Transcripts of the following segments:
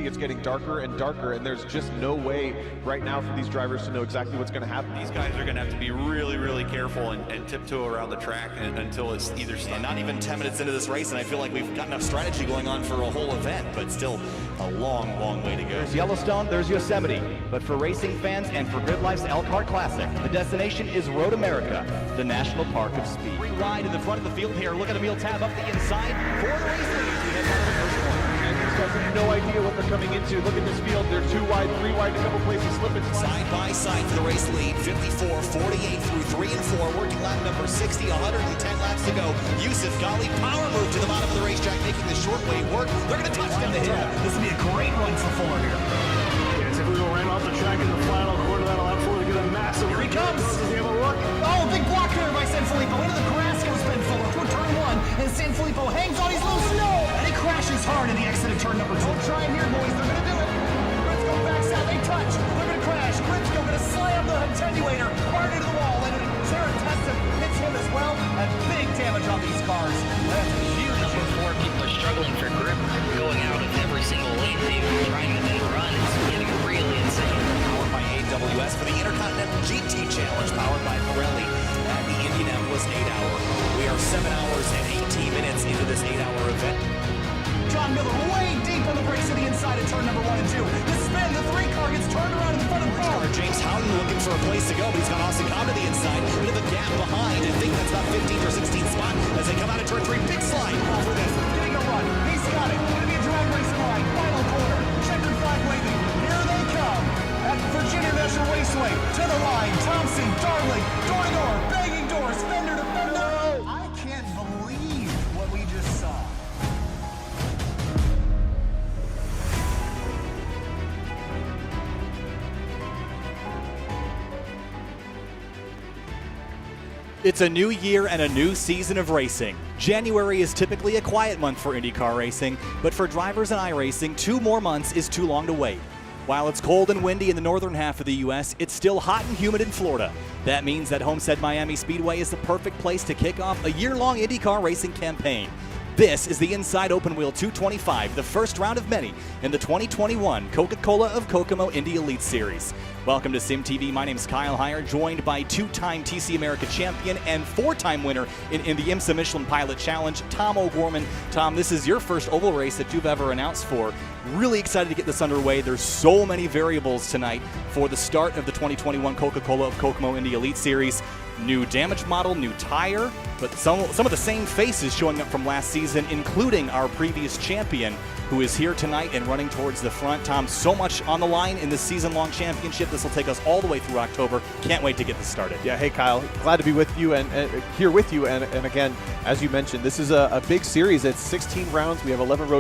see it's getting darker and darker, and there's just no way right now for these drivers to know exactly what's going to happen. These guys are going to have to be really, really careful and tiptoe around the track until it's either and not even 10 minutes into this race, and I feel like we've got enough strategy going on for a whole event, but still a long, long way to go. There's Yellowstone, there's Yosemite, but for racing fans and for Grid Life's Elkhart Classic, the destination is Road America, the National Park of Speed. Free ride in the front of the field here. Look at Emil Tab up the inside for the race lead. We head down to the first corner. And these guys have no idea what they're coming into. Look at this field. They're 2 wide, 3 wide, a couple places slipping. Side by side for the race lead, 54, 48 through 3 and 4, working lap number 60, 110 laps to go. Yusuf Ghali, power move to the bottom of the racetrack, making the short way work. They're going to touch down the hill. This will be a great run for Fuller here. Yeah, typically ran off the track in the final quarter. That'll allow Fuller to get a massive. Here he comes. Does he have a look? Oh, big block there by Sanfilippo. Into the grass goes Ben Fuller through turn 1, and Sanfilippo hangs on. He's loose. No! And he crashes hard in the exit of turn number 2. Don't try it here, boys. They're going to do it. Gritsko backs out. They touch. They're going to crash. Gritsko going to slam the attenuator hard into the wall, and Sarah Testa hits him as well. And big damage on these cars. That's huge. Number 4, people are struggling for grip, going out of every single lane. They're trying to make a run. It's getting really insane. Powered by AWS for the Intercontinental GT Challenge, powered by Pirelli at the Indianapolis 8-hour. We are 7 hours and 18 minutes into this 8-hour event. John Miller way deep on the brakes to the inside of turn number 1 and 2. The spin, the 3 car gets turned around in front of the car. James Houghton looking for a place to go, but he's got Austin Cobb to the inside. Bit of a gap behind. I think that's about 15th or 16th spot as they come out of turn 3. Big slide for this. Getting a run. He's got it. Going to be a drag racing line. Final corner. Checkered flag waving. Here they come. At Virginia National Raceway. To the line. Thompson, Darling, door to door. Banging doors. Fender to fender. I can't believe what we just saw. It's a new year and a new season of racing. January is typically a quiet month for IndyCar racing, but for drivers in iRacing, 2 more months is too long to wait. While it's cold and windy in the northern half of the U.S., it's still hot and humid in Florida. That means that Homestead-Miami Speedway is the perfect place to kick off a year-long IndyCar racing campaign. This is the Inside Open Wheel 225, the first round of many in the 2021 Coca-Cola of Kokomo Indy Elite Series. Welcome to SimTV. My name is Kyle Heyer, joined by 2-time TC America champion and 4-time winner in the IMSA Michelin Pilot Challenge, Tom O'Gorman. Tom, this is your first oval race that you've ever announced for. Really excited to get this underway. There's so many variables tonight for the start of the 2021 Coca-Cola of Kokomo Indy Elite Series. New damage model, new tire, but some of the same faces showing up from last season, including our previous champion, who is here tonight and running towards the front. Tom, so much on the line in this season-long championship. This will take us all the way through October. Can't wait to get this started. Yeah, hey Kyle, glad to be with you and here with you. And again, as you mentioned, this is a big series. It's 16 rounds. We have 11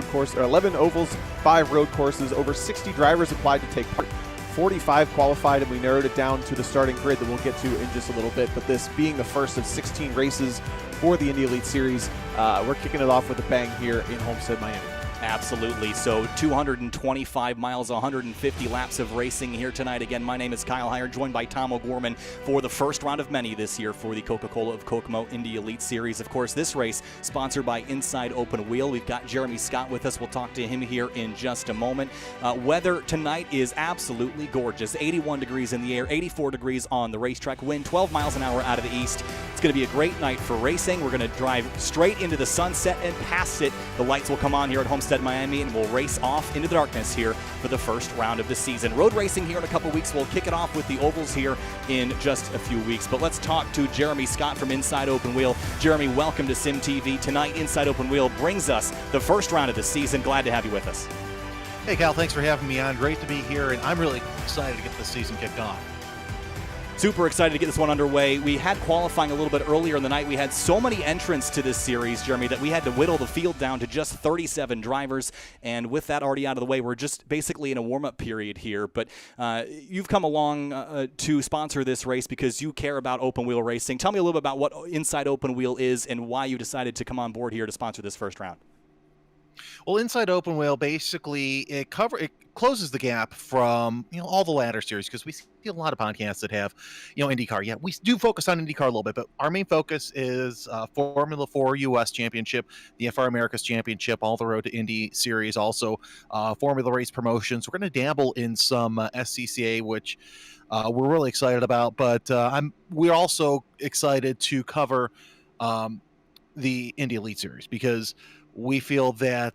ovals, 5 road courses. Over 60 drivers applied to take part. 45 qualified, and we narrowed it down to the starting grid that we'll get to in just a little bit. But this being the first of 16 races for the Indy Elite Series, we're kicking it off with a bang here in Homestead-Miami. Absolutely. So 225 miles, 150 laps of racing here tonight. Again, my name is Kyle Heyer, joined by Tom O'Gorman for the first round of many this year for the Coca-Cola of Kokomo Indy Elite Series. Of course, this race sponsored by Inside Open Wheel. We've got Jeremy Scott with us. We'll talk to him here in just a moment. Weather tonight is absolutely gorgeous. 81 degrees in the air, 84 degrees on the racetrack. Wind 12 miles an hour out of the east. It's going to be a great night for racing. We're going to drive straight into the sunset and past it. The lights will come on here at Homestead-Miami, and we'll race off into the darkness here for the first round of the season. Road racing here in a couple weeks. We'll kick it off with the ovals here in just a few weeks. But let's talk to Jeremy Scott from Inside Open Wheel. Jeremy, welcome to SimTV. Tonight, Inside Open Wheel brings us the first round of the season. Glad to have you with us. Hey, Cal, thanks for having me on. Great to be here, and I'm really excited to get this season kicked off. Super excited to get this one underway. We had qualifying a little bit earlier in the night. We had so many entrants to this series, Jeremy, that we had to whittle the field down to just 37 drivers. And with that already out of the way, we're just basically in a warm-up period here. But you've come along to sponsor this race because you care about open wheel racing. Tell me a little bit about what Inside Open Wheel is and why you decided to come on board here to sponsor this first round. Well, Inside Open Wheel basically it closes the gap from all the ladder series, because we see a lot of podcasts that have IndyCar. Yeah, we do focus on IndyCar a little bit, but our main focus is Formula 4 US Championship, the FR Americas Championship, all the road to Indy Series, also Formula Race promotions. We're going to dabble in some SCCA, which we're really excited about, but we're also excited to cover the Indy Elite Series, because we feel that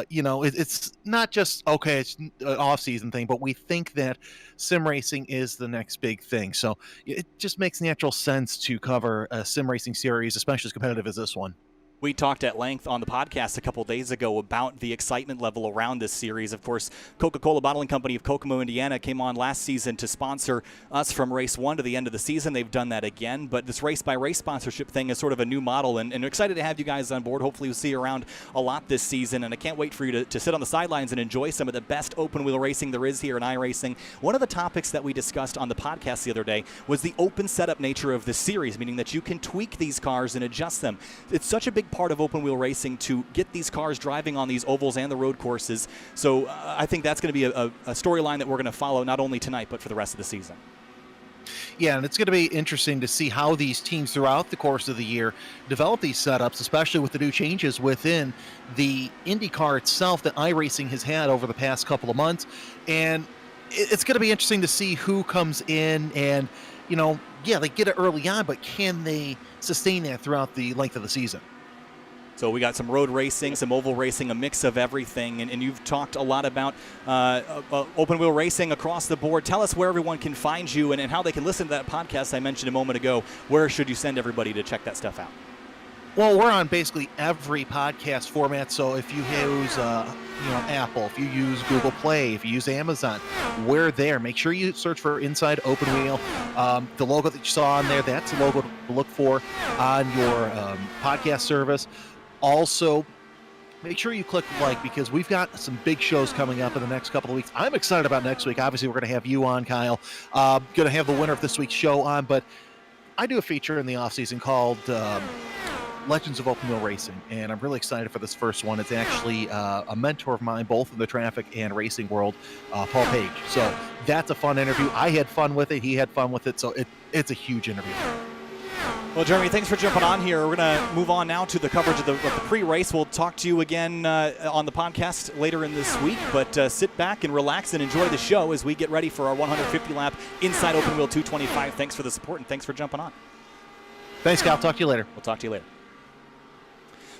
it's not just it's an off-season thing, but we think that sim racing is the next big thing. So it just makes natural sense to cover a sim racing series, especially as competitive as this one. We talked at length on the podcast a couple days ago about the excitement level around this series. Of course, Coca-Cola Bottling Company of Kokomo, Indiana came on last season to sponsor us from race 1 to the end of the season. They've done that again, but this race-by-race sponsorship thing is sort of a new model, and excited to have you guys on board. Hopefully we'll see you around a lot this season, and I can't wait for you to sit on the sidelines and enjoy some of the best open-wheel racing there is here in iRacing. One of the topics that we discussed on the podcast the other day was the open setup nature of this series, meaning that you can tweak these cars and adjust them. It's such a big part of open wheel racing to get these cars driving on these ovals and the road courses. So I think that's going to be a storyline that we're going to follow not only tonight but for the rest of the season. Yeah, and it's going to be interesting to see how these teams throughout the course of the year develop these setups, especially with the new changes within the IndyCar itself that iRacing has had over the past couple of months. And it's going to be interesting to see who comes in and, they get it early on, but can they sustain that throughout the length of the season? So we got some road racing, some oval racing, a mix of everything, and you've talked a lot about open wheel racing across the board. Tell us where everyone can find you and how they can listen to that podcast I mentioned a moment ago. Where should you send everybody to check that stuff out? Well, we're on basically every podcast format. So if you use Apple, if you use Google Play, if you use Amazon, we're there. Make sure you search for Inside Open Wheel. The logo that you saw on there, that's the logo to look for on your podcast service. Also, make sure you click like, because we've got some big shows coming up in the next couple of weeks. I'm excited about next week. Obviously, we're going to have you on, Kyle. Going to have the winner of this week's show on, but I do a feature in the off-season called Legends of Open Wheel Racing, and I'm really excited for this first one. It's actually a mentor of mine, both in the traffic and racing world, Paul Page. So that's a fun interview. I had fun with it. He had fun with it. So it's a huge interview. Well, Jeremy, thanks for jumping on here. We're going to move on now to the coverage of the pre-race. We'll talk to you again on the podcast later in this week, but sit back and relax and enjoy the show as we get ready for our 150-lap Inside Open Wheel 225. Thanks for the support, and thanks for jumping on. Thanks, Cal. Talk to you later. We'll talk to you later.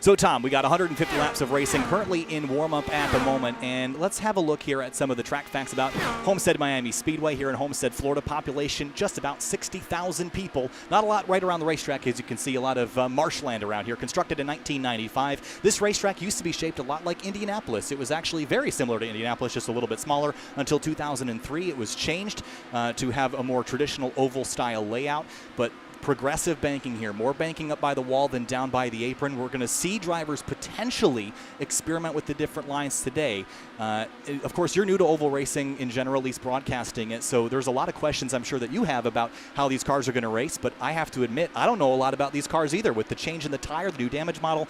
So, Tom, we got 150 laps of racing currently in warm-up at the moment, and let's have a look here at some of the track facts about Homestead-Miami Speedway here in Homestead, Florida. Population, just about 60,000 people. Not a lot right around the racetrack, as you can see, a lot of marshland around here. Constructed in 1995. This racetrack used to be shaped a lot like Indianapolis. It was actually very similar to Indianapolis, just a little bit smaller. Until 2003, it was changed to have a more traditional oval-style layout, but progressive banking here, more banking up by the wall than down by the apron. We're going to see drivers potentially experiment with the different lines today. Of course, you're new to oval racing in general, at least broadcasting it, so there's a lot of questions I'm sure that you have about how these cars are going to race, but I have to admit, I don't know a lot about these cars either. With the change in the tire, the new damage model,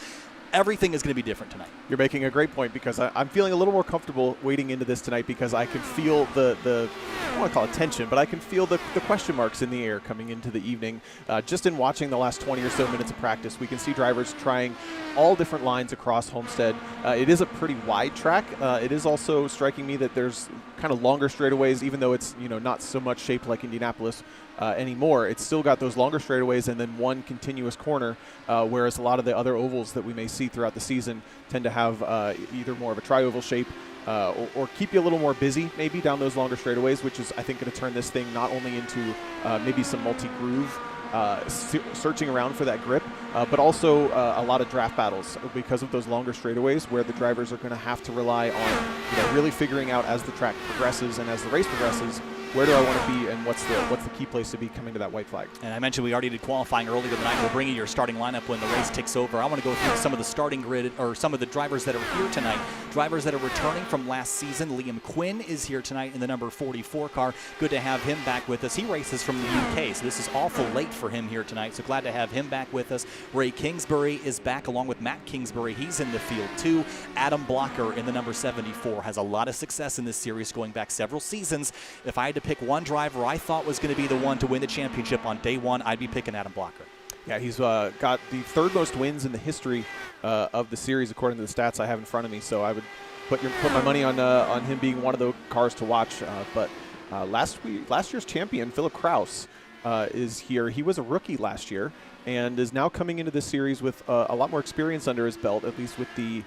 everything is going to be different tonight. You're making a great point, because I'm feeling a little more comfortable wading into this tonight, because I can feel the I don't want to call it tension, but I can feel the question marks in the air coming into the evening. Just in watching the last 20 or so minutes of practice, we can see drivers trying all different lines across Homestead. It is a pretty wide track. It is also striking me that there's kind of longer straightaways, even though it's not so much shaped like Indianapolis anymore. It's still got those longer straightaways and then one continuous corner, whereas a lot of the other ovals that we may see throughout the season tend to have either more of a tri-oval shape or keep you a little more busy maybe down those longer straightaways, which is, I think, going to turn this thing not only into maybe some multi-groove searching around for that grip, but also a lot of draft battles because of those longer straightaways, where the drivers are going to have to rely on really figuring out as the track progresses and as the race progresses, where do I want to be and what's the key place to be coming to that white flag. And I mentioned we already did qualifying earlier tonight. We'll bring you your starting lineup when the race ticks over. I want to go through some of the starting grid, or some of the drivers that are here tonight. Drivers that are returning from last season. Liam Quinn is here tonight in the number 44 car. Good to have him back with us. He races from the UK, so this is awful late for him here tonight, so glad to have him back with us. Ray Kingsbury is back along with Matt Kingsbury. He's in the field too. Adam Blocker in the number 74 has a lot of success in this series going back several seasons. If I had to pick one driver I thought was going to be the one to win the championship on day one, I'd be picking Adam Blocker. Yeah, he's got the third most wins in the history of the series, according to the stats I have in front of me. So I would put my money on him being one of the cars to watch. But last year's champion, Philip Kraus, is here. He was a rookie last year and is now coming into this series with a lot more experience under his belt, at least with the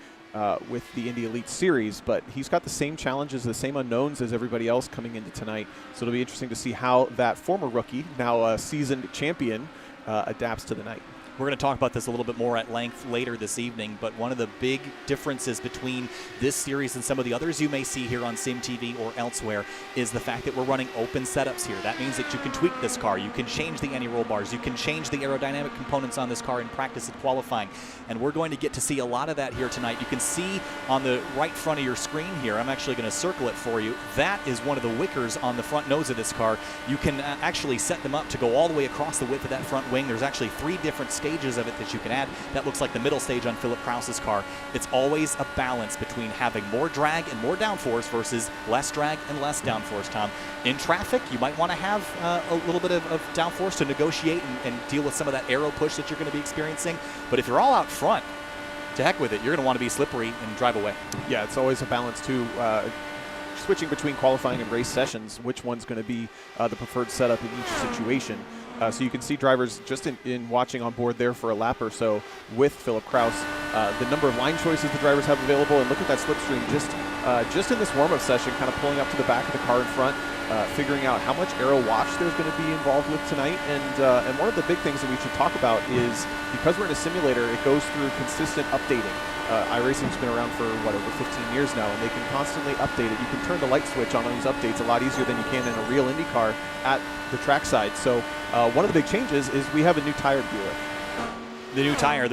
Indy Elite Series. But he's got the same challenges, the same unknowns as everybody else coming into tonight. So it'll be interesting to see how that former rookie, now a seasoned champion, adapts to the night. We're going to talk about this a little bit more at length later this evening, but one of the big differences between this series and some of the others you may see here on SimTV or elsewhere is the fact that we're running open setups here. That means that you can tweak this car, you can change the anti-roll bars, you can change the aerodynamic components on this car in practice and qualifying, and we're going to get to see a lot of that here tonight. You can see on the right front of your screen here, I'm actually going to circle it for you, that is one of the wickers on the front nose of this car. You can actually set them up to go all the way across the width of that front wing. There's actually 3 different stages of it that you can add. That looks like the middle stage on Philip Kraus's car. It's always a balance between having more drag and more downforce versus less drag and less downforce, Tom. In traffic, you might want to have a little bit of downforce to negotiate and deal with some of that aero push that you're going to be experiencing. But if you're all out front, to heck with it. You're going to want to be slippery and drive away. Yeah, it's always a balance too. Switching between qualifying and race sessions, which one's going to be the preferred setup in each situation. So you can see drivers just in watching on board there for a lap or so with Philip Kraus, the number of line choices the drivers have available, and look at that slipstream just in this warm-up session, kind of pulling up to the back of the car in front, figuring out how much aero watch there's going to be involved with tonight. And one of the big things that we should talk about is, because we're in a simulator, it goes through consistent updating. iRacing's been around for, over 15 years now, and they can constantly update it. You can turn the light switch on these updates a lot easier than you can in a real Indy car at the trackside. So one of the big changes is we have a new tire dealer. The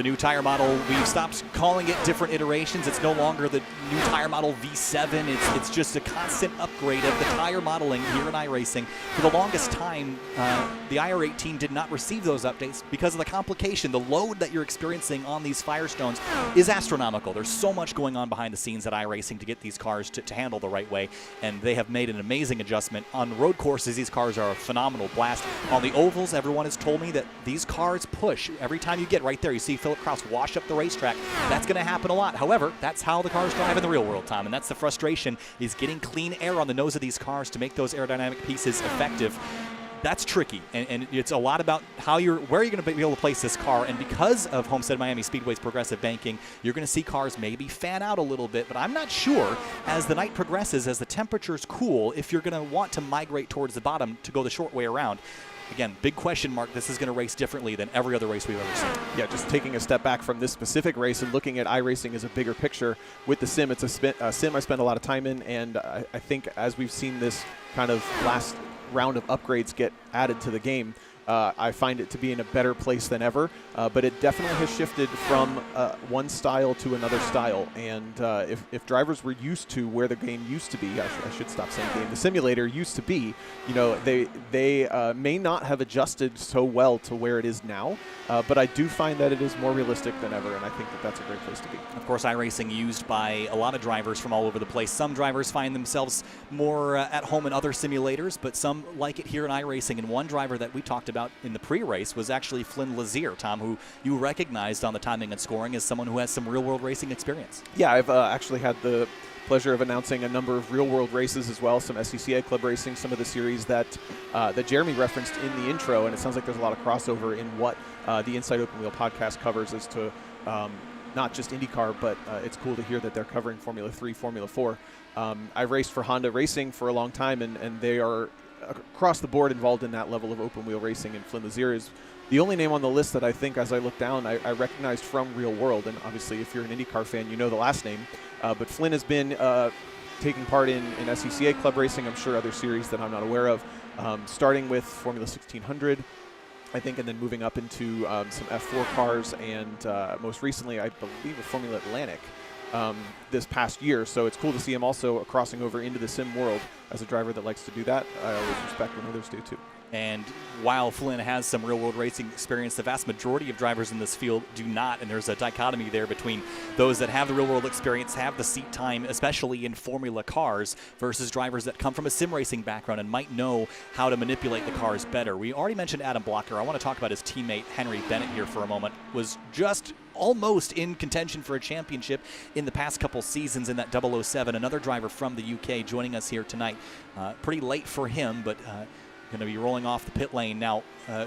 new tire model, we've stopped calling it different iterations. It's no longer the new tire model V7. It's just a constant upgrade of the tire modeling here in iRacing. For the longest time, the IR18 did not receive those updates because of the complication. The load that you're experiencing on these Firestones is astronomical. There's so much going on behind the scenes at iRacing to get these cars to handle the right way, and they have made an amazing adjustment. On road courses, these cars are a phenomenal blast. On the ovals, everyone has told me that these cars push. Every time you get right there, you see Philip Kraus wash up the racetrack. That's going to happen a lot. However, that's how the cars drive in the real world, Tom, and that's the frustration, is getting clean air on the nose of these cars to make those aerodynamic pieces effective. That's tricky, and it's a lot about where you're going to be able to place this car. And because of Homestead-Miami Speedway's progressive banking, you're going to see cars maybe fan out a little bit, but I'm not sure as the night progresses, as the temperatures cool, if you're going to want to migrate towards the bottom to go the short way around. Again, big question mark. This is going to race differently than every other race we've ever seen. Yeah, just taking a step back from this specific race and looking at iRacing as a bigger picture with the sim. It's a sim I spend a lot of time in, and I think as we've seen this kind of last round of upgrades get added to the game, I find it to be in a better place than ever, but it definitely has shifted from one style to another style. And if drivers were used to where the game used to be, I should stop saying game, the simulator used to be, they may not have adjusted so well to where it is now, but I do find that it is more realistic than ever, and I think that that's a great place to be. Of course, iRacing used by a lot of drivers from all over the place. Some drivers find themselves more at home in other simulators, but some like it here in iRacing. And one driver that we talked about in the pre-race was actually Flynn Lazier, Tom, who you recognized on the timing and scoring as someone who has some real-world racing experience. Yeah, I've actually had the pleasure of announcing a number of real-world races as well, some SCCA club racing, some of the series that Jeremy referenced in the intro, and it sounds like there's a lot of crossover in what the Inside Open Wheel podcast covers as to not just IndyCar, but it's cool to hear that they're covering Formula 3, Formula 4. I've raced for Honda Racing for a long time, and they are across the board involved in that level of open wheel racing, and Flynn Lazier is the only name on the list that I think, as I look down, I recognized from real world. And obviously, if you're an IndyCar fan, you know the last name. But Flynn has been taking part in SCCA club racing, I'm sure other series that I'm not aware of, starting with Formula 1600, I think, and then moving up into some F4 cars, and most recently, I believe, with Formula Atlantic. this past year. So it's cool to see him also crossing over into the sim world as a driver that likes to do that. I always respect when others do too. And while Flynn has some real-world racing experience, the vast majority of drivers in this field do not, and there's a dichotomy there between those that have the real-world experience, have the seat time, especially in Formula cars, versus drivers that come from a sim racing background and might know how to manipulate the cars better. We already mentioned Adam Blocker. I want to talk about his teammate, Henry Bennett, here for a moment. Was just almost in contention for a championship in the past couple seasons in that 007. Another driver from the UK joining us here tonight. Pretty late for him, but going to be rolling off the pit lane. Now,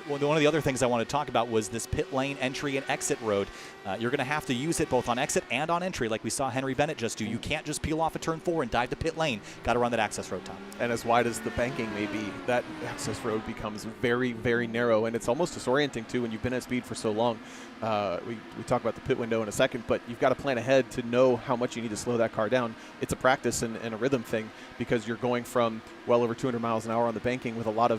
one of the other things I want to talk about was this pit lane entry and exit road. You're going to have to use it both on exit and on entry, like we saw Henry Bennett just do. You can't just peel off a turn 4 and dive to pit lane. Got to run that access road, Tom. And as wide as the banking may be, that access road becomes very, very narrow, and it's almost disorienting too when you've been at speed for so long. We talk about the pit window in a second, but you've got to plan ahead to know how much you need to slow that car down. It's a practice and a rhythm thing, because you're going from well over 200 miles an hour on the banking with a lot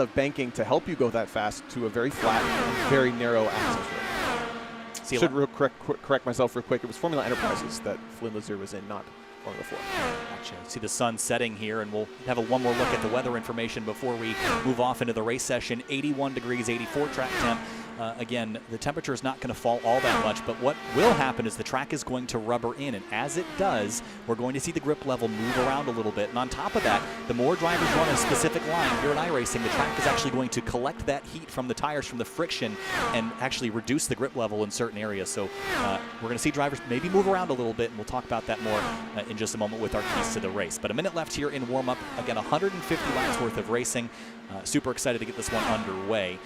of banking to help you go that fast to a very flat, very narrow access road. Should correct myself real quick. It was Formula Enterprises that Flynn Lazier was in, not Formula 4. Gotcha. See the sun setting here, and we'll have one more look at the weather information before we move off into the race session. 81 degrees, 84 track temp. Again, the temperature is not going to fall all that much, but what will happen is the track is going to rubber in, and as it does, we're going to see the grip level move around a little bit. And on top of that, the more drivers run a specific line here in iRacing, the track is actually going to collect that heat from the tires, from the friction, and actually reduce the grip level in certain areas. So we're going to see drivers maybe move around a little bit, and we'll talk about that more in just a moment with our keys to the race. But a minute left here in warm-up. Again, 150 laps worth of racing. Super excited to get this one underway.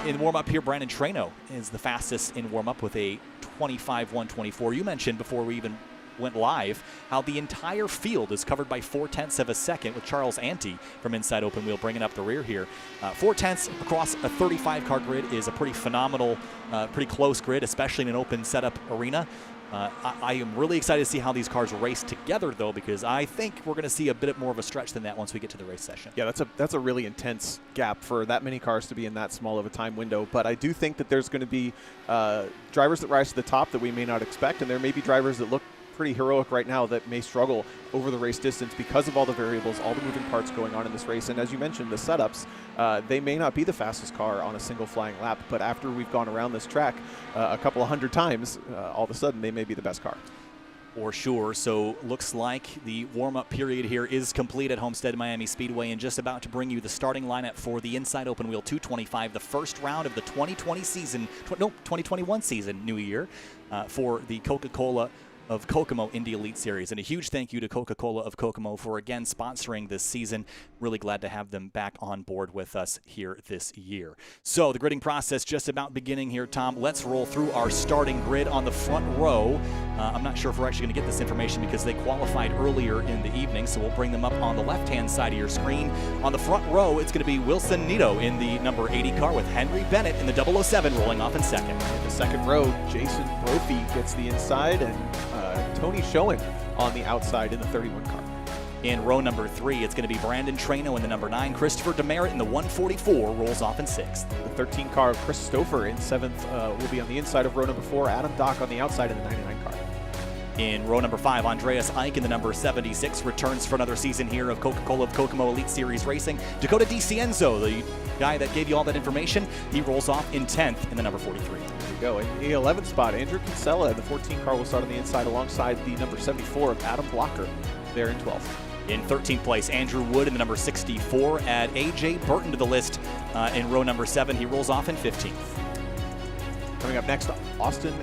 In warm-up here, Brandon Treno is the fastest in warm-up with a 25.124. You mentioned before we even went live how the entire field is covered by 0.4 of a second, with Charles Ante from Inside Open Wheel bringing up the rear here. 0.4 across a 35-car grid is a pretty phenomenal, pretty close grid, especially in an open setup arena. I am really excited to see how these cars race together, though, because I think we're going to see a bit more of a stretch than that once we get to the race session. Yeah, that's a really intense gap for that many cars to be in that small of a time window. But I do think that there's going to be drivers that rise to the top that we may not expect, and there may be drivers that look pretty heroic right now that may struggle over the race distance because of all the variables, all the moving parts going on in this race. And as you mentioned, the setups, they may not be the fastest car on a single flying lap, but after we've gone around this track a couple of hundred times, all of a sudden they may be the best car. For sure. So looks like the warm-up period here is complete at Homestead-Miami Speedway, and just about to bring you the starting lineup for the Inside Open Wheel 225, the first round of the 2021 season, new year, for the Coca-Cola of Kokomo Indy Elite Series. And a huge thank you to Coca-Cola of Kokomo for again sponsoring this season. Really glad to have them back on board with us here this year. So the gridding process just about beginning here, Tom. Let's roll through our starting grid on the front row. I'm not sure if we're actually going to get this information because they qualified earlier in the evening, so we'll bring them up on the left-hand side of your screen. On the front row, it's going to be Wilson Nito in the number 80 car with Henry Bennett in the 007 rolling off in second. In the second row, Jason Brophy gets the inside, and Tony Schoen on the outside in the 31 car. In row number 3, it's going to be Brandon Treno in the number 9. Christopher Demerit in the 144 rolls off in 6th. The 13 car of Chris Stouffer in 7th will be on the inside of row number 4. Adam Dock on the outside in the 99 car. In row number 5, Andreas Eich in the number 76 returns for another season here of Coca-Cola of Kokomo Elite Series Racing. Dakota DiCienzo, the guy that gave you all that information, he rolls off in 10th in the number 43. There you go. In the 11th spot, Andrew Kinsella, the 14 car will start on the inside alongside the number 74 of Adam Blocker there in 12th. In 13th place, Andrew Wood in the number 64. Add A.J. Burton to the list in row number 7. He rolls off in 15th. Coming up next, Austin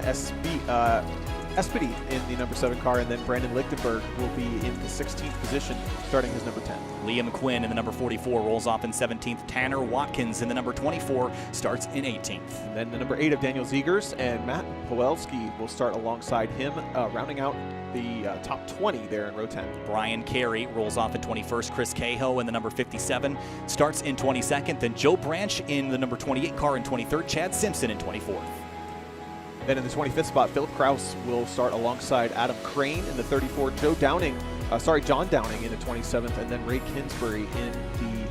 Espedy in the number 7 car, and then Brandon Lichtenberg will be in the 16th position, starting his number 10. Liam Quinn in the number 44 rolls off in 17th. Tanner Watkins in the number 24 starts in 18th. And then the number 8 of Daniel Zegers and Matt Pawelski will start alongside him, rounding out the top 20 there in row 10. Brian Carey rolls off in 21st. Chris Cahill in the number 57 starts in 22nd. Then Joe Branch in the number 28 car in 23rd. Chad Simpson in 24th. Then in the 25th spot, Philip Kraus will start alongside Adam Crane in the 34. John Downing in the 27th, and then Ray Kingsbury in the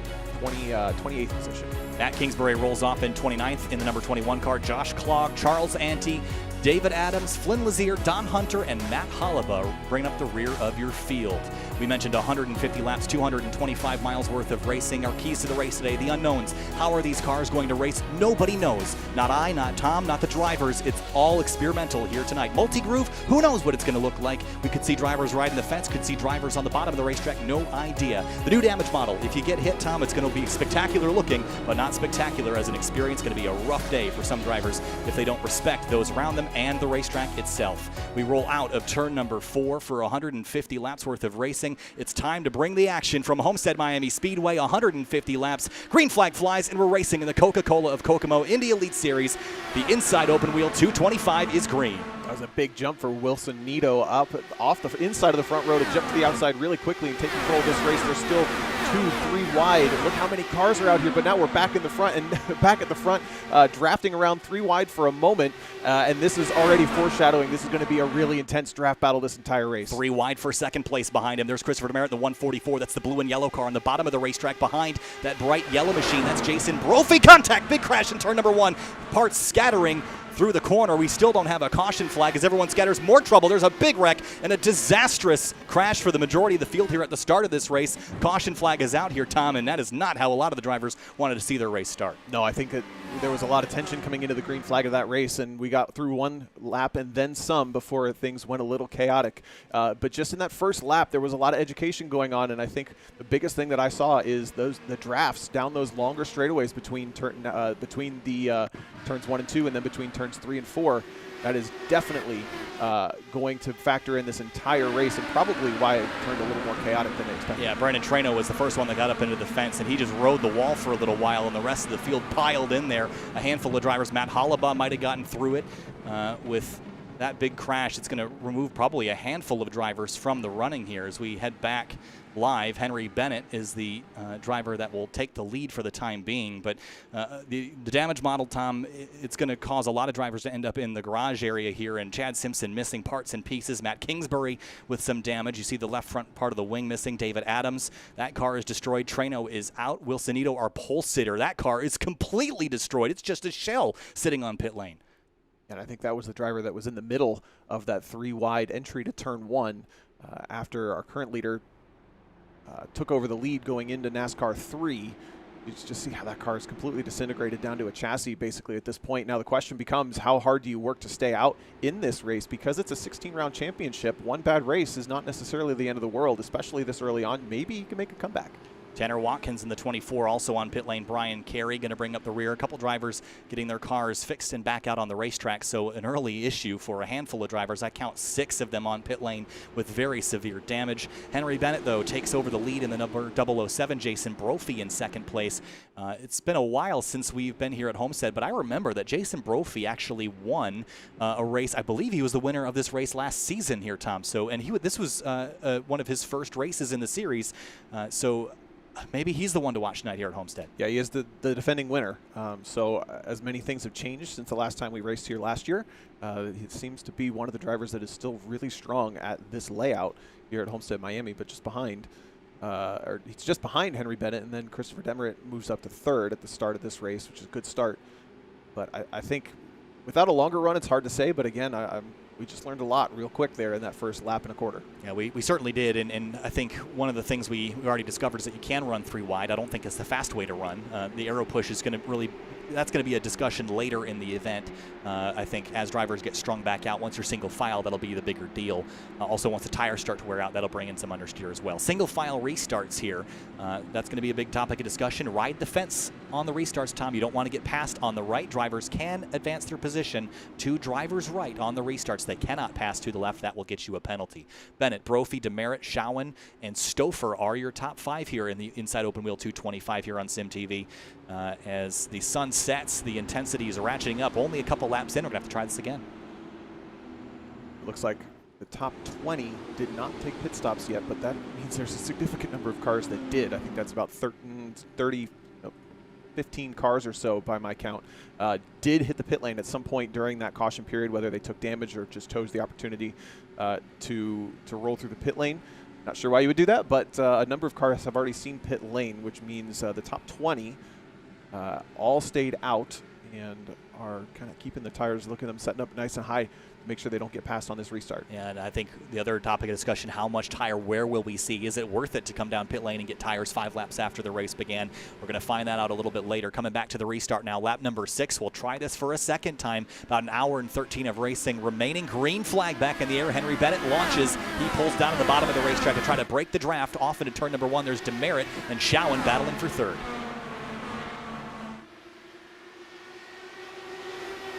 28th position. Matt Kingsbury rolls off in 29th in the number 21 car. Josh Clogg, Charles Ante, David Adams, Flynn Lazier, Don Hunter, and Matt Hollaba bring up the rear of your field. We mentioned 150 laps, 225 miles worth of racing. Our keys to the race today, the unknowns. How are these cars going to race? Nobody knows. Not I, not Tom, not the drivers. It's all experimental here tonight. Multi-groove, who knows what it's going to look like? We could see drivers riding the fence, could see drivers on the bottom of the racetrack, no idea. The new damage model, if you get hit, Tom, it's going to be spectacular looking, but not spectacular as an experience. Going to be a rough day for some drivers if they don't respect those around them and the racetrack itself. We roll out of turn number 4 for 150 laps worth of racing. It's time to bring the action from Homestead-Miami Speedway, 150 laps. Green flag flies, and we're racing in the Coca-Cola of Kokomo Indy Elite Series. The inside open wheel 225 is green. That was a big jump for Wilson Nito up off the inside of the front row to jump to the outside really quickly and take control of this race. They're still 2-3 wide. Look how many cars are out here, but now we're back in the front and back at the front, drafting around 3 wide for a moment. And this is already foreshadowing this is going to be a really intense draft battle this entire race. 3 wide for second place behind him. There's Christopher Demerit, the 144. That's the blue and yellow car on the bottom of the racetrack behind that bright yellow machine. That's Jason Brophy. Contact, big crash in turn number 1. Parts scattering through the corner. We still don't have a caution flag as everyone scatters. More trouble. There's a big wreck and a disastrous crash for the majority of the field here at the start of this race. Caution flag is out here, Tom, and that is not how a lot of the drivers wanted to see their race start. No, I think that there was a lot of tension coming into the green flag of that race, and we got through 1 lap and then some before things went a little chaotic. But just in that first lap, there was a lot of education going on, and I think the biggest thing that I saw is the drafts down those longer straightaways between turns 1 and 2, and then between turns 3 and 4. That is definitely going to factor in this entire race, and probably why it turned a little more chaotic than they expected. Yeah, Brandon Trano was the first one that got up into the fence, and he just rode the wall for a little while, and the rest of the field piled in there. A handful of drivers. Matt Hollaba might have gotten through it with that big crash. It's going to remove probably a handful of drivers from the running here as we head back live. Henry Bennett is the driver that will take the lead for the time being, but the damage model, Tom, it's going to cause a lot of drivers to end up in the garage area here, and Chad Simpson missing parts and pieces. Matt Kingsbury with some damage. You see the left front part of the wing missing. David Adams, that car is destroyed. Trano is out. Wilson Nito, our pole sitter, that car is completely destroyed. It's just a shell sitting on pit lane. And I think that was the driver that was in the middle of that 3 wide entry to turn 1 after our current leader took over the lead going into NASCAR 3. You just see how that car is completely disintegrated down to a chassis basically at this point. Now the question becomes, how hard do you work to stay out in this race? Because it's a 16-round championship, 1 bad race is not necessarily the end of the world, especially this early on. Maybe you can make a comeback. Tanner Watkins in the 24, also on pit lane. Brian Carey going to bring up the rear. A couple drivers getting their cars fixed and back out on the racetrack, so an early issue for a handful of drivers. I count 6 of them on pit lane with very severe damage. Henry Bennett, though, takes over the lead in the number 007. Jason Brophy in second place. It's been a while since we've been here at Homestead, but I remember that Jason Brophy actually won a race. I believe he was the winner of this race last season here, Tom. So, and this was one of his first races in the series. So maybe he's the one to watch tonight here at Homestead. Yeah, he is the defending winner. So as many things have changed since the last time we raced here last year, he seems to be one of the drivers that is still really strong at this layout here at Homestead-Miami, but just behind, or he's just behind Henry Bennett, and then Christopher Demerit moves up to 3rd at the start of this race, which is a good start. But I think without a longer run, it's hard to say, but again, we just learned a lot real quick there in that first lap and a quarter. Yeah, we certainly did, and I think one of the things we already discovered is that you can run 3 wide. I don't think it's the fast way to run. The aero push is going to really, that's going to be a discussion later in the event. I think as drivers get strung back out, once you're single file, that'll be the bigger deal. Also, once the tires start to wear out, that'll bring in some understeer as well. Single file restarts here. That's going to be a big topic of discussion. Ride the fence on the restarts, Tom. You don't want to get past on the right. Drivers can advance their position to drivers right on the restarts. They cannot pass to the left. That will get you a penalty. Bennett, Brophy, Demerit, Showen, and Stouffer are your top 5 here in the inside open wheel 225 here on SimTV. As the sun sets, the intensity is ratcheting up. Only a couple laps in. We're going to have to try this again. Looks like the top 20 did not take pit stops yet, but that means there's a significant number of cars that did. I think that's about 15 cars or so by my count, did hit the pit lane at some point during that caution period, whether they took damage or just chose the opportunity to roll through the pit lane. Not sure why you would do that, but a number of cars have already seen pit lane, which means the top 20 all stayed out and are kind of keeping the tires, looking at them, setting up nice and high to make sure they don't get passed on this restart. And I think the other topic of discussion, how much tire wear will we see? Is it worth it to come down pit lane and get tires 5 laps after the race began? We're going to find that out a little bit later. Coming back to the restart now, lap number 6. We'll try this for a second time. About an hour and 13 of racing remaining. Green flag back in the air. Henry Bennett launches. He pulls down at the bottom of the racetrack to try to break the draft. Off into turn number 1. There's Demerit and Schowen battling for 3rd.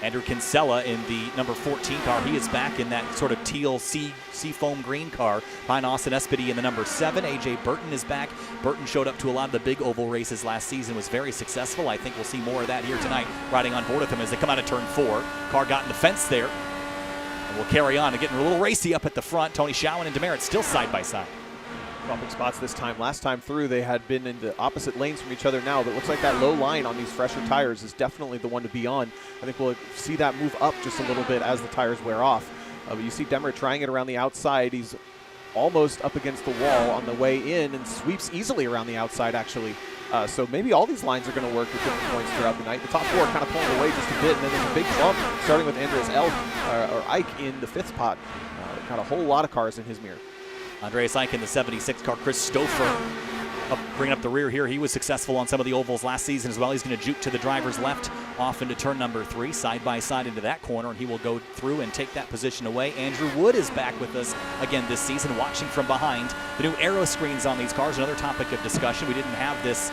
Andrew Kinsella in the number 14 car. He is back in that sort of teal seafoam green car behind Austin Espedy in the number 7. AJ Burton is back. Burton showed up to a lot of the big oval races last season, was very successful. I think we'll see more of that here tonight, riding on board with him as they come out of turn 4. Car got in the fence there. And we'll carry on and getting a little racy up at the front. Tony Schowen and Demerit still side by side. Swapping spots this time. Last time through, they had been in the opposite lanes from each other now, but it looks like that low line on these fresher tires is definitely the one to be on. I think we'll see that move up just a little bit as the tires wear off. But you see Demerit trying it around the outside. He's almost up against the wall on the way in and sweeps easily around the outside, actually. So maybe all these lines are going to work at different points throughout the night. The top 4 kind of pulling away just a bit, and then there's a big bump starting with Andreas or Ike in the 5th spot. Got a whole lot of cars in his mirror. Andreas Ike in the 76 car. Chris Stouffer bringing up the rear here. He was successful on some of the ovals last season as well. He's going to juke to the driver's left off into turn number 3, side by side into that corner, and he will go through and take that position away. Andrew Wood is back with us again this season, watching from behind. The new aero screens on these cars, another topic of discussion. We didn't have this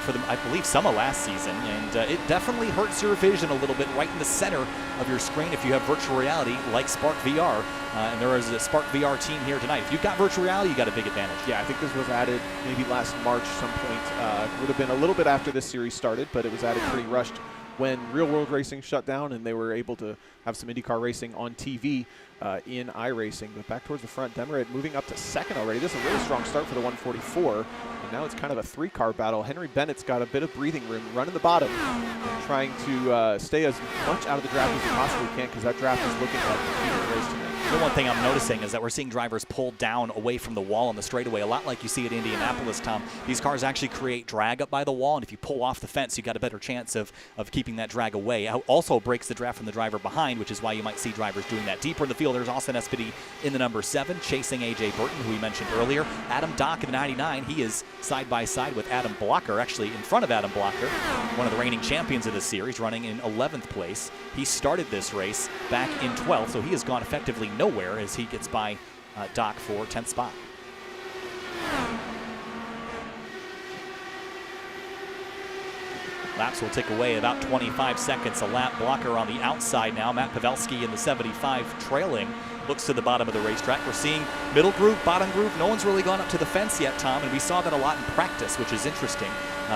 for the, I believe, some of last season, and it definitely hurts your vision a little bit right in the center of your screen if you have virtual reality like Spark VR. And there is a Spark VR team here tonight. If you've got virtual reality, you got a big advantage. Yeah, I think this was added maybe last March some point. Would have been a little bit after this series started, but it was added pretty rushed when real world racing shut down and they were able to have some IndyCar racing on TV in iRacing. But back towards the front, Demerit moving up to 2nd already. This is a really strong start for the 144. And now it's kind of a 3-car battle. Henry Bennett's got a bit of breathing room, running the bottom, and trying to stay as much out of the draft as he possibly can, because that draft is looking like a heated race tonight. The one thing I'm noticing is that we're seeing drivers pull down away from the wall on the straightaway, a lot like you see at Indianapolis, Tom. These cars actually create drag up by the wall, and if you pull off the fence, you've got a better chance of keeping that drag away. It also breaks the draft from the driver behind, which is why you might see drivers doing that. Deeper in the field, there's Austin Espedy in the number 7, chasing AJ Burton, who we mentioned earlier. Adam Dock in the 99, he is side by side with Adam Blocker, actually in front of Adam Blocker, one of the reigning champions of this series, running in 11th place. He started this race back in 12th, so he has gone effectively nowhere as he gets by Doc for 10th spot. Laps will tick away about 25 seconds a lap. Blocker on the outside now. Matt Pavelski in the 75 trailing. Looks to the bottom of the racetrack. We're seeing middle groove, bottom groove. No one's really gone up to the fence yet, Tom, and we saw that a lot in practice, which is interesting.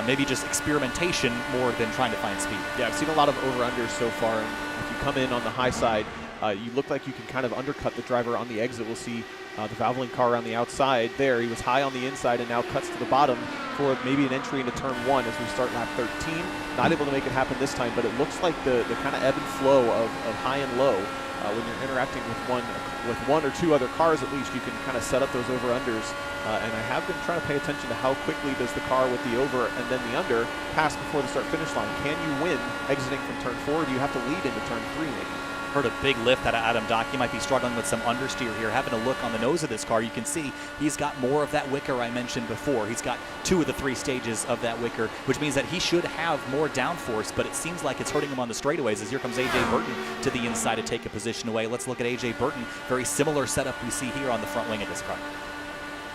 Maybe just experimentation more than trying to find speed. Yeah, I've seen a lot of over-unders so far, and if you come in on the high side, you look like you can kind of undercut the driver on the exit. We'll see the Valvoline car on the outside there. He was high on the inside and now cuts to the bottom for maybe an entry into turn 1 as we start lap 13. Not able to make it happen this time, but it looks like the kind of ebb and flow of high and low. When you're interacting with one or two other cars, at least you can kind of set up those over-unders. And I have been trying to pay attention to how quickly does the car with the over and then the under pass before the start-finish line. Can you win exiting from turn 4, or do you have to lead into turn 3 maybe? Heard a big lift out of Adam Dock. He might be struggling with some understeer here. Having a look on the nose of this car, you can see he's got more of that wicker I mentioned before. He's got 2 of the 3 stages of that wicker, which means that he should have more downforce, but it seems like it's hurting him on the straightaways as here comes AJ Burton to the inside to take a position away. Let's look at AJ Burton. Very similar setup we see here on the front wing of this car.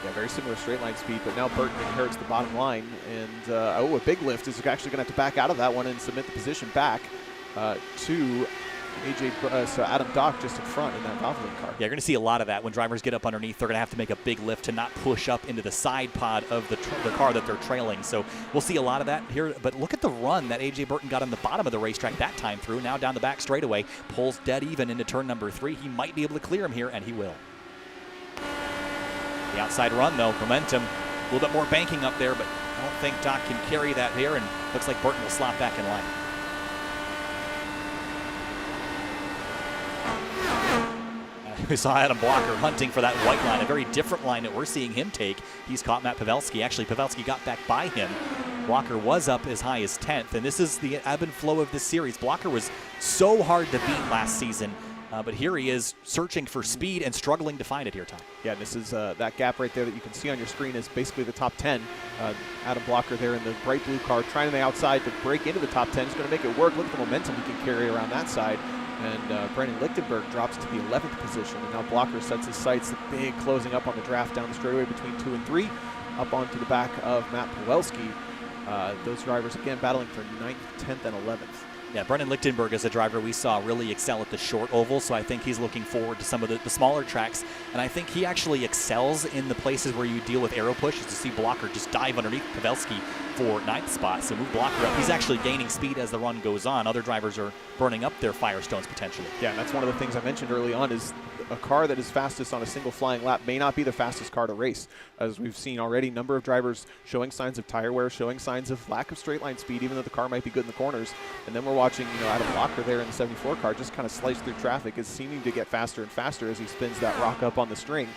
Yeah, very similar straight line speed, but now Burton inherits the bottom line, and a big lift is actually going to have to back out of that one and submit the position back to so Adam Dock just in front in that Valvoline car. Yeah, you're going to see a lot of that when drivers get up underneath. They're going to have to make a big lift to not push up into the side pod of the car that they're trailing. So we'll see a lot of that here. But look at the run that AJ Burton got on the bottom of the racetrack that time through. Now down the back straightaway, pulls dead even into turn number 3. He might be able to clear him here, and he will. The outside run, though, momentum. A little bit more banking up there, but I don't think Doc can carry that here, and looks like Burton will slot back in line. We saw Adam Blocker hunting for that white line, a very different line that we're seeing him take. He's caught Matt Pavelski. Actually, Pavelski got back by him Blocker was up as high as 10th, and this is the ebb and flow of this series. Blocker was so hard to beat last season, but here he is searching for speed and struggling to find it here, Tom. Yeah, this is that gap right there that you can see on your screen is basically the top 10. Adam Blocker there in the bright blue car trying on the outside to break into the top 10. He's going to make it work. Look at the momentum he can carry around that side. And Brendan Lichtenberg drops to the 11th position. And now Blocker sets his sights, the big closing up on the draft down the straightaway between 2 and 3, up onto the back of Matt Pawelski. Those drivers, again, battling for 9th, 10th, and 11th. Yeah, Brendan Lichtenberg is a driver we saw really excel at the short oval, so I think he's looking forward to some of the smaller tracks. And I think he actually excels in the places where you deal with aero push, is to see Blocker just dive underneath Pavelski for 9th spot. So move Blocker up. He's actually gaining speed as the run goes on. Other drivers are burning up their Firestones potentially. Yeah, and that's one of the things I mentioned early on is a car that is fastest on a single flying lap may not be the fastest car to race. As we've seen already, number of drivers showing signs of tire wear, showing signs of lack of straight line speed, even though the car might be good in the corners. And then we're watching, Adam Blocker there in the 74 car just kind of slice through traffic, is seeming to get faster and faster as he spins that rock up on the string,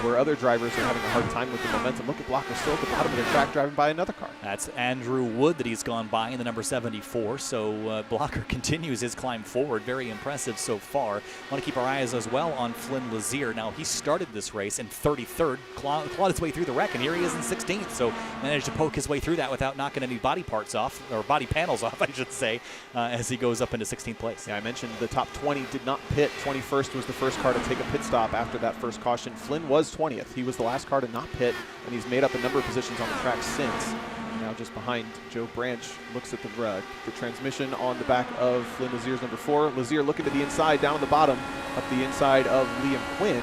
where other drivers are having a hard time with the momentum. Look at Blocker still at the bottom of the track driving by another car. That's Andrew Wood that he's gone by in the number 74. So Blocker continues his climb forward. Very impressive so far. Want to keep our eyes as well on Flynn Lazier. Now, he started this race in 33rd, clawed his way through the wreck, and here he is in 16th. So managed to poke his way through that without knocking any body parts off, or body panels off, I should say, as he goes up into 16th place. Yeah, I mentioned the top 20 did not pit. 21st was the first car to take a pit stop after that first caution. Flynn was 20th. He was the last car to not pit, and he's made up a number of positions on the track since. Now just behind Joe Branch, looks at the transmission on the back of Flynn Lazier's number 4. Lazier looking to the inside, down on the bottom, up the inside of Liam Quinn.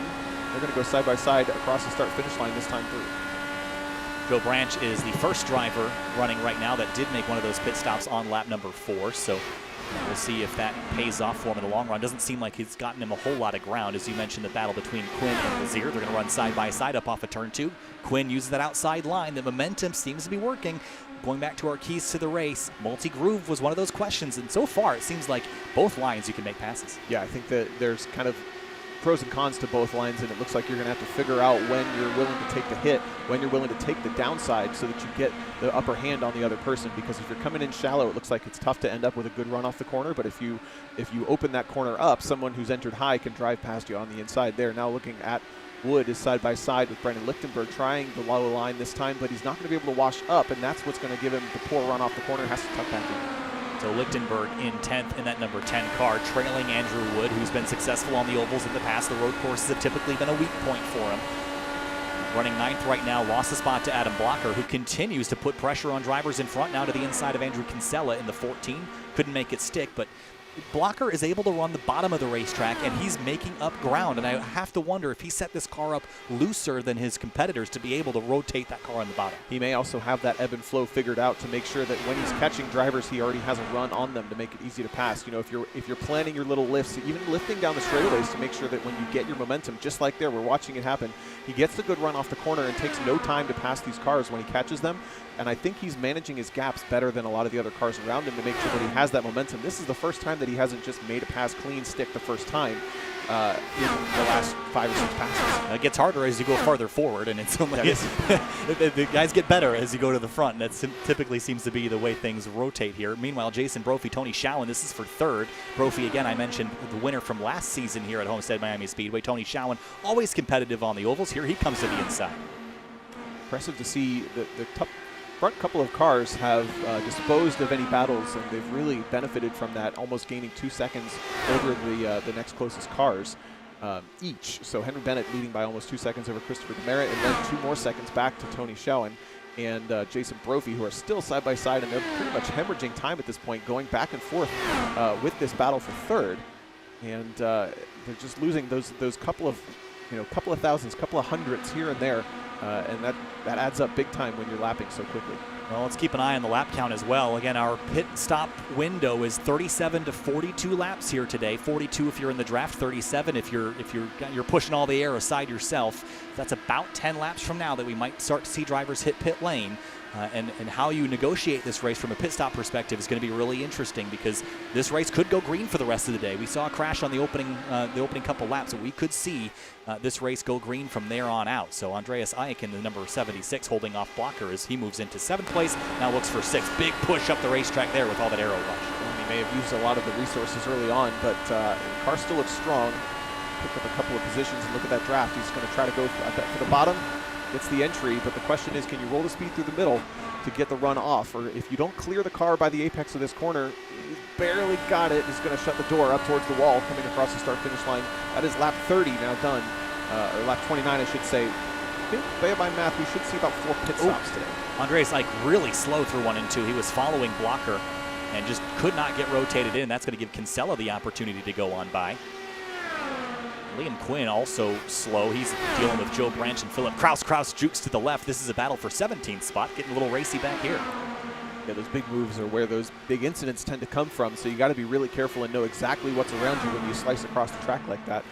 They're going to go side by side across the start-finish line this time through. Joe Branch is the first driver running right now that did make one of those pit stops on lap number 4. So we'll see if that pays off for him in the long run. Doesn't seem like he's gotten him a whole lot of ground. As you mentioned, the battle between Quinn and Lazier. They're going to run side by side up off of turn 2. Quinn uses that outside line. The momentum seems to be working. Going back to our keys to the race, multi-groove was one of those questions, and so far it seems like both lines you can make passes. Yeah, I think that there's kind of pros and cons to both lines, and it looks like you're going to have to figure out when you're willing to take the hit, when you're willing to take the downside so that you get the upper hand on the other person. Because if you're coming in shallow, it looks like it's tough to end up with a good run off the corner. But if you open that corner up, someone who's entered high can drive past you on the inside there. Now looking at Wood is side by side with Brendan Lichtenberg, trying the low line this time, but he's not going to be able to wash up, and that's what's going to give him the poor run off the corner. Has to tuck back in. So Lichtenberg in 10th in that number 10 car, trailing Andrew Wood, who's been successful on the ovals in the past. The road courses have typically been a weak point for him. Running 9th right now, lost the spot to Adam Blocker, who continues to put pressure on drivers in front now to the inside of Andrew Kinsella in the 14. Couldn't make it stick, but Blocker is able to run the bottom of the racetrack, and he's making up ground. And I have to wonder if he set this car up looser than his competitors to be able to rotate that car on the bottom. He may also have that ebb and flow figured out to make sure that when he's catching drivers, he already has a run on them to make it easy to pass. If you're planning your little lifts, even lifting down the straightaways to make sure that when you get your momentum, just like there, we're watching it happen, he gets the good run off the corner and takes no time to pass these cars when he catches them. And I think he's managing his gaps better than a lot of the other cars around him to make sure that he has that momentum. This is the first time that he hasn't just made a pass clean stick the first time in the last 5 or 6 passes. It gets harder as you go farther forward, and it's like the guys get better as you go to the front. And that typically seems to be the way things rotate here. Meanwhile, Jason Brophy, Tony Schowen, this is for 3rd. Brophy, again, I mentioned the winner from last season here at Homestead-Miami Speedway. Tony Schowen, always competitive on the ovals. Here he comes to the inside. Impressive to see the front couple of cars have disposed of any battles, and they've really benefited from that, almost gaining 2 seconds over the next closest cars each. So Henry Bennett leading by almost 2 seconds over Christopher Demerit, and then 2 more seconds back to Tony Schowen and Jason Brophy, who are still side by side, and they're pretty much hemorrhaging time at this point, going back and forth with this battle for 3rd. And they're just losing those couple of thousands, couple of hundreds here and there. And that adds up big time when you're lapping so quickly. Well, let's keep an eye on the lap count as well. Again, our pit stop window is 37 to 42 laps here today. 42 if you're in the draft, 37 if you're pushing all the air aside yourself. That's about 10 laps from now that we might start to see drivers hit pit lane. and how you negotiate this race from a pit stop perspective is going to be really interesting, because this race could go green for the rest of the day. We saw a crash on the opening couple laps, so we could see this race go green from there on out. So Andreas Eich in the number 76 holding off Blocker as he moves into 7th place, now looks for 6th. Big push up the racetrack there with all that aero rush. He may have used a lot of the resources early on, but the car still looks strong. Picked up a couple of positions, and look at that draft. He's going to try to go for the bottom. Gets the entry, but the question is, can you roll the speed through the middle to get the run off? Or if you don't clear the car by the apex of this corner, he's barely got it. He's going to shut the door up towards the wall coming across the start-finish line. That is lap 30 now done, or lap 29, I should say. I think, by math, we should see about 4 pit stops today. Andreas like really slow through 1 and 2. He was following Blocker and just could not get rotated in. That's going to give Kinsella the opportunity to go on by. Liam Quinn also slow. He's dealing with Joe Branch and Philip Kraus. Kraus jukes to the left. This is a battle for 17th spot. Getting a little racy back here. Yeah, those big moves are where those big incidents tend to come from, so you got to be really careful and know exactly what's around you when you slice across the track like that.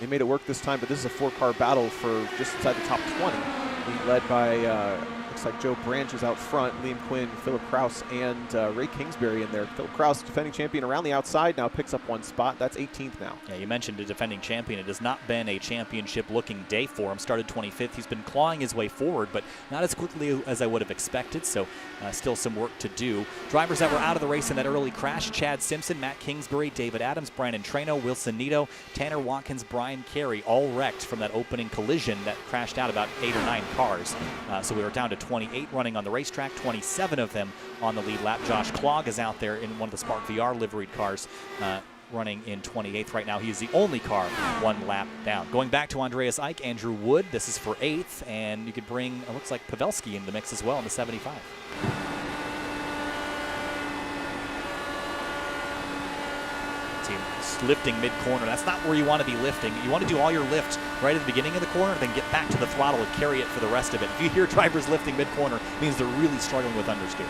They made it work this time, but this is a 4-car battle for just inside the top 20. Being led by, looks like Joe Branch is out front, Liam Quinn, Philip Kraus, and Ray Kingsbury in there. Philip Kraus, defending champion around the outside, now picks up 1 spot. That's 18th now. Yeah, you mentioned a defending champion. It has not been a championship-looking day for him. Started 25th. He's been clawing his way forward, but not as quickly as I would have expected, so still some work to do. Drivers that were out of the race in that early crash: Chad Simpson, Matt Kingsbury, David Adams, Brandon Trano, Wilson Nito, Tanner Watkins, Brian Carey, all wrecked from that opening collision that crashed out about 8 or 9 cars. So we were down to 28 running on the racetrack, 27 of them on the lead lap. Josh Klog is out there in one of the Spark VR liveried cars, running in 28th right now. He is the only car 1 lap down. Going back to Andreas Eich, Andrew Wood, this is for 8th, and you could bring, it looks like, Pavelski into the mix as well in the 75. Lifting mid-corner. That's not where you want to be lifting. You want to do all your lift right at the beginning of the corner, then get back to the throttle and carry it for the rest of it. If you hear drivers lifting mid-corner, it means they're really struggling with understeer.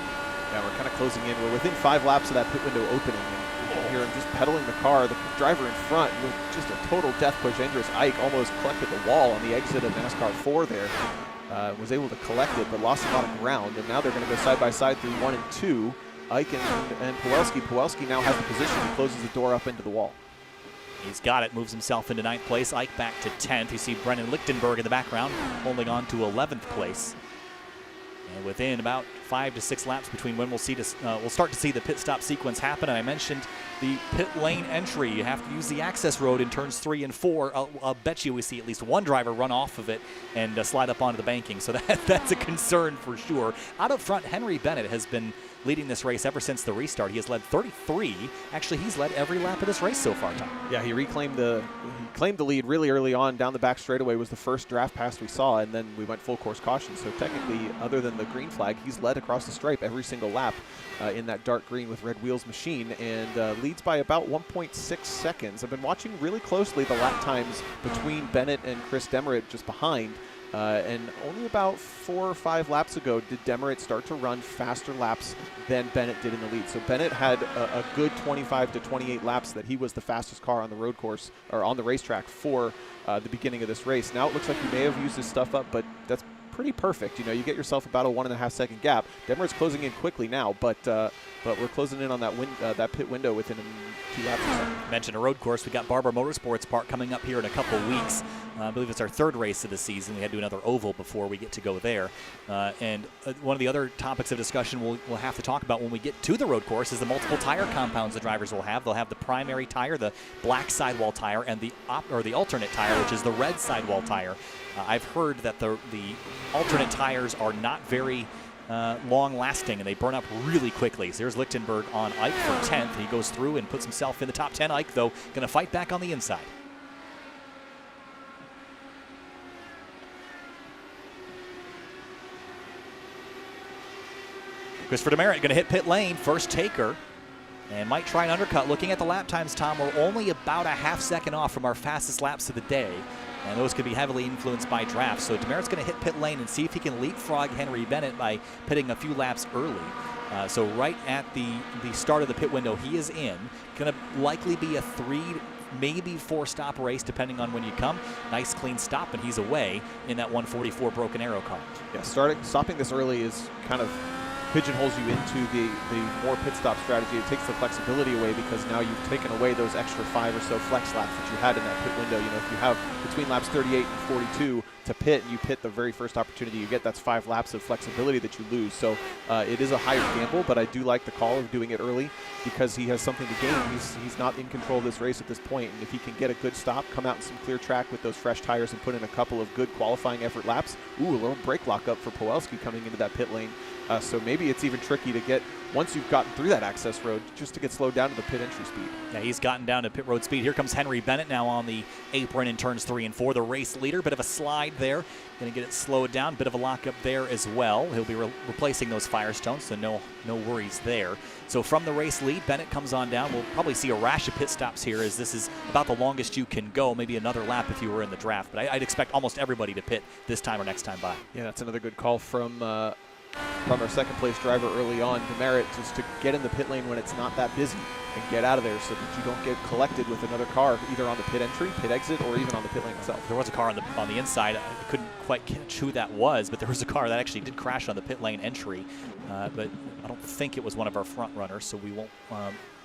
Yeah, we're kind of closing in. We're within 5 laps of that pit window opening, and you can hear him just pedaling the car. The driver in front with just a total death push. Andreas Eich almost collected the wall on the exit of NASCAR 4 there. Was able to collect it, but lost a lot of ground, and now they're going to go side by side through 1 and 2. Eich and Pawelski. Pawelski now has the position and closes the door up into the wall. He's got it, moves himself into 9th place. Eich back to 10th. You see Brennan Lichtenberg in the background, holding on to 11th place. And within about 5 to 6 laps between when we'll start to see the pit stop sequence happen. And I mentioned the pit lane entry. You have to use the access road in turns 3 and 4. I'll bet you we see at least one driver run off of it and slide up onto the banking. So that's a concern for sure. Out up front, Henry Bennett has been leading this race ever since the restart. He has led 33. Actually, he's led every lap of this race so far, Tom. Yeah, he claimed the lead really early on. Down the back straightaway was the first draft pass we saw, and then we went full course caution. So technically, other than the green flag, he's led across the stripe every single lap in that dark green with red wheels machine, and leads by about 1.6 seconds. I've been watching really closely the lap times between Bennett and Chris Demerit just behind. And only about 4 or 5 laps ago did Demerit start to run faster laps than Bennett did in the lead. So Bennett had a good 25 to 28 laps that he was the fastest car on the road course or on the racetrack for the beginning of this race. Now it looks like he may have used his stuff up, but that's pretty perfect. You know, you get yourself about a 1.5 second gap. Demerit's closing in quickly now, but we're closing in on that pit window within 2 laps or so. Mentioned a road course. We got Barber Motorsports Park coming up here in a couple weeks. I believe it's our 3rd race of the season. We had to do another oval before we get to go there. And one of the other topics of discussion we'll have to talk about when we get to the road course is the multiple tire compounds the drivers will have. They'll have the primary tire, the black sidewall tire, and the alternate tire, which is the red sidewall tire. I've heard that the alternate tires are not very long-lasting, and they burn up really quickly. So there's Lichtenberg on Eich for 10th. He goes through and puts himself in the top 10. Eich, though, going to fight back on the inside. Christopher Demerit going to hit pit lane, first taker, and might try an undercut. Looking at the lap times, Tom, we're only about a half second off from our fastest laps of the day, and those could be heavily influenced by drafts. So Demerit's going to hit pit lane and see if he can leapfrog Henry Bennett by pitting a few laps early. So right at the start of the pit window, he is in. Going to likely be a maybe 4-stop race, depending on when you come. Nice clean stop, and he's away in that 144 broken arrow car. Yeah, stopping this early is kind of pigeonholes you into the more pit stop strategy. It takes the flexibility away because now you've taken away those extra 5 or so flex laps that you had in that pit window. You know, if you have between laps 38 and 42 to pit, and you pit the very first opportunity you get, that's 5 laps of flexibility that you lose. So it is a higher gamble, but I do like the call of doing it early because he has something to gain. He's not in control of this race at this point, and if he can get a good stop, come out in some clear track with those fresh tires and put in a couple of good qualifying effort laps. Ooh, a little brake lock up for Powelski coming into that pit lane. So maybe it's even tricky to get, once you've gotten through that access road, just to get slowed down to the pit entry speed. Yeah, he's gotten down to pit road speed. Here comes Henry Bennett now on the apron in turns 3 and 4. The race leader, bit of a slide there. Going to get it slowed down, bit of a lockup there as well. He'll be replacing those Firestones, so no worries there. So from the race lead, Bennett comes on down. We'll probably see a rash of pit stops here, as this is about the longest you can go, maybe another lap if you were in the draft. But I'd expect almost everybody to pit this time or next time by. Yeah, that's another good call from our second place driver early on, Demerit, just to get in the pit lane when it's not that busy and get out of there so that you don't get collected with another car either on the pit entry, pit exit, or even on the pit lane itself. There was a car on the inside. I couldn't quite catch who that was, but there was a car that actually did crash on the pit lane entry. But I don't think it was one of our front runners, so we won't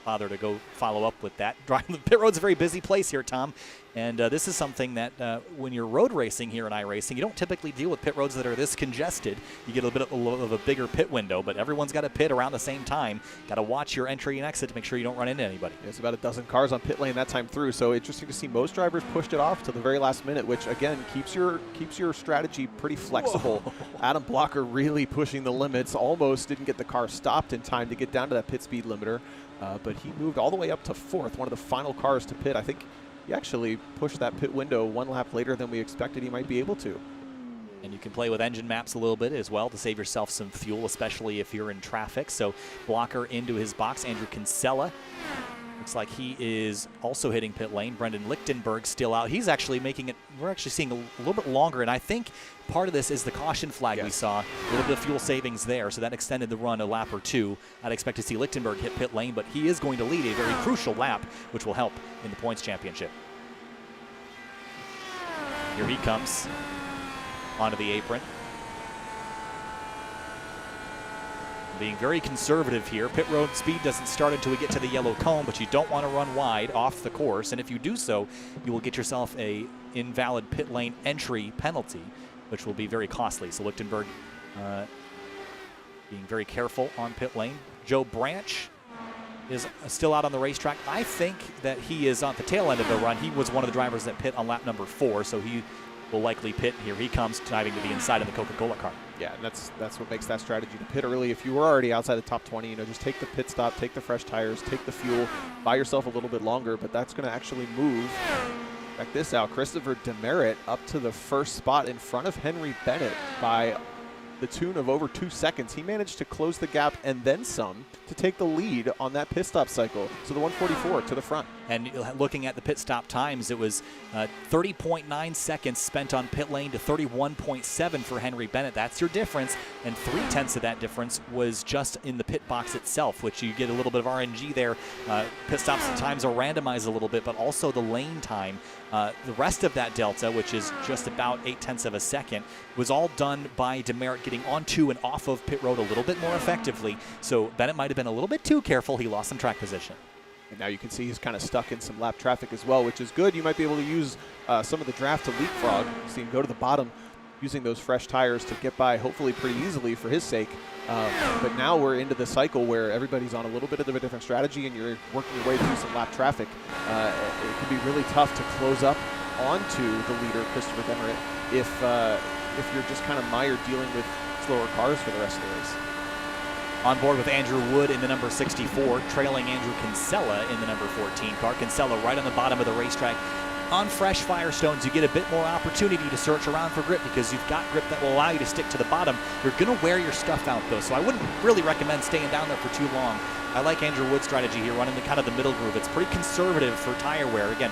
bother to go follow up with that. Driving the pit road's a very busy place here, Tom. And this is something that when you're road racing here in iRacing, you don't typically deal with pit roads that are this congested. You get a bit of a bigger pit window, but everyone's got to pit around the same time. Got to watch your entry and exit to make sure you don't run into anybody. There's about a dozen cars on pit lane that time through, so interesting to see most drivers pushed it off to the very last minute, which again keeps your strategy pretty flexible. Whoa. Adam Blocker really pushing the limits, almost didn't get the car stopped in time to get down to that pit speed limiter, but he moved all the way up to 4th, one of the final cars to pit. I think he actually pushed that pit window 1 lap later than we expected he might be able to. And you can play with engine maps a little bit as well to save yourself some fuel, especially if you're in traffic. So Blocker into his box. Andrew Kinsella looks like he is also hitting pit lane. Brendan Lichtenberg still out. He's actually making it, we're actually seeing a little bit longer, and I think part of this is the caution flag we saw. A little bit of fuel savings there, so that extended the run a lap or 2. I'd expect to see Lichtenberg hit pit lane, but he is going to lead a very crucial lap, which will help in the points championship. Here he comes onto the apron. Being very conservative here. Pit road speed doesn't start until we get to the yellow cone, but you don't want to run wide off the course, and if you do so, you will get yourself a invalid pit lane entry penalty, which will be very costly. So Lichtenberg being very careful on pit lane. Joe Branch is still out on the racetrack. I think that he is on the tail end of the run. He was one of the drivers that pit on lap number 4, so he will likely pit. Here he comes, diving to the inside of the Coca-Cola car. Yeah, and that's what makes that strategy to pit early. If you were already outside the top 20, you know, just take the pit stop, take the fresh tires, take the fuel, buy yourself a little bit longer, but that's going to actually move. Check this out. Christopher Demerit up to the first spot in front of Henry Bennett by the tune of over 2 seconds. He managed to close the gap and then some to take the lead on that pit stop cycle. So the 144 to the front. And looking at the pit stop times, it was 30.9 seconds spent on pit lane to 31.7 for Henry Bennett. That's your difference. And 0.3 of that difference was just in the pit box itself, which you get a little bit of RNG there. Pit stops times are randomized a little bit, but also the lane time. The rest of that delta, which is just about 0.8 of a second, was all done by Demerit getting onto and off of pit road a little bit more effectively. So Bennett might have been a little bit too careful. He lost some track position. And now you can see he's kind of stuck in some lap traffic as well, which is good. You might be able to use some of the draft to leapfrog. See him go to the bottom using those fresh tires to get by hopefully pretty easily for his sake. But now we're into the cycle where everybody's on a little bit of a different strategy and you're working your way through some lap traffic. It can be really tough to close up onto the leader, Christopher Demerit, if you're just kind of mired dealing with slower cars for the rest of the race. On board with Andrew Wood in the number 64, trailing Andrew Kinsella in the number 14 car. Kinsella right on the bottom of the racetrack. On fresh Firestones, you get a bit more opportunity to search around for grip because you've got grip that will allow you to stick to the bottom. You're going to wear your stuff out, though, so I wouldn't really recommend staying down there for too long. I like Andrew Wood's strategy here, running the kind of the middle groove. It's pretty conservative for tire wear. Again,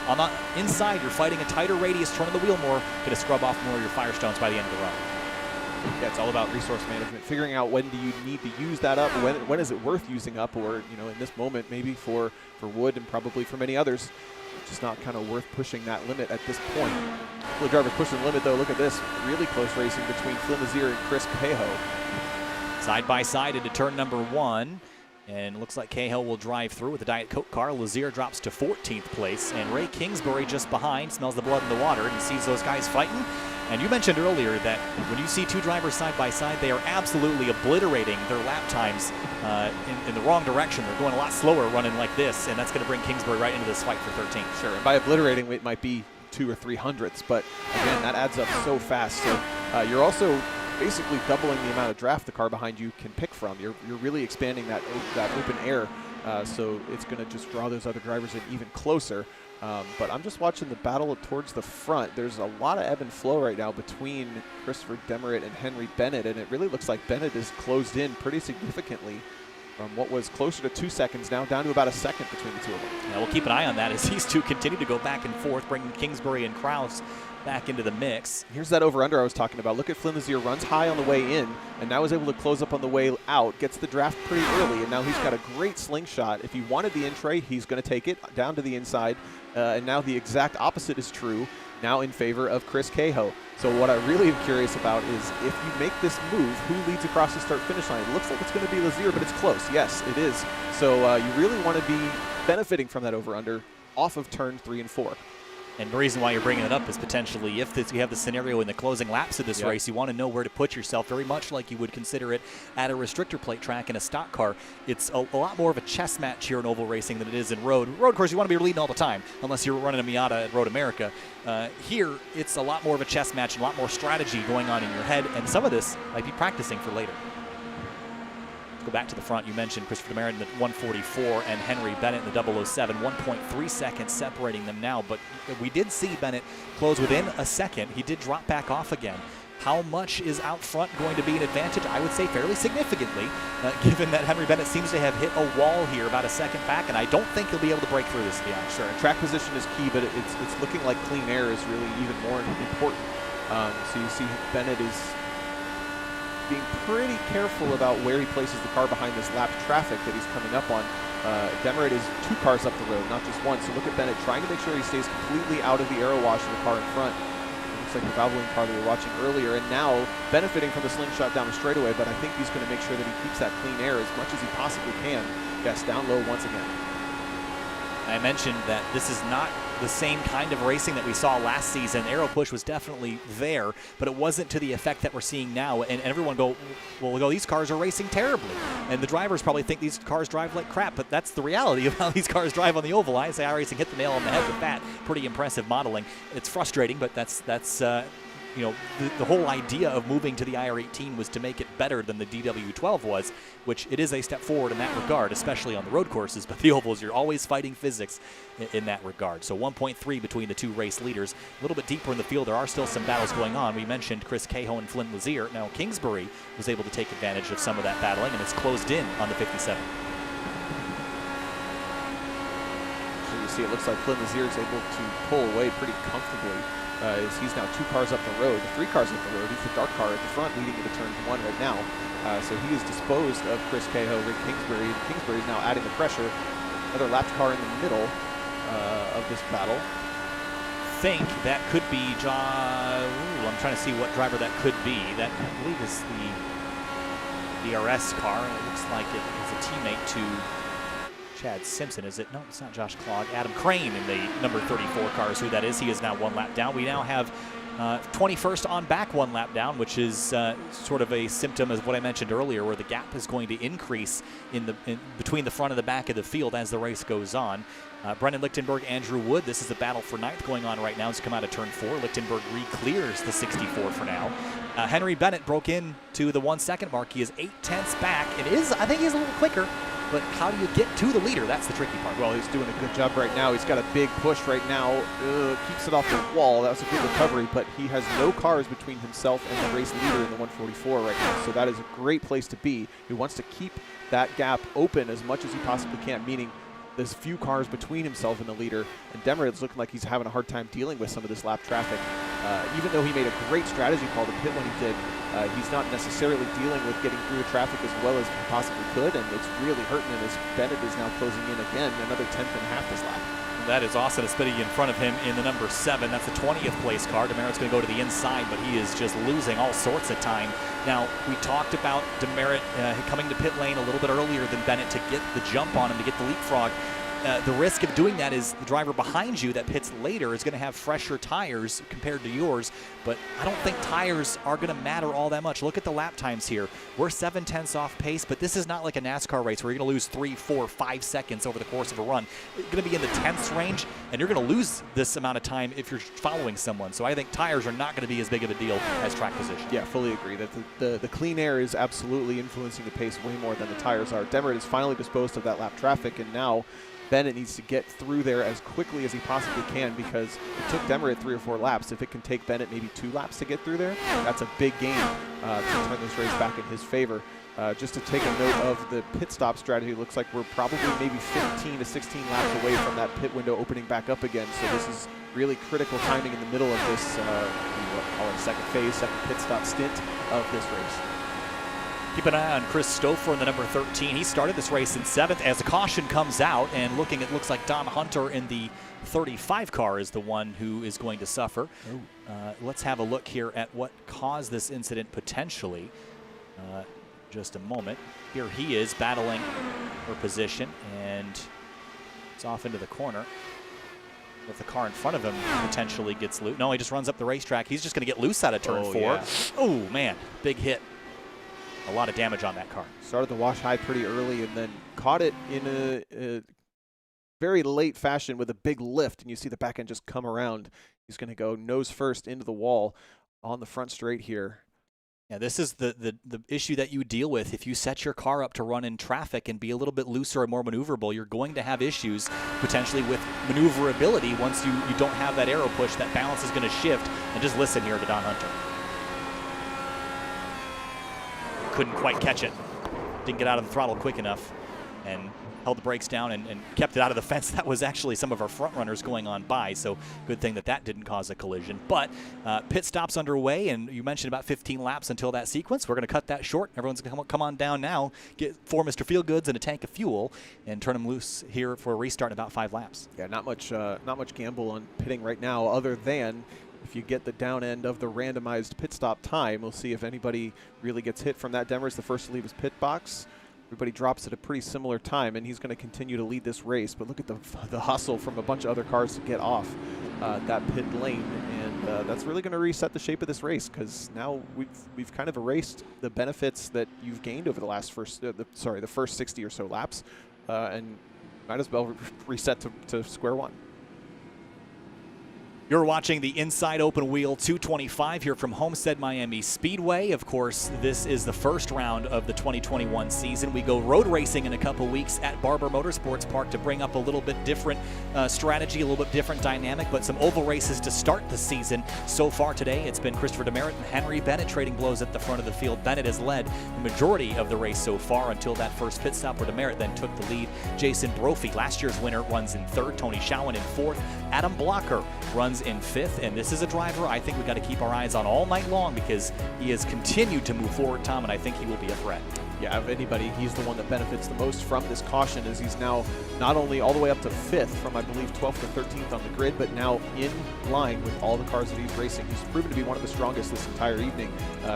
on the inside, you're fighting a tighter radius, turning the wheel more, going to scrub off more of your Firestones by the end of the run. Yeah, it's all about resource management, figuring out when do you need to use that up, when is it worth using up, or in this moment maybe for Wood and probably for many others, it's just not kind of worth pushing that limit at this point. The drivers pushing the limit though. Look at this, really close racing between Flynn Lazier and Chris Cahill. Side by side into turn number 1. And it looks like Cahill will drive through with the Diet Coke car. Lazier drops to 14th place. And Ray Kingsbury just behind, smells the blood in the water and sees those guys fighting. And you mentioned earlier that when you see two drivers side by side, they are absolutely obliterating their lap times in the wrong direction. They're going a lot slower running like this, and that's going to bring Kingsbury right into this fight for 13th. Sure, and by obliterating, it might be 2 or 3 hundredths, but again, that adds up so fast. So you're also basically doubling the amount of draft the car behind you can pick from. You're really expanding that open air, so it's going to just draw those other drivers in even closer. But I'm just watching the battle towards the front. There's a lot of ebb and flow right now between Christopher Demeritt and Henry Bennett, and it really looks like Bennett is closed in pretty significantly from what was closer to 2 seconds now down to about a second between the two of them. Yeah, we'll keep an eye on that as these two continue to go back and forth, bringing Kingsbury and Kraus back into the mix. Here's that over-under I was talking about. Look at Flynn Lazier, runs high on the way in, and now is able to close up on the way out, gets the draft pretty early, and now he's got a great slingshot. If he wanted the in-tray, he's going to take it down to the inside, and now the exact opposite is true, now in favor of Chris Cahill. So what I really am curious about is if you make this move, who leads across the start-finish line? It looks like it's going to be Lazier, but it's close. Yes, it is. So you really want to be benefiting from that over-under off of turn 3 and 4. And the reason why you're bringing it up is potentially if you have the scenario in the closing laps of this race, you want to know where to put yourself, very much like you would consider it at a restrictor plate track in a stock car. It's a lot more of a chess match here in oval racing than it is in road. Road course, you want to be leading all the time, unless you're running a Miata at Road America. Here, it's a lot more of a chess match and a lot more strategy going on in your head, and some of this might be practicing for later. Go back to the front. You mentioned Christopher Demeritt in the 144 and Henry Bennett in the 007. 1.3 seconds separating them now, but we did see Bennett close within a second. He did drop back off again. How much is out front going to be an advantage? I would say fairly significantly, given that Henry Bennett seems to have hit a wall here about a second back, and I don't think he'll be able to break through this. Yeah, sure. Track position is key, but it's looking like clean air is really even more important. So you see Bennett is being pretty careful about where he places the car behind this lapped traffic that he's coming up on. Demeritt is 2 cars up the road, not just 1. So look at Bennett trying to make sure he stays completely out of the aero wash of the car in front. Looks like the Valvoline car that we were watching earlier, and now benefiting from the slingshot down the straightaway, but I think he's going to make sure that he keeps that clean air as much as he possibly can. Yes, down low once again. I mentioned that this is not the same kind of racing that we saw last season. Aero push was definitely there, but it wasn't to the effect that we're seeing now. And everyone these cars are racing terribly. And the drivers probably think these cars drive like crap, but that's the reality of how these cars drive on the oval. I say iRacing hit the nail on the head with that. Pretty impressive modeling. It's frustrating, but that's the whole idea of moving to the IR18 was to make it better than the DW12 was, which it is a step forward in that regard, especially on the road courses. But the ovals, you're always fighting physics in that regard. So 1.3 between the two race leaders. A little bit deeper in the field, there are still some battles going on. We mentioned Chris Cahill and Flynn Lazier. Now Kingsbury was able to take advantage of some of that battling, and it's closed in on the 57. So you see it looks like Flynn Lazier is able to pull away pretty comfortably. As he's now 2 cars up the road, 3 cars up the road. He's the dark car at the front leading into turn 1 right now. So he is disposed of Chris Cahill, Rick Kingsbury. Kingsbury is now adding the pressure. Another lapped car in the middle of this battle. Think that could be I'm trying to see what driver that could be. That I believe is the DRS car. It looks like it is a teammate to Chad Simpson, is it? No, it's not Josh Clogg. Adam Crane in the number 34 car is who that is. He is now 1 lap down. We now have 21st on back 1 lap down, which is sort of a symptom of what I mentioned earlier, where the gap is going to increase between the front and the back of the field as the race goes on. Brendan Lichtenberg, Andrew Wood, this is a battle for 9th going on right now. He's come out of turn 4. Lichtenberg re-clears the 64 for now. Henry Bennett broke in to the 1 second mark. He is 0.8 back. I think he's a little quicker. But how do you get to the leader? That's the tricky part. Well, he's doing a good job right now. He's got a big push right now. Keeps it off the wall. That was a good recovery, but he has no cars between himself and the race leader in the 144 right now. So that is a great place to be. He wants to keep that gap open as much as he possibly can, meaning there's few cars between himself and the leader. And Demeritt's looking like he's having a hard time dealing with some of this lap traffic. Even though he made a great strategy call to pit when he did, He's not necessarily dealing with getting through the traffic as well as he possibly could, and it's really hurting him as Bennett is now closing in again, another 10th and a half this lap. That is Austin Espiti in front of him in the number 7. That's the 20th place car. Demerit's going to go to the inside, but he is just losing all sorts of time. Now, we talked about Demerit coming to pit lane a little bit earlier than Bennett to get the jump on him, to get the leapfrog. The risk of doing that is the driver behind you that pits later is going to have fresher tires compared to yours, but I don't think tires are going to matter all that much. Look at the lap times here. We're 7/10 off pace, but this is not like a NASCAR race where you're going to lose 3, 4, 5 seconds over the course of a run. You're going to be in the tenths range, and you're going to lose this amount of time if you're following someone. So I think tires are not going to be as big of a deal as track position. Yeah, fully agree that the clean air is absolutely influencing the pace way more than the tires are. Demerit has finally disposed of that lap traffic, and now Bennett needs to get through there as quickly as he possibly can, because it took Demerit 3 or 4 laps. If it can take Bennett maybe 2 laps to get through there, that's a big gain to turn this race back in his favor. Just to take a note of the pit stop strategy, it looks like we're probably maybe 15 to 16 laps away from that pit window opening back up again. So this is really critical timing in the middle of this, we'll call it second phase, second pit stop stint of this race. Keep an eye on Chris Stouffer in the number 13. He started this race in 7th as the caution comes out, and looking, it looks like Don Hunter in the 35 car is the one who is going to suffer. Let's have a look here at what caused this incident potentially. Just a moment. Here he is battling for position, and it's off into the corner. If the car in front of him potentially gets loose. No, he just runs up the racetrack. He's just going to get loose out of turn 4. Yeah. Oh, man, big hit. A lot of damage on that car. Started the wash high pretty early and then caught it in a very late fashion with a big lift, and you see the back end just come around. He's going to go nose first into the wall on the front straight here. Yeah, this is the issue that you deal with. If you set your car up to run in traffic and be a little bit looser and more maneuverable, you're going to have issues potentially with maneuverability once you don't have that aero push. That balance is going to shift. And just listen here to Don Hunter. Couldn't quite catch it. Didn't get out of the throttle quick enough and held the brakes down and kept it out of the fence. That was actually some of our front runners going on by, so good thing that didn't cause a collision. But pit stop's underway, and you mentioned about 15 laps until that sequence. We're going to cut that short. Everyone's going to come on down now, get 4 Mr. Feelgoods and a tank of fuel, and turn them loose here for a restart in about 5 laps. Yeah, not much gamble on pitting right now, other than if you get the down end of the randomized pit stop time. We'll see if anybody really gets hit from that. Demerit's the first to leave his pit box. Everybody drops at a pretty similar time, and he's going to continue to lead this race. But look at the hustle from a bunch of other cars to get off that pit lane, and that's really going to reset the shape of this race, because now we've kind of erased the benefits that you've gained over the first 60 or so laps, and might as well reset to square one. You're watching the Inside Open Wheel 225 here from Homestead-Miami Speedway. Of course, this is the first round of the 2021 season. We go road racing in a couple weeks at Barber Motorsports Park to bring up a little bit different strategy, a little bit different dynamic, but some oval races to start the season. So far today, it's been Christopher Demerit and Henry Bennett trading blows at the front of the field. Bennett has led the majority of the race so far until that first pit stop where Demerit then took the lead. Jason Brophy, last year's winner, runs in 3rd. Tony Schowen in 4th. Adam Blocker runs in 5th, and this is a driver I think we got to keep our eyes on all night long, because he has continued to move forward, Tom, and I think he will be a threat. Yeah, if anybody, he's the one that benefits the most from this caution, as he's now not only all the way up to 5th from, I believe, 12th to 13th on the grid, but now in line with all the cars that he's racing. He's proven to be one of the strongest this entire evening.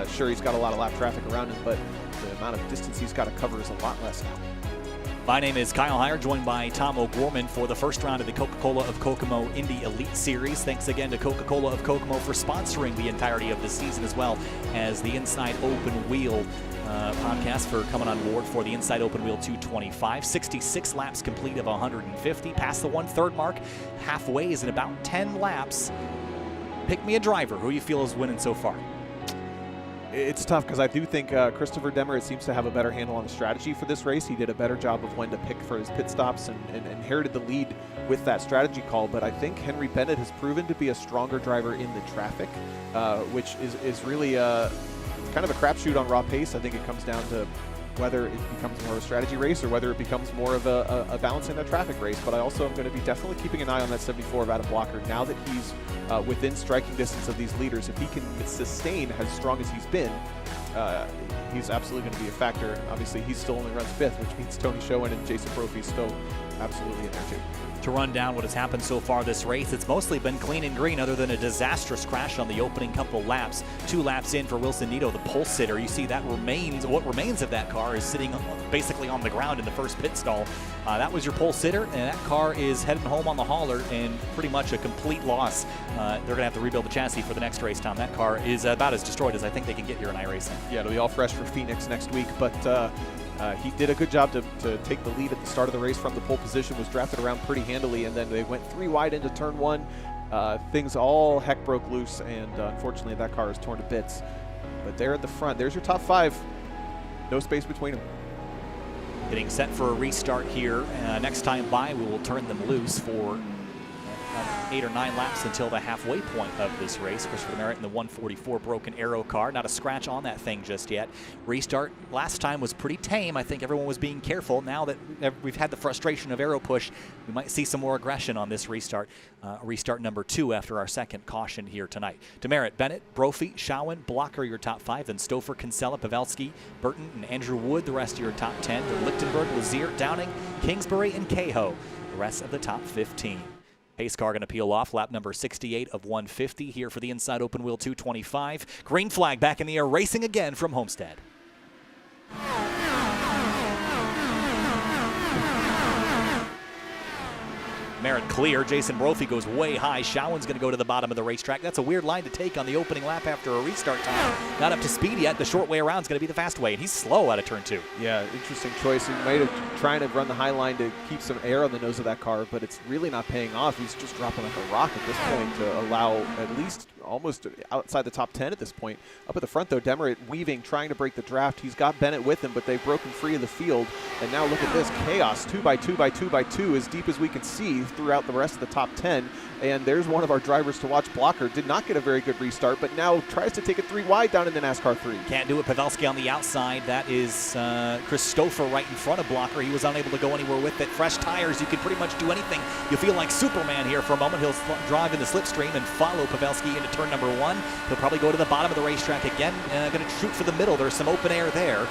Sure, he's got a lot of lap traffic around him, but the amount of distance he's got to cover is a lot less now. My name is Kyle Heyer, joined by Tom O'Gorman for the first round of the Coca-Cola of Kokomo Indy Elite Series. Thanks again to Coca-Cola of Kokomo for sponsoring the entirety of the season, as well as the Inside Open Wheel podcast for coming on board for the Inside Open Wheel 225. 66 laps complete of 150, past the 1/3 mark. Halfway is in about 10 laps. Pick me a driver. Who you feel is winning so far? It's tough, because I do think Christopher Demerit seems to have a better handle on the strategy for this race. He did a better job of when to pick for his pit stops and inherited the lead with that strategy call. But I think Henry Bennett has proven to be a stronger driver in the traffic, which is really kind of a crapshoot on raw pace. I think it comes down to whether it becomes more of a strategy race or whether it becomes more of a balancing that traffic race. But I also am going to be definitely keeping an eye on that 74 of Adam Blocker now that he's within striking distance of these leaders. If he can sustain as strong as he's been, he's absolutely going to be a factor. Obviously, he still only runs 5th, which means Tony Schoen and Jason Brophy's still absolutely in there too. To run down what has happened so far this race, it's mostly been clean and green other than a disastrous crash on the opening couple laps. 2 laps in for Wilson Nito, the pole sitter. You see that what remains of that car is sitting basically on the ground in the first pit stall. That was your pole sitter, and that car is heading home on the hauler and pretty much a complete loss. They're going to have to rebuild the chassis for the next race, Tom. That car is about as destroyed as I think they can get here in iRacing. Yeah, it'll be all fresh for Phoenix next week, but he did a good job to take the lead at the start of the race from the pole position, was drafted around pretty handily, and then they went 3 wide into turn 1. Things all heck broke loose, and unfortunately that car is torn to bits. But there at the front, there's your top 5. No space between them. Getting set for a restart here. Next time by, we will turn them loose for 8 or 9 laps until the halfway point of this race. Christopher Merritt in the 144 broken Aero car. Not a scratch on that thing just yet. Restart last time was pretty tame. I think everyone was being careful. Now that we've had the frustration of Aero push, we might see some more aggression on this restart. Restart number 2 after our second caution here tonight. Demerit, Bennett, Brophy, Schoen, Blocker your top 5. Then Stouffer, Kinsella, Pavelski, Burton, and Andrew Wood the rest of your top 10. Then Lichtenberg, Lazier, Downing, Kingsbury, and Cahoe the rest of the top 15. Pace car going to peel off, lap number 68 of 150 here for the inside open wheel 225. Green flag back in the air, racing again from Homestead. Merritt clear. Jason Brophy goes way high. Schoen's going to go to the bottom of the racetrack. That's a weird line to take on the opening lap after a restart time. Not up to speed yet. The short way around is going to be the fast way, and he's slow out of turn 2. Yeah, interesting choice. He might have trying to run the high line to keep some air on the nose of that car, but it's really not paying off. He's just dropping like a rock at this point to allow at least almost outside the top 10 at this point. Up at the front, though, Demerit weaving, trying to break the draft. He's got Bennett with him, but they've broken free of the field. And now look at this chaos, 2 by 2 by 2 by 2, as deep as we can see throughout the rest of the top 10. And there's one of our drivers to watch. Blocker did not get a very good restart, but now tries to take it 3 wide down in the NASCAR 3. Can't do it. Pavelski on the outside. That is Chris Stouffer right in front of Blocker. He was unable to go anywhere with it. Fresh tires. You can pretty much do anything. You feel like Superman here for a moment. He'll drive in the slipstream and follow Pavelski into turn number 1. He'll probably go to the bottom of the racetrack again. Going to shoot for the middle. There's some open air there.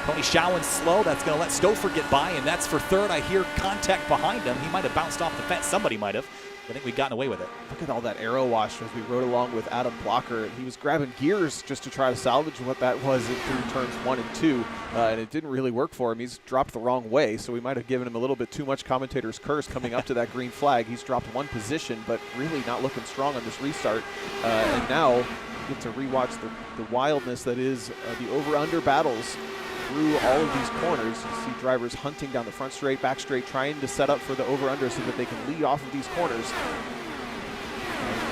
Tony Schoen's slow. That's going to let Stouffer get by, and that's for 3rd. I hear contact behind him. He might have bounced off the fence. Somebody might have. I think we've gotten away with it. Look at all that aero wash as we rode along with Adam Blocker. He was grabbing gears just to try to salvage what that was through turns 1 and 2, and it didn't really work for him. He's dropped the wrong way, so we might have given him a little bit too much commentator's curse coming up to that green flag. He's dropped 1 position, but really not looking strong on this restart. And now you get to rewatch the wildness that is the over-under battles through all of these corners. You see drivers hunting down the front straight, back straight, trying to set up for the over-under so that they can lead off of these corners.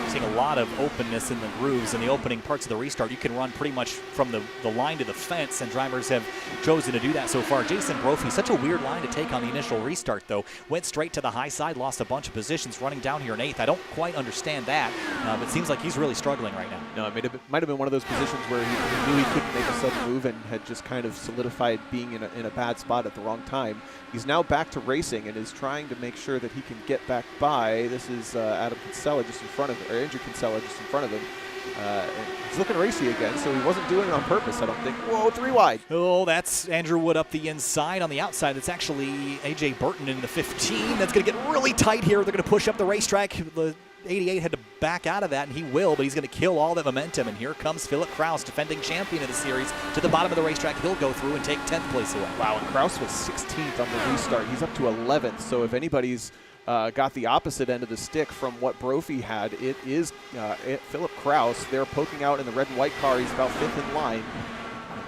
Seeing a lot of openness in the grooves in the opening parts of the restart. You can run pretty much from the line to the fence, and drivers have chosen to do that so far. Jason Brophy, such a weird line to take on the initial restart, though. Went straight to the high side, lost a bunch of positions, running down here in 8th. I don't quite understand that, but it seems like he's really struggling right now. No, it might have been one of those positions where he knew he couldn't make a sudden move and had just kind of solidified being in a bad spot at the wrong time. He's now back to racing and is trying to make sure that he can get back by. This is Adam Kinsella just in front of him, or Andrew Kinsella just in front of him. He's looking racy again, so he wasn't doing it on purpose, I don't think. Whoa, 3 wide. Oh, that's Andrew Wood up the inside. On the outside, it's actually A.J. Burton in the 15. That's going to get really tight here. They're going to push up the racetrack. The 88 had to back out of that, and he will, but he's going to kill all that momentum. And here comes Philip Kraus, defending champion of the series, to the bottom of the racetrack. He'll go through and take 10th place away. Wow, and Kraus was 16th on the restart. He's up to 11th, so if anybody's got the opposite end of the stick from what Brophy had, it is Philip Kraus. They're poking out in the red and white car. He's about 5th in line.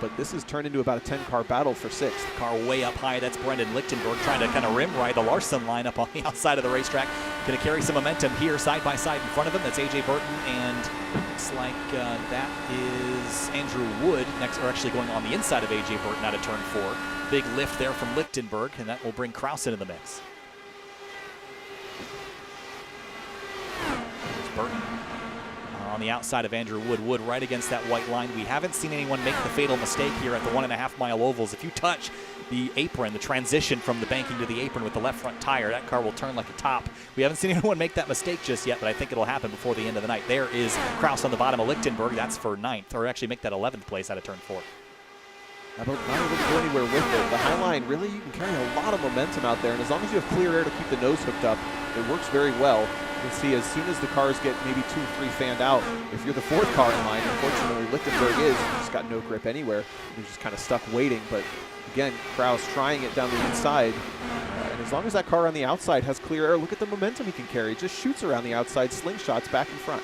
But this has turned into about a 10-car battle for 6th. Car way up high. That's Brendan Lichtenberg trying to kind of rim ride the Larson lineup on the outside of the racetrack. Going to carry some momentum here side by side in front of him. That's A.J. Burton, and looks like that is Andrew Wood next, or actually going on the inside of A.J. Burton out of turn 4. Big lift there from Lichtenberg, and that will bring Kraus into the mix. There's Burton on the outside of Andrew Wood. Wood right against that white line. We haven't seen anyone make the fatal mistake here at the 1.5 mile ovals. If you touch the apron, the transition from the banking to the apron with the left front tire. That car will turn like a top. We haven't seen anyone make that mistake just yet, but I think it'll happen before the end of the night. There is Kraus on the bottom of Lichtenberg. That's for 9th, or actually make that 11th place out of turn 4. Not able to go anywhere with it. The high line, really, you can carry a lot of momentum out there, and as long as you have clear air to keep the nose hooked up, it works very well. You can see as soon as the cars get maybe 2 or 3 fanned out, if you're the 4th car in line, unfortunately Lichtenberg just got no grip anywhere. You're just kind of stuck waiting, but again, Kraus trying it down the inside. And as long as that car on the outside has clear air, look at the momentum he can carry. It just shoots around the outside, slingshots back in front.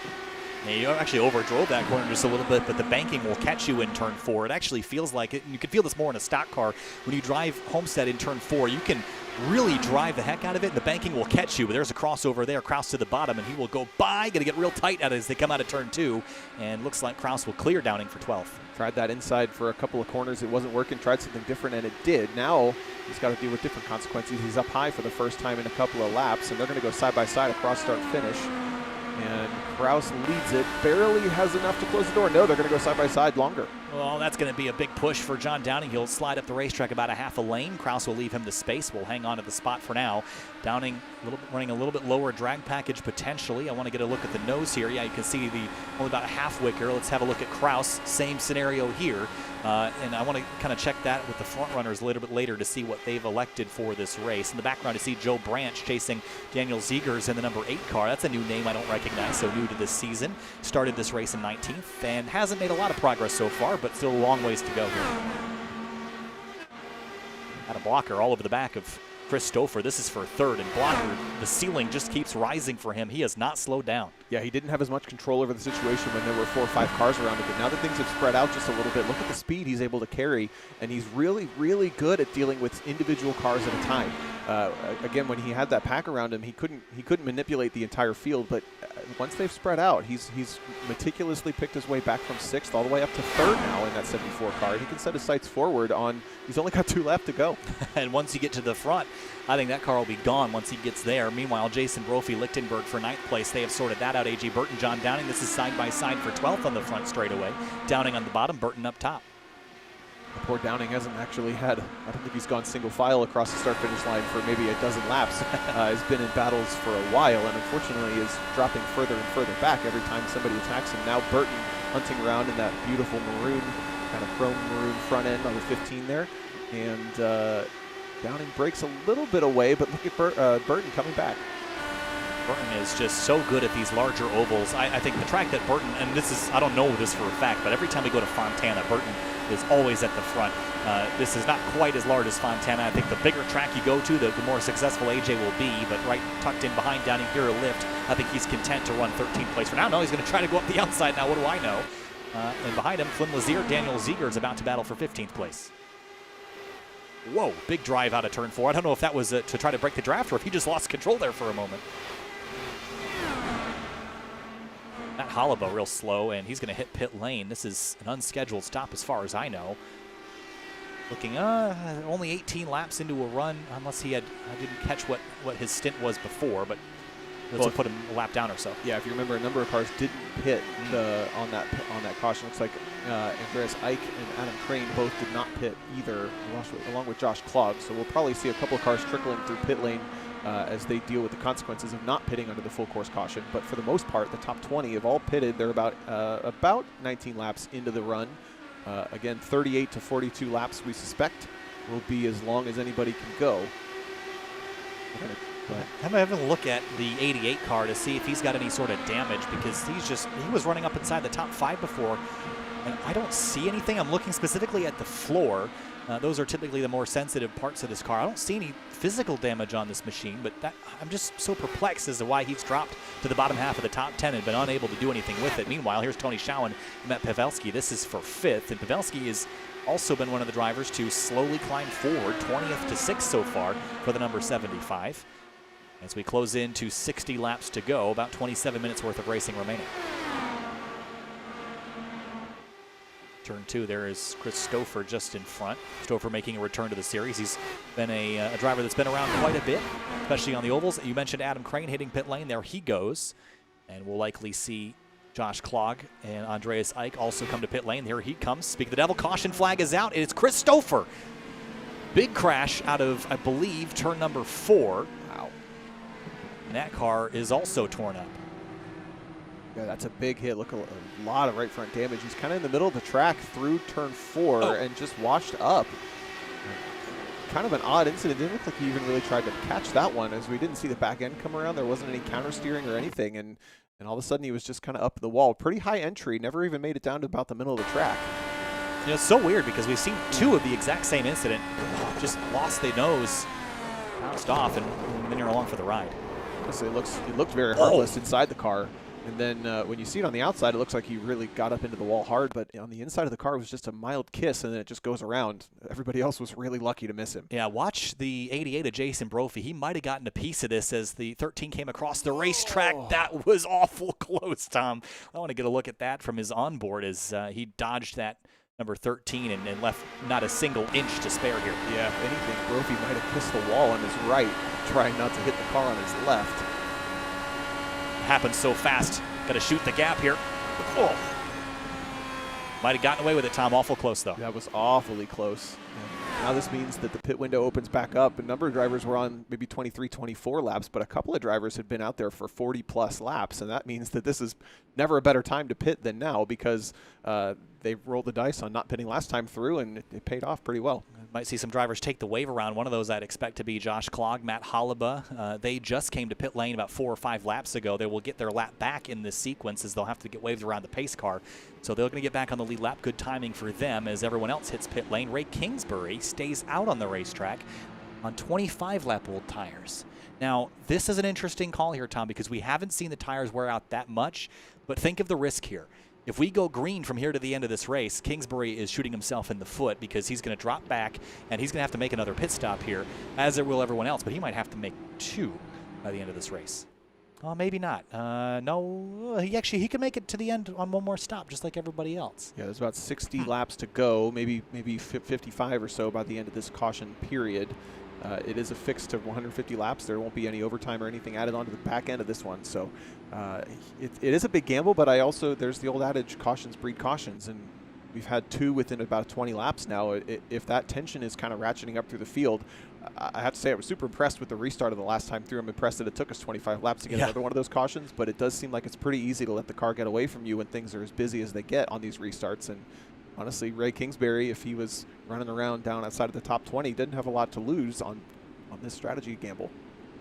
Yeah, you actually overdrove that corner just a little bit, but the banking will catch you in turn 4. It actually feels like it. And you can feel this more in a stock car. When you drive Homestead in turn 4, you can really drive the heck out of it, and the banking will catch you. But there's a crossover there, Kraus to the bottom, and he will go by. Going to get real tight at it as they come out of turn 2. And looks like Kraus will clear Downing for 12th. Tried that inside for a couple of corners. It wasn't working. Tried something different, and it did. Now he's got to deal with different consequences. He's up high for the first time in a couple of laps, and they're going to go side by side across start finish. And Kraus leads it, barely has enough to close the door. No, they're going to go side by side longer. Well, that's going to be a big push for John Downing. He'll slide up the racetrack about a half a lane. Kraus will leave him the space. We'll hang on to the spot for now. Downing running a little bit lower drag package potentially. I want to get a look at the nose here. Yeah, you can see only about a half wicker. Let's have a look at Kraus. Same scenario here. And I want to kind of check that with the front runners a little bit later to see what they've elected for this race. In the background, you see Joe Branch chasing Daniel Ziegers in the number 8 car. That's a new name I don't recognize, so new to this season. Started this race in 19th and hasn't made a lot of progress so far, but still a long ways to go here. Got a blocker all over the back of Chris Stouffer. This is for 3rd, and blocker, the ceiling just keeps rising for him. He has not slowed down. Yeah, he didn't have as much control over the situation when there were 4 or 5 cars around him, but now that things have spread out just a little bit, look at the speed he's able to carry, and he's really, really good at dealing with individual cars at a time. Again, when he had that pack around him, he couldn't manipulate the entire field, but once they've spread out, he's meticulously picked his way back from 6th all the way up to 3rd now in that 74 car. He can set his sights forward on, he's only got 2 left to go. And once you get to the front, I think that car will be gone once he gets there. Meanwhile, Jason Brophy, Lichtenberg for 9th place. They have sorted that out. A.J. Burton, John Downing. This is side by side for 12th on the front straightaway. Downing on the bottom, Burton up top. Poor Downing hasn't actually had, I don't think he's gone single file across the start-finish line for maybe a dozen laps. Has been in battles for a while, and unfortunately is dropping further and further back every time somebody attacks him. Now Burton hunting around in that beautiful maroon, kind of chrome maroon front end on the 15 there. And Downing breaks a little bit away, but look at Burton coming back. Burton is just so good at these larger ovals. I think the track that Burton, and this is, I don't know this for a fact, but every time we go to Fontana, Burton is always at the front. This is not quite as large as Fontana. I think the bigger track you go to, the more successful AJ will be, but right tucked in behind Downing here, a lift. I think he's content to run 13th place for now. No, he's going to try to go up the outside now. What do I know? And behind him, Flynn Lazier, Daniel Ziegers is about to battle for 15th place. Whoa, big drive out of turn 4. I don't know if that was to try to break the draft or if he just lost control there for a moment. Matt Hollabo real slow, and he's going to hit pit lane. This is an unscheduled stop as far as I know. Looking, only 18 laps into a run, unless I didn't catch what his stint was before, but let's put him a lap down or so. Yeah, if you remember, a number of cars didn't pit on that caution. Looks like Andreas Eich and Adam Crane both did not pit either, along with Josh Klog. So we'll probably see a couple of cars trickling through pit lane as they deal with the consequences of not pitting under the full course caution. But for the most part, the top 20 have all pitted. They're about 19 laps into the run. Again, 38 to 42 laps we suspect will be as long as anybody can go. I'm having a look at the 88 car to see if he's got any sort of damage, because he was running up inside the top 5 before, and I don't see anything. I'm looking specifically at the floor. Those are typically the more sensitive parts of this car. I don't see any physical damage on this machine, but I'm just so perplexed as to why he's dropped to the bottom half of the top 10 and been unable to do anything with it. Meanwhile, here's Tony Schowen and Matt Pavelski. This is for 5th, and Pavelski has also been one of the drivers to slowly climb forward, 20th to 6th so far for the number 75. As we close in to 60 laps to go, about 27 minutes worth of racing remaining. Turn 2, there is Chris Stouffer just in front. Stouffer making a return to the series. He's been a driver that's been around quite a bit, especially on the ovals. You mentioned Adam Crane hitting pit lane. There he goes. And we'll likely see Josh Klog and Andreas Eich also come to pit lane. Here he comes. Speak of the devil, caution flag is out. It's Chris Stouffer. Big crash out of, I believe, turn number 4. Wow. And that car is also torn up. Yeah, that's a big hit. Look, a lot of right front damage. He's kind of in the middle of the track through turn 4 and just washed up. Kind of an odd incident. Didn't look like he even really tried to catch that one, as we didn't see the back end come around. There wasn't any counter steering or anything, and all of a sudden he was just kind of up the wall. Pretty high entry. Never even made it down to about the middle of the track. You know, it's so weird because we've seen 2 of the exact same incident. Just lost the nose, bounced off, and then you're along for the ride. So it looked very harmless inside the car. And then when you see it on the outside, it looks like he really got up into the wall hard. But on the inside of the car, it was just a mild kiss, and then it just goes around. Everybody else was really lucky to miss him. Yeah, watch the 88 of Jason Brophy. He might have gotten a piece of this as the 13 came across the racetrack. That was awful close, Tom. I want to get a look at that from his onboard as he dodged that number 13 and left not a single inch to spare here. Yeah, if anything, Brophy might have kissed the wall on his right, trying not to hit the car on his left. Happens so fast. Got to shoot the gap here. Oh. Might have gotten away with it, Tom. Awful close, though. That was awfully close. And now this means that the pit window opens back up. A number of drivers were on maybe 23, 24 laps, but a couple of drivers had been out there for 40-plus laps, and that means that this is never a better time to pit than now because they rolled the dice on not pitting last time through, and it paid off pretty well. Might see some drivers take the wave around. One of those I'd expect to be Josh Klog, Matt Holliba. They just came to pit lane about 4 or 5 laps ago. They will get their lap back in this sequence as they'll have to get waved around the pace car. So they're going to get back on the lead lap. Good timing for them as everyone else hits pit lane. Ray Kingsbury stays out on the racetrack on 25-lap old tires. Now, this is an interesting call here, Tom, because we haven't seen the tires wear out that much, but think of the risk here. If we go green from here to the end of this race, Kingsbury is shooting himself in the foot because he's going to drop back and he's going to have to make another pit stop here, as will everyone else, but he might have to make 2 by the end of this race. Oh, maybe not. No, he can make it to the end on one more stop, just like everybody else. Yeah, there's about 60 laps to go, maybe 55 or so by the end of this caution period. It is a fix to 150 laps. There won't be any overtime or anything added onto the back end of this one. So it is a big gamble, but there's the old adage, cautions breed cautions, and we've had 2 within about 20 laps now. If that tension is kind of ratcheting up through the field, I have to say I was super impressed with the restart of the last time through. I'm impressed that it took us 25 laps to get another one of those cautions, but it does seem like it's pretty easy to let the car get away from you when things are as busy as they get on these restarts. And honestly, Ray Kingsbury, if he was running around down outside of the top 20, didn't have a lot to lose on this strategy gamble.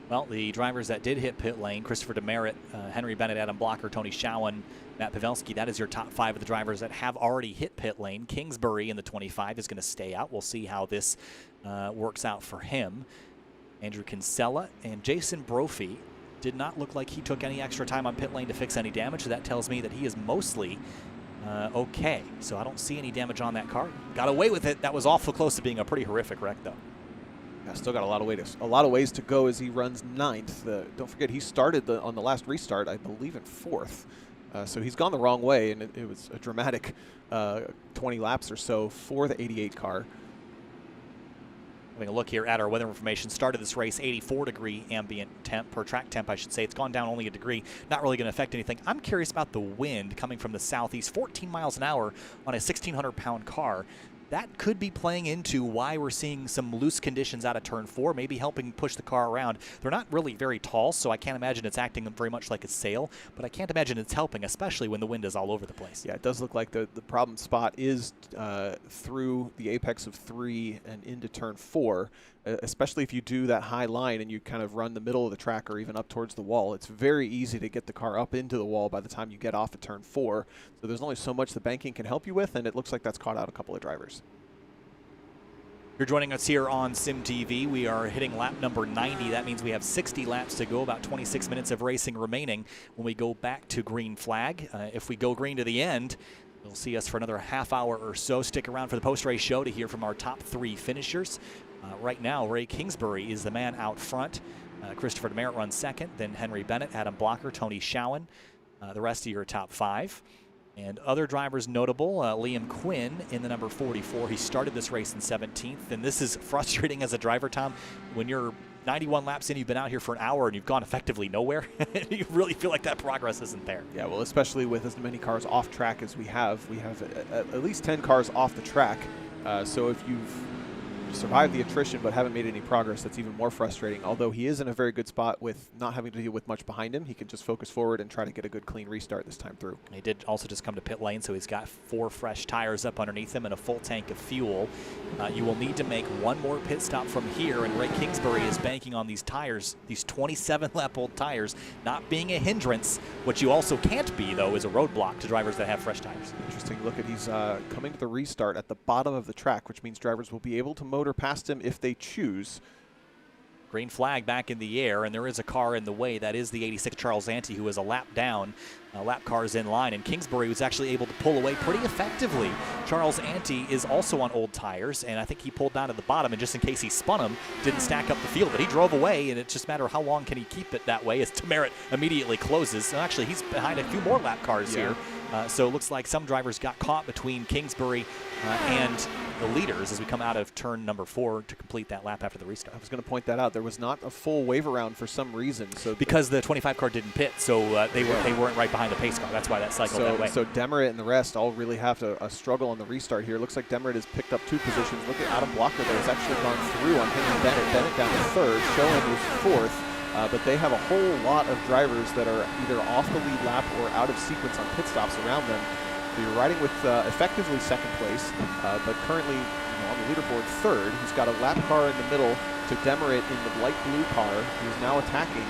Well, the drivers that did hit pit lane, Christopher Demerit, Henry Bennett, Adam Blocker, Tony Schowen, Matt Pavelski, that is your top 5 of the drivers that have already hit pit lane. Kingsbury in the 25 is going to stay out. We'll see how this works out for him. Andrew Kinsella and Jason Brophy did not look like he took any extra time on pit lane to fix any damage, so that tells me that he is mostly okay. So I don't see any damage on that car. Got away with it. That was awful close to being a pretty horrific wreck, though. Yeah, still got a lot of ways to go as he runs 9th. Don't forget, he started on the last restart, I believe, in 4th. So he's gone the wrong way, and it was a dramatic 20 laps or so for the 88 car. Having a look here at our weather information, started this race 84-degree ambient temp, or track temp, I should say. It's gone down only a degree, not really going to affect anything. I'm curious about the wind coming from the southeast, 14 miles an hour on a 1,600-pound car. That could be playing into why we're seeing some loose conditions out of turn 4, maybe helping push the car around. They're not really very tall, so I can't imagine it's acting very much like a sail, but I can't imagine it's helping, especially when the wind is all over the place. Yeah, it does look like the problem spot is through the apex of 3 and into turn 4, especially if you do that high line and you kind of run the middle of the track or even up towards the wall. It's very easy to get the car up into the wall by the time you get off of turn 4. So there's only so much the banking can help you with, and it looks like that's caught out a couple of drivers. You're joining us here on Sim TV. We are hitting lap number 90. That means we have 60 laps to go, about 26 minutes of racing remaining when we go back to green flag. If we go green to the end, you'll see us for another half hour or so. Stick around for the post-race show to hear from our top 3 finishers. Right now, Ray Kingsbury is the man out front. Christopher Demerit runs second, then Henry Bennett, Adam Blocker, Tony Schowen. The rest of your top 5. And other drivers notable, Liam Quinn in the number 44. He started this race in 17th, and this is frustrating as a driver, Tom. When you're 91 laps in, you've been out here for an hour, and you've gone effectively nowhere. You really feel like that progress isn't there. Yeah, well, especially with as many cars off track as we have at least 10 cars off the track. So if you've survived the attrition but haven't made any progress. That's even more frustrating. Although he is in a very good spot with not having to deal with much behind him. He can just focus forward and try to get a good clean restart this time through. He did also just come to pit lane, so he's got 4 fresh tires up underneath him and a full tank of fuel. You will need to make one more pit stop from here, and Ray Kingsbury is banking on these tires, these 27-lap-old tires, not being a hindrance. What you also can't be, though, is a roadblock to drivers that have fresh tires. Interesting look at he's coming to the restart at the bottom of the track, which means drivers will be able to motor past him if they choose. Green flag back in the air, and there is a car in the way. That is the 86 Charles Ante, who is a lap down. Lap cars in line, and Kingsbury was actually able to pull away pretty effectively. Charles Ante is also on old tires, and I think he pulled down to the bottom, and just in case he spun him, didn't stack up the field, but he drove away, and it's just a matter of how long can he keep it that way as Demerit immediately closes. So actually, he's behind a few more lap cars here. So it looks like some drivers got caught between Kingsbury and the leaders as we come out of turn number 4 to complete that lap after the restart. I was going to point that out. There was not a full wave around for some reason. So because the 25 car didn't pit, so they weren't right behind the pace car. That's why that cycled that way. So Demerit and the rest all really have a struggle on the restart here. It looks like Demerit has picked up 2 positions. Look at Adam Blocker that has actually gone through on Henry Bennett. Bennett down to 3rd, Schoen is 4th. But they have a whole lot of drivers that are either off the lead lap or out of sequence on pit stops around them. So you're riding with effectively 2nd place, but currently on the leaderboard 3rd. He's got a lap car in the middle to Demerit in the light blue car. He's now attacking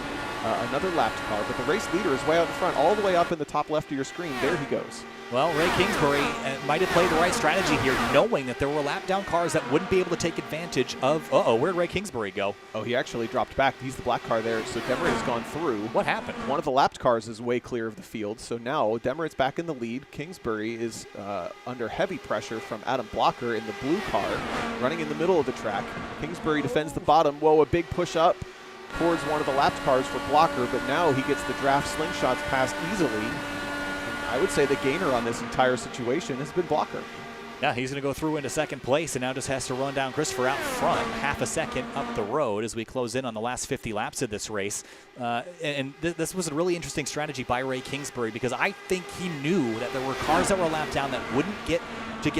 another lapped car, but the race leader is way out in front, all the way up in the top left of your screen. There he goes. Well, Ray Kingsbury might have played the right strategy here, knowing that there were lap-down cars that wouldn't be able to take advantage of... where'd Ray Kingsbury go? Oh, he actually dropped back. He's the black car there, so Demerit has gone through. What happened? One of the lapped cars is way clear of the field, so now Demerit's back in the lead. Kingsbury is under heavy pressure from Adam Blocker in the blue car, running in the middle of the track. Kingsbury defends the bottom. Whoa, a big push up towards one of the lapped cars for Blocker, but now he gets the draft slingshots past easily. I would say the gainer on this entire situation has been Blocker. Yeah, he's going to go through into 2nd place and now just has to run down Christopher out front, half a second up the road as we close in on the last 50 laps of this race. This was a really interesting strategy by Ray Kingsbury because I think he knew that there were cars that were lapped down that wouldn't get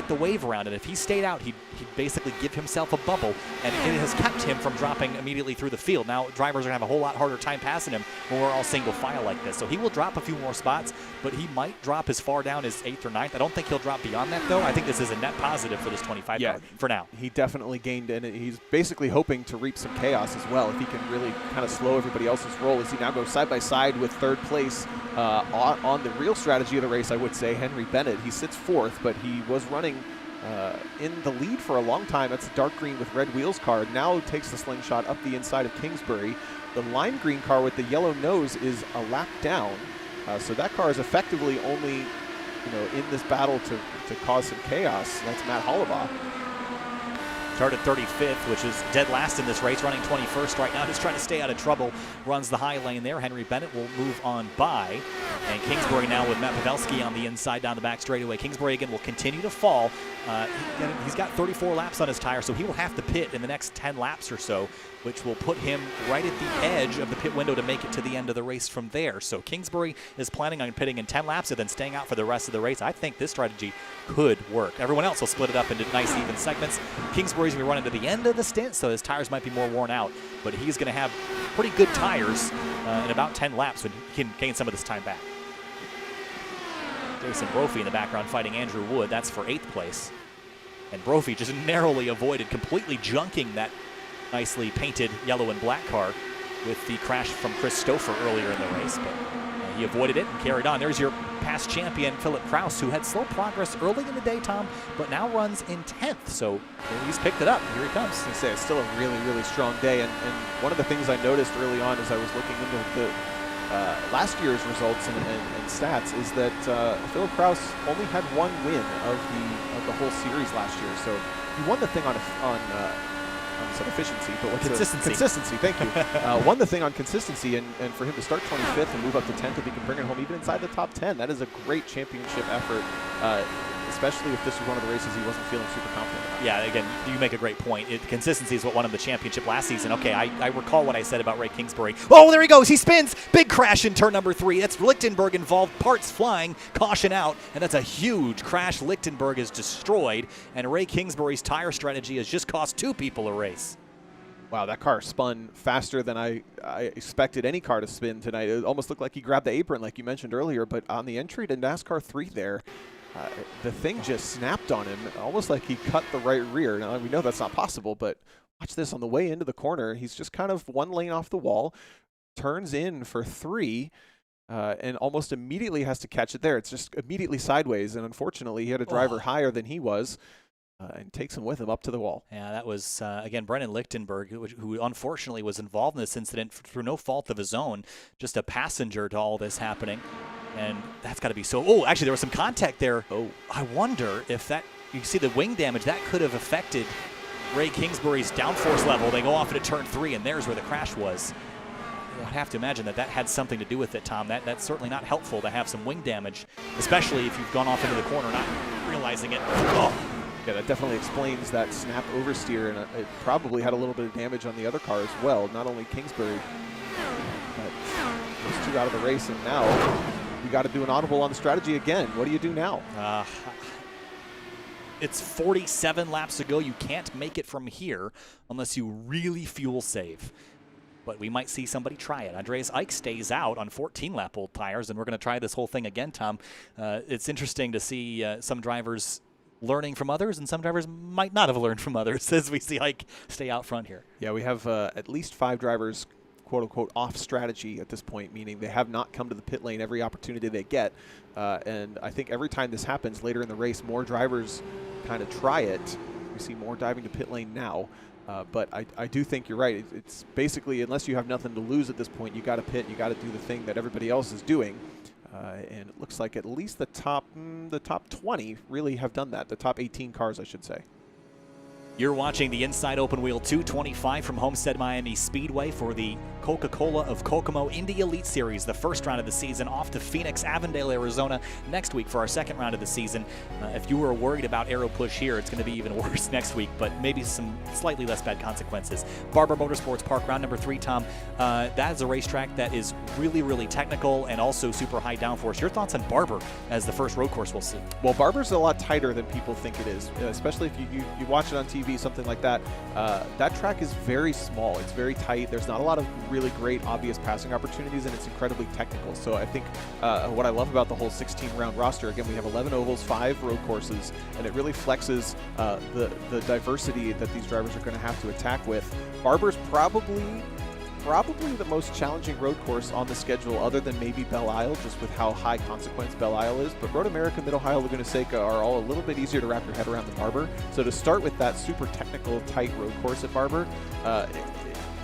the wave around, and if he stayed out, he'd basically give himself a bubble, and it has kept him from dropping immediately through the field. Now, drivers are going to have a whole lot harder time passing him when we're all single file like this, so he will drop a few more spots, but he might drop as far down as 8th or 9th. I don't think he'll drop beyond that, though. I think this is a net positive for this 25 car for now. He definitely gained, and he's basically hoping to reap some chaos as well if he can really kind of slow everybody else's roll as he now goes side by side with 3rd place on the real strategy of the race, I would say, Henry Bennett. He sits 4th, but he was running in the lead for a long time. That's the dark green with red wheels car. Now takes the slingshot up the inside of Kingsbury. The lime green car with the yellow nose is a lap down. So that car is effectively only, in this battle to cause some chaos. That's Matt Hollabaugh. Started 35th, which is dead last in this race, running 21st right now, just trying to stay out of trouble. Runs the high lane there. Henry Bennett will move on by. And Kingsbury now with Matt Pavelski on the inside down the back straightaway. Kingsbury again will continue to fall. He's got 34 laps on his tire, so he will have to pit in the next 10 laps or so, which will put him right at the edge of the pit window to make it to the end of the race from there. So Kingsbury is planning on pitting in 10 laps and then staying out for the rest of the race. I think this strategy could work. Everyone else will split it up into nice even segments. Kingsbury's going to be running to the end of the stint, so his tires might be more worn out, but he's going to have pretty good tires in about 10 laps when he can gain some of this time back. Jason Brophy in the background fighting Andrew Wood. That's for 8th place. And Brophy just narrowly avoided completely junking that nicely painted yellow and black car with the crash from Chris Stouffer earlier in the race, but he avoided it and carried on. There's your past champion, Philip Kraus, who had slow progress early in the day, Tom, but now runs in 10th, so he's picked it up. Here he comes. I say it's still a really, really strong day, and one of the things I noticed early on as I was looking into the last year's results and stats is that Philip Kraus only had 1 win of the whole series last year, so he won the thing on said efficiency, but what's consistency? Consistency, thank you. Won the thing on consistency, and for him to start 25th and move up to 10th, if he can bring it home even inside the top 10, that is a great championship effort. especially if this was one of the races he wasn't feeling super confident about. Yeah, again, you make a great point. Consistency is what won him the championship last season. Okay, I recall what I said about Ray Kingsbury. Oh, there he goes. He spins. Big crash in turn number 3. That's Lichtenberg involved. Parts flying. Caution out. And that's a huge crash. Lichtenberg is destroyed. And Ray Kingsbury's tire strategy has just cost 2 people a race. Wow, that car spun faster than I expected any car to spin tonight. It almost looked like he grabbed the apron like you mentioned earlier, but on the entry to NASCAR 3 there, the thing just snapped on him, almost like he cut the right rear. Now, we know that's not possible, but watch this on the way into the corner. He's just kind of 1 lane off the wall, turns in for 3, and almost immediately has to catch it there. It's just immediately sideways, and unfortunately, he had a driver higher than he was. And takes him with him up to the wall. Yeah, that was, again, Brennan Lichtenberg, who unfortunately was involved in this incident through no fault of his own, just a passenger to all this happening. And that's got to be so... Oh, actually, there was some contact there. Oh, I wonder if that... You see the wing damage, that could have affected Ray Kingsbury's downforce level. They go off into turn 3, and there's where the crash was. I'd have to imagine that had something to do with it, Tom. That's certainly not helpful to have some wing damage, especially if you've gone off into the corner not realizing it. Oh. Yeah, that definitely explains that snap oversteer, and it probably had a little bit of damage on the other car as well, not only Kingsbury, but those 2 out of the race, and now you got to do an audible on the strategy again. What do you do now? It's 47 laps to go. You can't make it from here unless you really fuel save. But we might see somebody try it. Andreas Eich stays out on 14-lap-old tires, and we're going to try this whole thing again, Tom. It's interesting to see some drivers learning from others, and some drivers might not have learned from others as we see Ike stay out front here. Yeah, we have at least 5 drivers, quote-unquote, off strategy at this point, meaning they have not come to the pit lane every opportunity they get. And I think every time this happens later in the race, more drivers kind of try it. We see more diving to pit lane now. But I do think you're right. It's basically, unless you have nothing to lose at this point, you got to pit, you got to do the thing that everybody else is doing. And it looks like at least the top 20 really have done that. The top 18 cars, I should say. You're watching the Inside Open Wheel 225 from Homestead-Miami Speedway for the Coca-Cola of Kokomo Indy Elite Series, the first round of the season, off to Phoenix, Avondale, Arizona next week for our second round of the season. If you were worried about aero push here, it's going to be even worse next week, but maybe some slightly less bad consequences. Barber Motorsports Park, round number 3, Tom. That is a racetrack that is really, really technical and also super high downforce. Your thoughts on Barber as the first road course we'll see? Well, Barber's a lot tighter than people think it is, especially if you watch it on TV, something like that. That track is very small. It's very tight. There's not a lot of really great, obvious passing opportunities, and it's incredibly technical. So I think what I love about the whole 16-round roster, again, we have 11 ovals, 5 road courses, and it really flexes the diversity that these drivers are going to have to attack with. Barber's probably the most challenging road course on the schedule, other than maybe Belle Isle, just with how high consequence Belle Isle is. But Road America, Mid-Ohio, Laguna Seca are all a little bit easier to wrap your head around than Barber. So to start with that super technical, tight road course at Barber,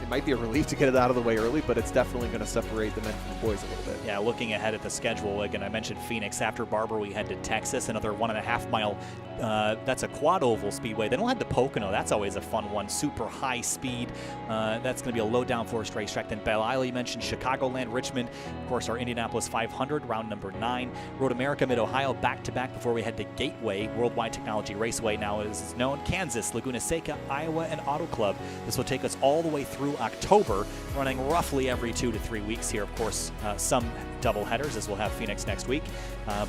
it might be a relief to get it out of the way early, but it's definitely going to separate the men from the boys a little bit. Yeah, looking ahead at the schedule, again, I mentioned Phoenix. After Barber, we head to Texas, another 1.5 mile. That's a quad oval speedway. Then we'll head to Pocono. That's always a fun one. Super high speed. That's going to be a low downforce racetrack. Then Belle Isle, you mentioned Chicagoland, Richmond. Of course, our Indianapolis 500, round number 9. Road America, Mid-Ohio, back-to-back before we head to Gateway, Worldwide Technology Raceway, now as is known. Kansas, Laguna Seca, Iowa, and Auto Club. This will take us all the way through October, running roughly every 2 to 3 weeks here. Of course, some double headers, as we'll have Phoenix next week.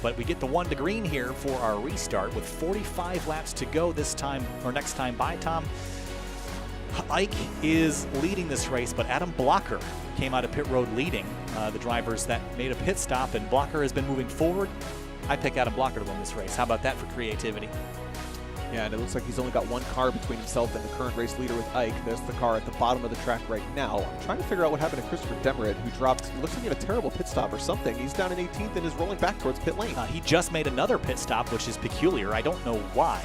But we get the 1 to green here for our restart with 45 laps to go this time, or next time by, Tom. Ike is leading this race, but Adam Blocker came out of pit road leading the drivers that made a pit stop, and Blocker has been moving forward. I pick Adam Blocker to win this race. How about that for creativity? Yeah, and it looks like he's only got 1 car between himself and the current race leader with Ike. There's the car at the bottom of the track right now. I'm trying to figure out what happened to Christopher Demerit, who dropped, looks like he had a terrible pit stop or something. He's down in 18th and is rolling back towards pit lane. He just made another pit stop, which is peculiar. I don't know why.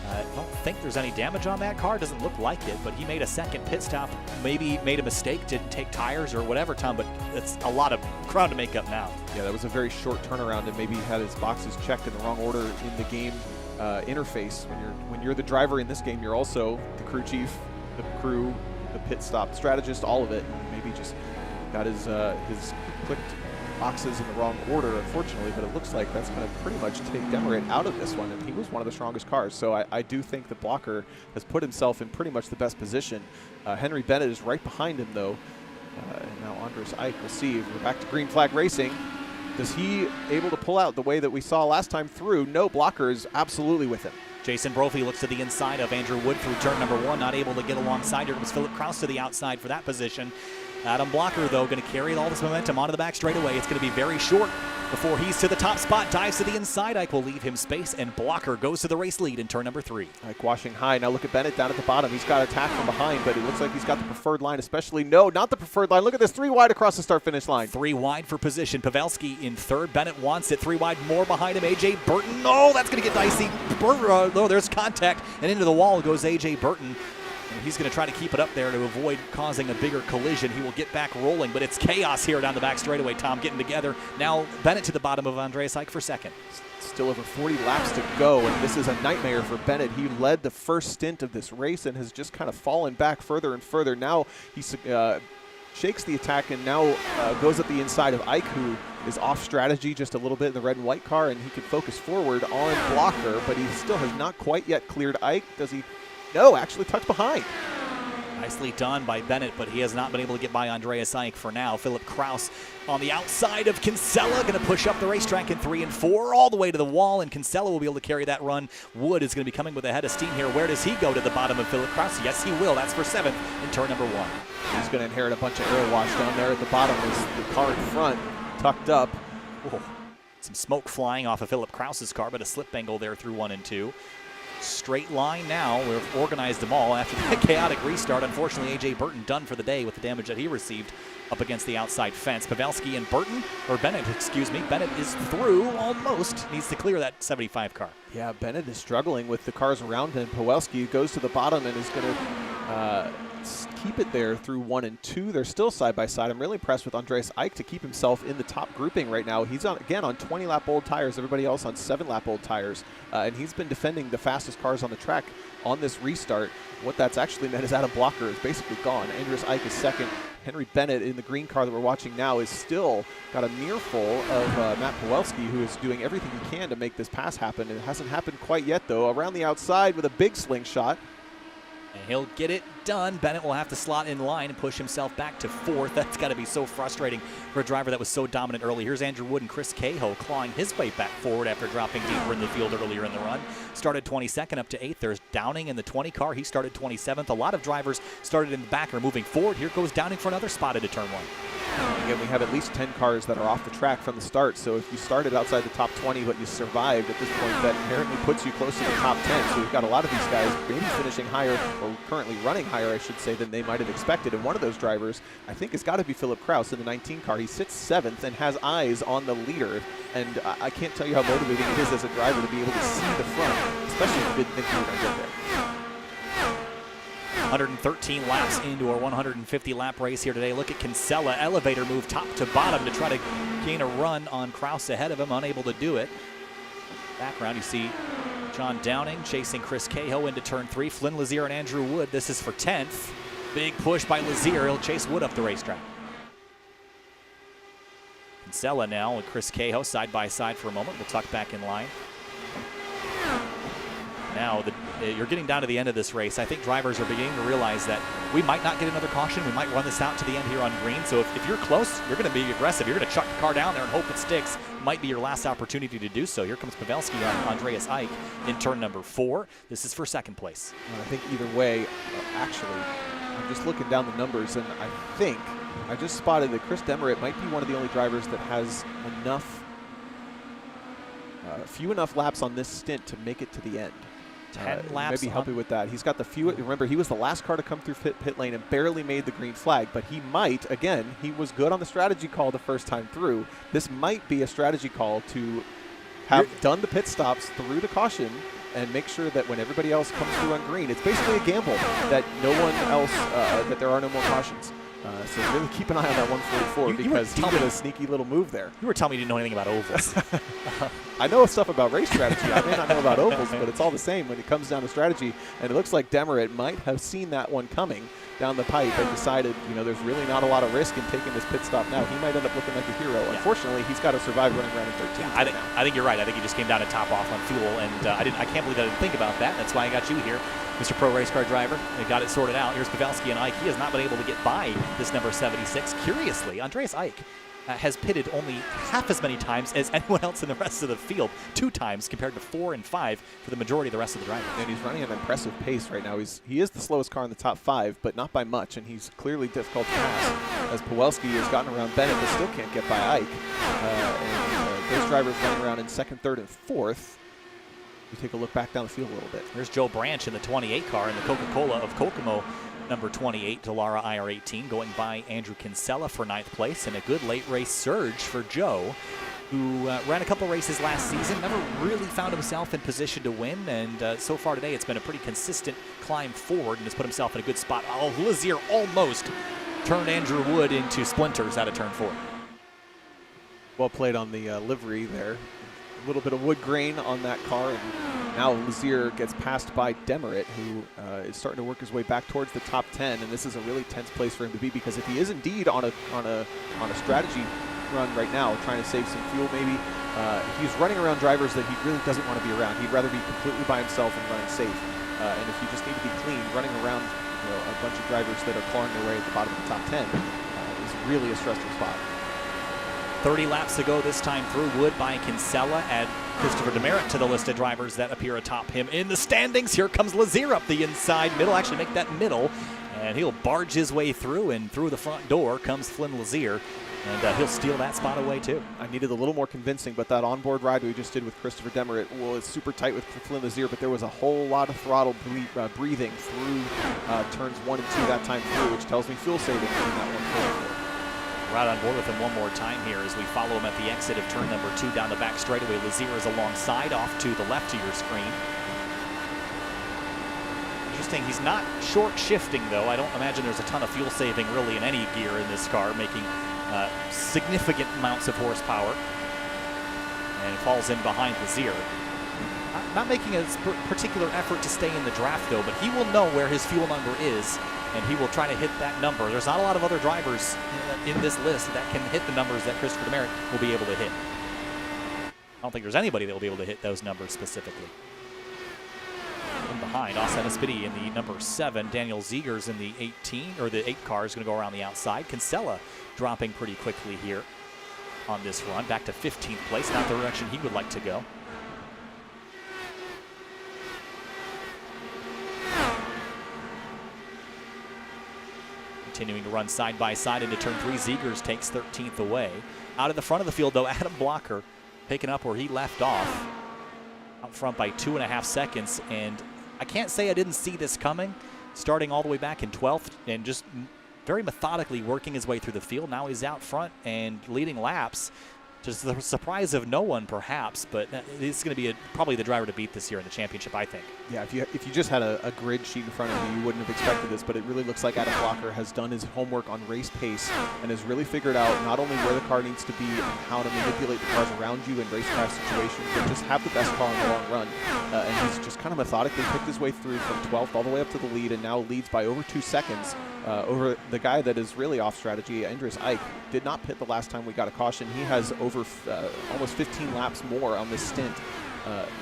I don't think there's any damage on that car. Doesn't look like it, but he made a second pit stop. Maybe made a mistake, didn't take tires or whatever, Tom, but it's a lot of ground to make up now. Yeah, that was a very short turnaround, and maybe he had his boxes checked in the wrong order in the game interface. When you're the driver in this game, you're also the crew chief, the crew, the pit stop strategist, all of it. And maybe just got his clicked boxes in the wrong order, unfortunately, but it looks like that's going to pretty much take Demerit out of this one, and he was one of the strongest cars. So I do think the blocker has put himself in pretty much the best position. Henry Bennett is right behind him, though. And now Andres Eick, we'll see. We're back to green flag racing. Is he able to pull out the way that we saw last time through? No, blocker is absolutely with him. Jason Brophy looks to the inside of Andrew Wood through turn number 1, not able to get alongside. Here comes Philip Kraus to the outside for that position. Adam Blocker, though, going to carry all this momentum onto the back straightaway. It's going to be very short before he's to the top spot, dives to the inside. Eick will leave him space, and Blocker goes to the race lead in turn number 3. Eick washing high. Now look at Bennett down at the bottom. He's got attack from behind, but it looks like he's got the preferred line, especially. No, not the preferred line. Look at this, 3 wide across the start-finish line. 3 wide for position. Pavelski in third. Bennett wants it. 3 wide more behind him. A.J. Burton. Oh, that's going to get dicey. No, there's contact, and into the wall goes A.J. Burton. And he's going to try to keep it up there to avoid causing a bigger collision. He will get back rolling, but it's chaos here down the back straightaway. Tom getting together. Now Bennett to the bottom of Andreas Eick for second. Still over 40 laps to go, and this is a nightmare for Bennett. He led the first stint of this race and has just kind of fallen back further and further. Now he shakes the attack and now goes up the inside of Eick, who is off strategy just a little bit in the red and white car, and he can focus forward on Blocker, but he still has not quite yet cleared Eick. Does he? No, actually tucked behind. Nicely done by Bennett, but he has not been able to get by Andreas Eick for now. Philip Kraus on the outside of Kinsella, going to push up the racetrack in 3 and 4, all the way to the wall, and Kinsella will be able to carry that run. Wood is going to be coming with a head of steam here. Where does he go to the bottom of Philip Kraus? Yes, he will. That's for 7th in turn number 1. He's going to inherit a bunch of air wash down there at the bottom. Is the car in front tucked up. Oh, some smoke flying off of Philip Kraus's car, but a slip angle there through 1 and 2. Straight line now. We've organized them all after that chaotic restart. Unfortunately, A.J. Burton done for the day with the damage that he received up against the outside fence. Pavelski and Bennett, excuse me. Bennett is through almost. Needs to clear that 75 car. Yeah, Bennett is struggling with the cars around him. Pavelski goes to the bottom and is going to keep it there through 1 and 2. They're still side by side. I'm really impressed with Andreas Eick to keep himself in the top grouping right now. He's on 20-lap old tires. Everybody else on 7-lap old tires. And he's been defending the fastest cars on the track on this restart. What that's actually meant is Adam Blocker is basically gone. Andreas Eick is second. Henry Bennett in the green car that we're watching now is still got a near full of Matt Pawelski, who is doing everything he can to make this pass happen. It hasn't happened quite yet, though. Around the outside with a big slingshot. And he'll get it done. Bennett will have to slot in line and push himself back to 4th. That's got to be so frustrating for a driver that was so dominant early. Here's Andrew Wood and Chris Cahill clawing his way back forward after dropping deeper in the field earlier in the run. Started 22nd up to 8th. There's Downing in the 20 car. He started 27th. A lot of drivers started in the back or moving forward. Here goes Downing for another spot into turn 1. Again, we have at least 10 cars that are off the track from the start, so if you started outside the top 20 but you survived at this point, that inherently puts you close to the top 10. So we've got a lot of these guys maybe finishing higher, or currently running higher, I should say, than they might have expected. And one of those drivers, I think, has got to be Philip Kraus in the 19 car. He sits 7th and has eyes on the leader. And I can't tell you how motivating it is as a driver to be able to see the front, especially if you didn't think you were going to get there. 113 laps into our 150-lap race here today. Look at Kinsella, elevator move top to bottom to try to gain a run on Kraus ahead of him, unable to do it. Background, you see John Downing chasing Chris Cahill into turn 3. Flynn Lazier and Andrew Wood. This is for 10th. Big push by Lazier. He'll chase Wood up the racetrack. Kinsella now with Chris Cahill side by side for a moment. We'll tuck back in line. Now, you're getting down to the end of this race. I think drivers are beginning to realize that we might not get another caution. We might run this out to the end here on green. So if you're close, you're going to be aggressive. You're going to chuck the car down there and hope it sticks. Might be your last opportunity to do so. Here comes Pavelski on Andreas Eick in turn number 4. This is for 2nd place. Well, I think either way, actually, I'm just looking down the numbers, and I think I just spotted that Chris Demerit might be one of the only drivers that has enough, few enough laps on this stint to make it to the end. 10 laps. Maybe help me with that. He's got the few. Remember, he was the last car to come through pit lane and barely made the green flag. But he might, again, he was good on the strategy call the first time through. This might be a strategy call to have done the pit stops through the caution and make sure that when everybody else comes through on green, it's basically a gamble that no one else, that there are no more cautions. So really keep an eye on that 144 because he did a sneaky little move there. You were telling me you didn't know anything about ovals. I know stuff about race strategy. I may not know about ovals, but it's all the same when it comes down to strategy. And it looks like Demerit might have seen that one coming down the pipe and decided, you know, there's really not a lot of risk in taking this pit stop now. He might end up looking like a hero. Yeah. Unfortunately, he's got to survive running around in 13. Yeah, I think you're right. I think he just came down to top off on fuel, and I can't believe I didn't think about that. That's why I got you here, Mr. Pro Race Car Driver. They got it sorted out. Here's Pavelski and Ike. He has not been able to get by this number 76. Curiously, Andreas Ike has pitted only half as many times as anyone else in the rest of the field, 2 times compared to 4 and 5 for the majority of the rest of the drivers. And he's running an impressive pace right now. He is the slowest car in the top 5, but not by much, and he's clearly difficult to pass as Pavelski has gotten around Bennett but still can't get by Ike. Those drivers running around in 2nd, 3rd, and 4th. We take a look back down the field a little bit. There's Joe Branch in the 28 car in the Coca-Cola of Kokomo. Number 28, Delara IR18, going by Andrew Kinsella for 9th place, and a good late race surge for Joe, who ran a couple races last season, never really found himself in position to win, and so far today it's been a pretty consistent climb forward and has put himself in a good spot. Oh, Lazier almost turned Andrew Wood into splinters out of turn 4. Well played on the livery there. A little bit of wood grain on that car, and now Lazier gets passed by Demerit, who is starting to work his way back towards the top 10, and this is a really tense place for him to be because if he is indeed on a strategy run right now, trying to save some fuel maybe, he's running around drivers that he really doesn't want to be around. He'd rather be completely by himself and running safe. And if you just need to be clean, running around a bunch of drivers that are clawing their way at the bottom of the top 10 is really a stressful spot. 30 laps to go this time through. Wood by Kinsella. Add Christopher Demerit to the list of drivers that appear atop him in the standings. Here comes Lazier up the inside middle. Actually make that middle. And he'll barge his way through, and through the front door comes Flynn Lazier. And he'll steal that spot away too. I needed a little more convincing, but that onboard ride we just did with Christopher Demerit was super tight with Flynn Lazier, but there was a whole lot of throttle breathing through turns 1 and 2 that time through, which tells me fuel saving in that 144. Right on board with him one more time here as we follow him at the exit of turn number 2 down the back straightaway. Lazier is alongside, off to the left of your screen. Interesting, he's not short shifting though. I don't imagine there's a ton of fuel saving really in any gear in this car, making significant amounts of horsepower. And falls in behind Lazier. Not making a particular effort to stay in the draft though, but he will know where his fuel number is, and he will try to hit that number. There's not a lot of other drivers in this list that can hit the numbers that Christopher Demerit will be able to hit. I don't think there's anybody that will be able to hit those numbers specifically. In behind, Austin Espidi in the number 7. Daniel Ziegers in the 18, or the 8 car is going to go around the outside. Kinsella dropping pretty quickly here on this run. Back to 15th place, not the direction he would like to go. Continuing to run side by side into turn 3. Ziegers takes 13th away. Out of the front of the field, though, Adam Blocker picking up where he left off. Out front by 2.5 seconds. And I can't say I didn't see this coming. Starting all the way back in 12th and just very methodically working his way through the field. Now he's out front and leading laps. Just the surprise of no one, perhaps, but this is going to be probably the driver to beat this year in the championship, I think. Yeah, if you just had a grid sheet in front of you, you wouldn't have expected this, but it really looks like Adam Blocker has done his homework on race pace and has really figured out not only where the car needs to be and how to manipulate the cars around you in racecraft situations, but just have the best car in the long run. And he's just kind of methodically picked his way through from 12th all the way up to the lead, and now leads by over 2 seconds over the guy that is really off strategy. Andreas Ike did not pit the last time we got a caution. He has over almost 15 laps more on this stint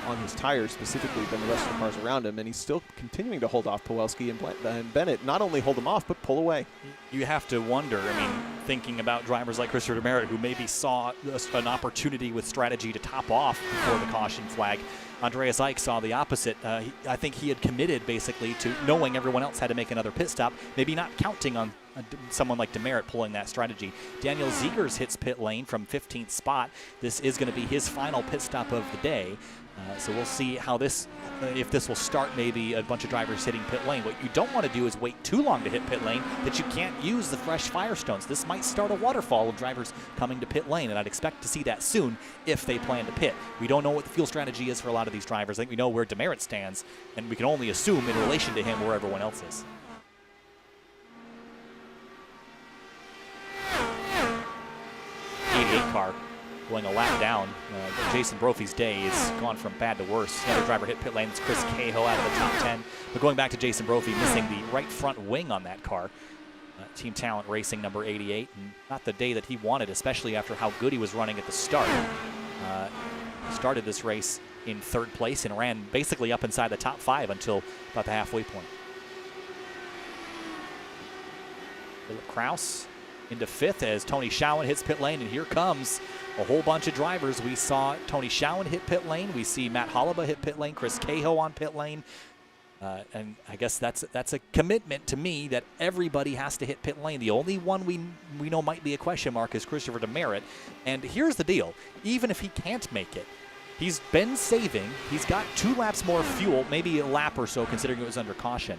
on his tires specifically than the rest of the cars around him, and he's still continuing to hold off Pavelski and Bennett. Not only hold them off, but pull away. You have to wonder, I mean, thinking about drivers like Christopher Demerit, who maybe saw an opportunity with strategy to top off before the caution flag. Andreas Ike saw the opposite. I think he had committed basically to knowing everyone else had to make another pit stop, maybe not counting on someone like Demerit pulling that strategy. Daniel Ziegers hits pit lane from 15th spot. This is going to be his final pit stop of the day. So we'll see how this, if this will start maybe a bunch of drivers hitting pit lane. What you don't want to do is wait too long to hit pit lane that you can't use the fresh Firestones. This might start a waterfall of drivers coming to pit lane, and I'd expect to see that soon if they plan to pit. We don't know what the fuel strategy is for a lot of these drivers. I think we know where Demerit stands, and we can only assume in relation to him where everyone else is. 88 car going a lap down. Jason Brophy's day has gone from bad to worse. Another driver hit pit lane. It's Chris Cahill out of the top 10. But going back to Jason Brophy, missing the right front wing on that car. Team Talent Racing number 88, and not the day that he wanted, especially after how good he was running at the start. Started this race in 3rd place and ran basically up inside the top 5 until about the halfway point. Philip Kraus into 5th as Tony Schowen hits pit lane, and here comes a whole bunch of drivers. We saw Tony Schowen hit pit lane. We see Matt Hollaba hit pit lane, Chris Cahill on pit lane. And I guess that's a commitment to me that everybody has to hit pit lane. The only one we know might be a question mark is Christopher Demerit. And here's the deal. Even if he can't make it, he's been saving. He's got 2 laps more fuel, maybe a lap or so considering it was under caution.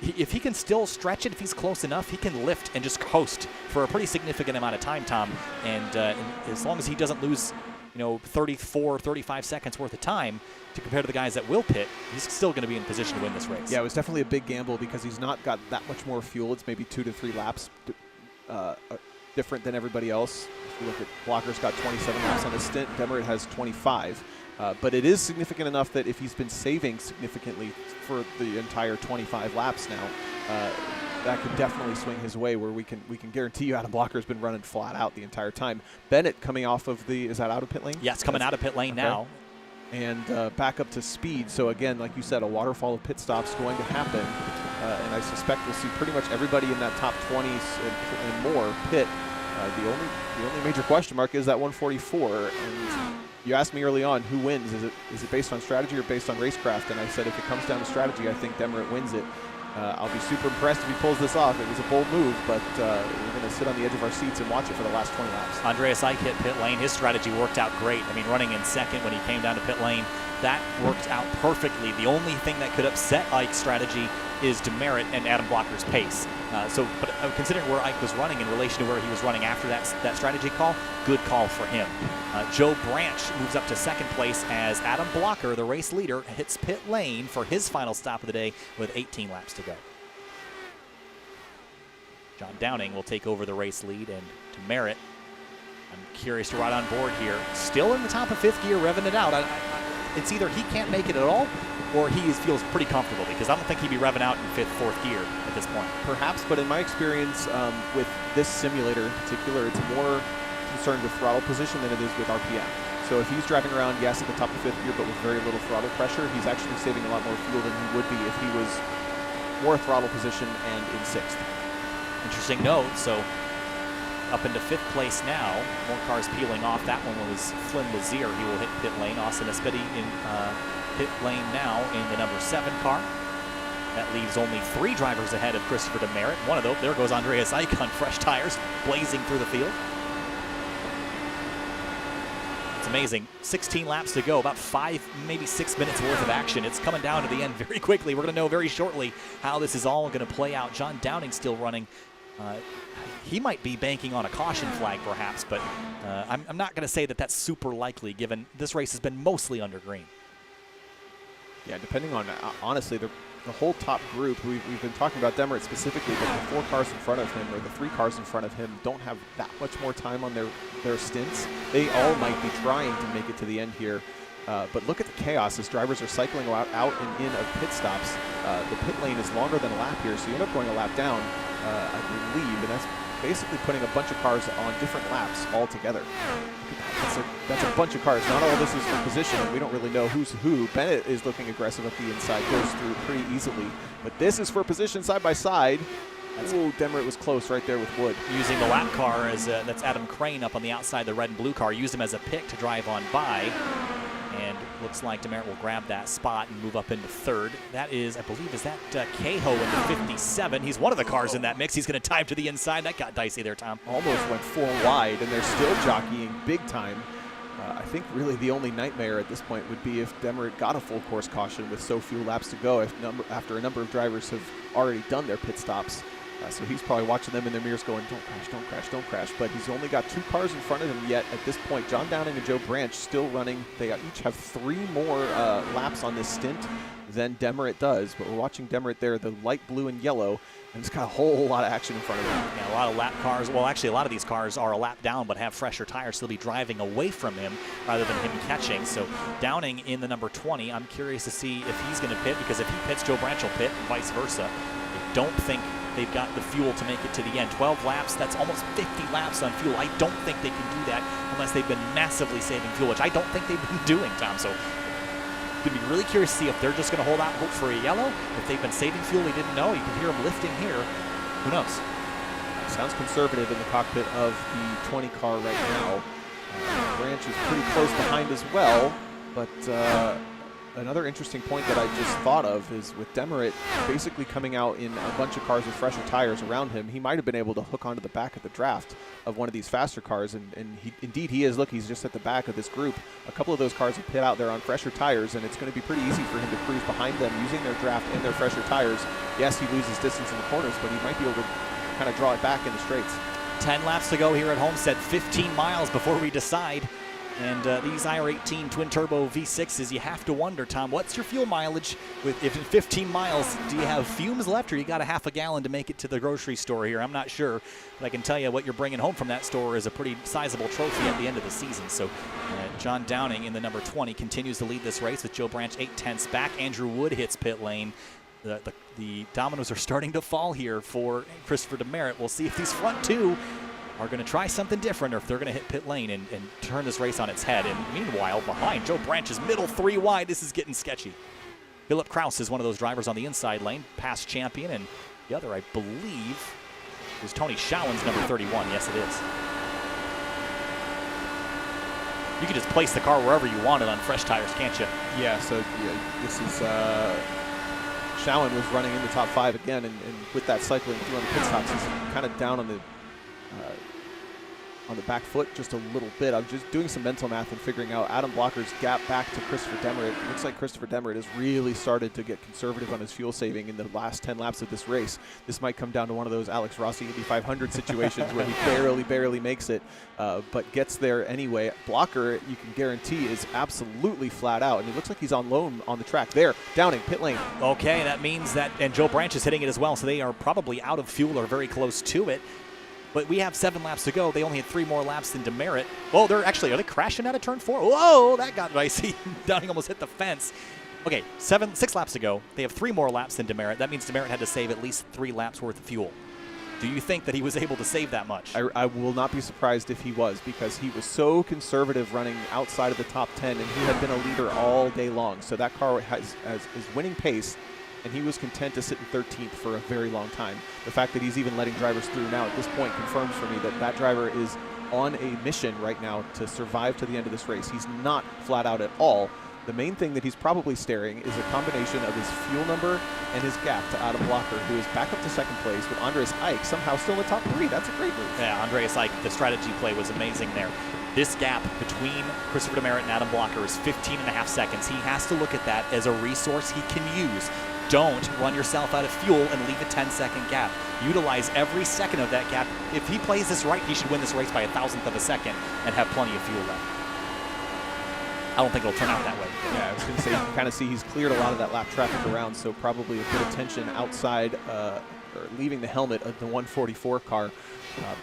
If he can still stretch it, if he's close enough, he can lift and just coast for a pretty significant amount of time, Tom. And as long as he doesn't lose 34, 35 seconds worth of time to compare to the guys that will pit, he's still going to be in position to win this race. Yeah, it was definitely a big gamble because he's not got that much more fuel. It's maybe 2 to 3 laps different than everybody else. If you look at Blocker's got 27 laps on his stint, Demerit has 25. But it is significant enough that if he's been saving significantly for the entire 25 laps now, that could definitely swing his way, where we can guarantee you Adam Blocker's been running flat out the entire time. Bennett coming off of is that out of pit lane? Yes, coming out of pit lane now. And back up to speed. So again, like you said, a waterfall of pit stops going to happen. And I suspect we'll see pretty much everybody in that top 20s and more pit. The only major question mark is that 144. And you asked me early on who wins. Is it based on strategy or based on racecraft? And I said if it comes down to strategy, I think Demerit wins it. I'll be super impressed if he pulls this off. It was a bold move, but we're going to sit on the edge of our seats and watch it for the last 20 laps. Andreas Eich hit pit lane. His strategy worked out great. I mean, running in 2nd when he came down to pit lane, that worked out perfectly. The only thing that could upset Eich's strategy is Demerit and Adam Blocker's pace. But considering where Eich was running in relation to where he was running after that strategy call, good call for him. Joe Branch moves up to 2nd place as Adam Blocker, the race leader, hits pit lane for his final stop of the day with 18 laps to go. John Downing will take over the race lead, and Demerit, I'm curious to ride on board here. Still in the top of 5th gear, revving it out. It's either he can't make it at all, or he feels pretty comfortable, because I don't think he'd be revving out in 5th, 4th gear at this point. Perhaps, but in my experience with this simulator in particular, it's more concerned with throttle position than it is with RPM. So if he's driving around, yes, at the top of 5th gear, but with very little throttle pressure, he's actually saving a lot more fuel than he would be if he was more throttle position and in 6th. Interesting note. So up into 5th place now. More cars peeling off. That one was Flynn Lazier. He will hit pit lane. Austin Espedy in pit lane now in the number 7 car. That leaves only 3 drivers ahead of Christopher Demerit. One of those, there goes Andreas Eich on fresh tires, blazing through the field. It's amazing. 16 laps to go, about 5, maybe 6 minutes worth of action. It's coming down to the end very quickly. We're going to know very shortly how this is all going to play out. John Downing still running. He might be banking on a caution flag perhaps, but I'm not going to say that that's super likely given this race has been mostly under green. Yeah, depending on, honestly, the whole top group, we've been talking about Demerit specifically, but the 4 cars in front of him or the 3 cars in front of him don't have that much more time on their stints. They all might be trying to make it to the end here. But look at the chaos as drivers are cycling out and in of pit stops. The pit lane is longer than a lap here, so you end up going a lap down, I believe, and that's basically putting a bunch of cars on different laps all together. That's a bunch of cars. Not all of this is for position, and we don't really know who's who. Bennett is looking aggressive up the inside, goes through pretty easily. But this is for position side by side. Oh, Demerit was close right there with Wood. Using the lap car, as that's Adam Crane up on the outside, the red and blue car. Used him as a pick to drive on by. And looks like Demerit will grab that spot and move up into 3rd. That is, I believe, is that Cahill in the 57. He's one of the cars in that mix. He's going to time to the inside. That got dicey there, Tom. Almost went 4 wide, and they're still jockeying big time. I think really the only nightmare at this point would be if Demerit got a full course caution with so few laps to go after a number of drivers have already done their pit stops. So he's probably watching them in their mirrors going, don't crash, don't crash, don't crash. But he's only got 2 cars in front of him yet at this point. John Downing and Joe Branch still running. They each have 3 more laps on this stint than Demerit does. But we're watching Demerit there, the light blue and yellow, and it's got a whole lot of action in front of him. Yeah, a lot of lap cars. Well, actually, a lot of these cars are a lap down but have fresher tires, so they'll be driving away from him rather than him catching. So Downing in the number 20, I'm curious to see if he's going to pit, because if he pits, Joe Branch will pit, and vice versa. I don't think they've got the fuel to make it to the end. 12 laps, that's almost 50 laps on fuel. I don't think they can do that unless they've been massively saving fuel, which I don't think they've been doing, Tom. So going to be really curious to see if they're just going to hold out hope for a yellow. If they've been saving fuel, we didn't know. You can hear them lifting here. Who knows? Sounds conservative in the cockpit of the 20 car right now. Branch is pretty close behind as well, but another interesting point that I just thought of is with Demerit basically coming out in a bunch of cars with fresher tires around him, he might have been able to hook onto the back of the draft of one of these faster cars, and indeed he is. Look, he's just at the back of this group. A couple of those cars have pit out there on fresher tires, and it's going to be pretty easy for him to cruise behind them using their draft and their fresher tires. Yes, he loses distance in the corners, but he might be able to kind of draw it back in the straights. 10 laps to go here at Homestead, 15 miles before we decide. And these IR18 twin-turbo V6s, you have to wonder, Tom, what's your fuel mileage? If in 15 miles, do you have fumes left, or you got a half a gallon to make it to the grocery store here? I'm not sure, but I can tell you what you're bringing home from that store is a pretty sizable trophy at the end of the season. So John Downing in the number 20 continues to lead this race with Joe Branch 8/10 back. Andrew Wood hits pit lane. The dominoes are starting to fall here for Christopher Demerit. We'll see if these front 2 are going to try something different, or if they're going to hit pit lane and turn this race on its head. And meanwhile, behind Joe Branch's middle 3 wide, this is getting sketchy. Philip Kraus is one of those drivers on the inside lane, past champion, and the other, I believe, is Tony Schauen's number 31. Yes, it is. You can just place the car wherever you want it on fresh tires, can't you? Yeah, so this is Schauen was running in the top 5 again, and with that cycling through on the pit stops, he's kind of down on the back foot just a little bit. I'm just doing some mental math and figuring out Adam Blocker's gap back to Christopher Demerit. It looks like Christopher Demerit has really started to get conservative on his fuel saving in the last 10 laps of this race. This might come down to one of those Alex Rossi Indy 500 situations where he barely makes it, but gets there anyway. Blocker, you can guarantee, is absolutely flat out, and it looks like he's on loan on the track. There, Downing, pit lane. Okay, that means that, and Joe Branch is hitting it as well, so they are probably out of fuel or very close to it. But we have 7 laps to go. They only had 3 more laps than Demerit. Oh, are they crashing out of turn 4? Whoa, that got dicey. Downing almost hit the fence. Okay, 6 laps to go. They have 3 more laps than Demerit. That means Demerit had to save at least 3 laps worth of fuel. Do you think that he was able to save that much? I will not be surprised if he was, because he was so conservative running outside of the top 10, and he had been a leader all day long. So that car is winning pace, and he was content to sit in 13th for a very long time. The fact that he's even letting drivers through now at this point confirms for me that that driver is on a mission right now to survive to the end of this race. He's not flat out at all. The main thing that he's probably staring is a combination of his fuel number and his gap to Adam Blocker, who is back up to 2nd place with Andreas Eich somehow still in the top 3. That's a great move. Yeah, Andreas Eich, the strategy play was amazing there. This gap between Christopher Demerit and Adam Blocker is 15.5 seconds. He has to look at that as a resource he can use. Don't run yourself out of fuel and leave a 10-second gap. Utilize every second of that gap. If he plays this right, he should win this race by 1,000th of a second and have plenty of fuel left. I don't think it'll turn out that way. Yeah, I was going to say, you can kind of see he's cleared a lot of that lap traffic around, so probably a bit of tension outside or leaving the helmet of the 144 car.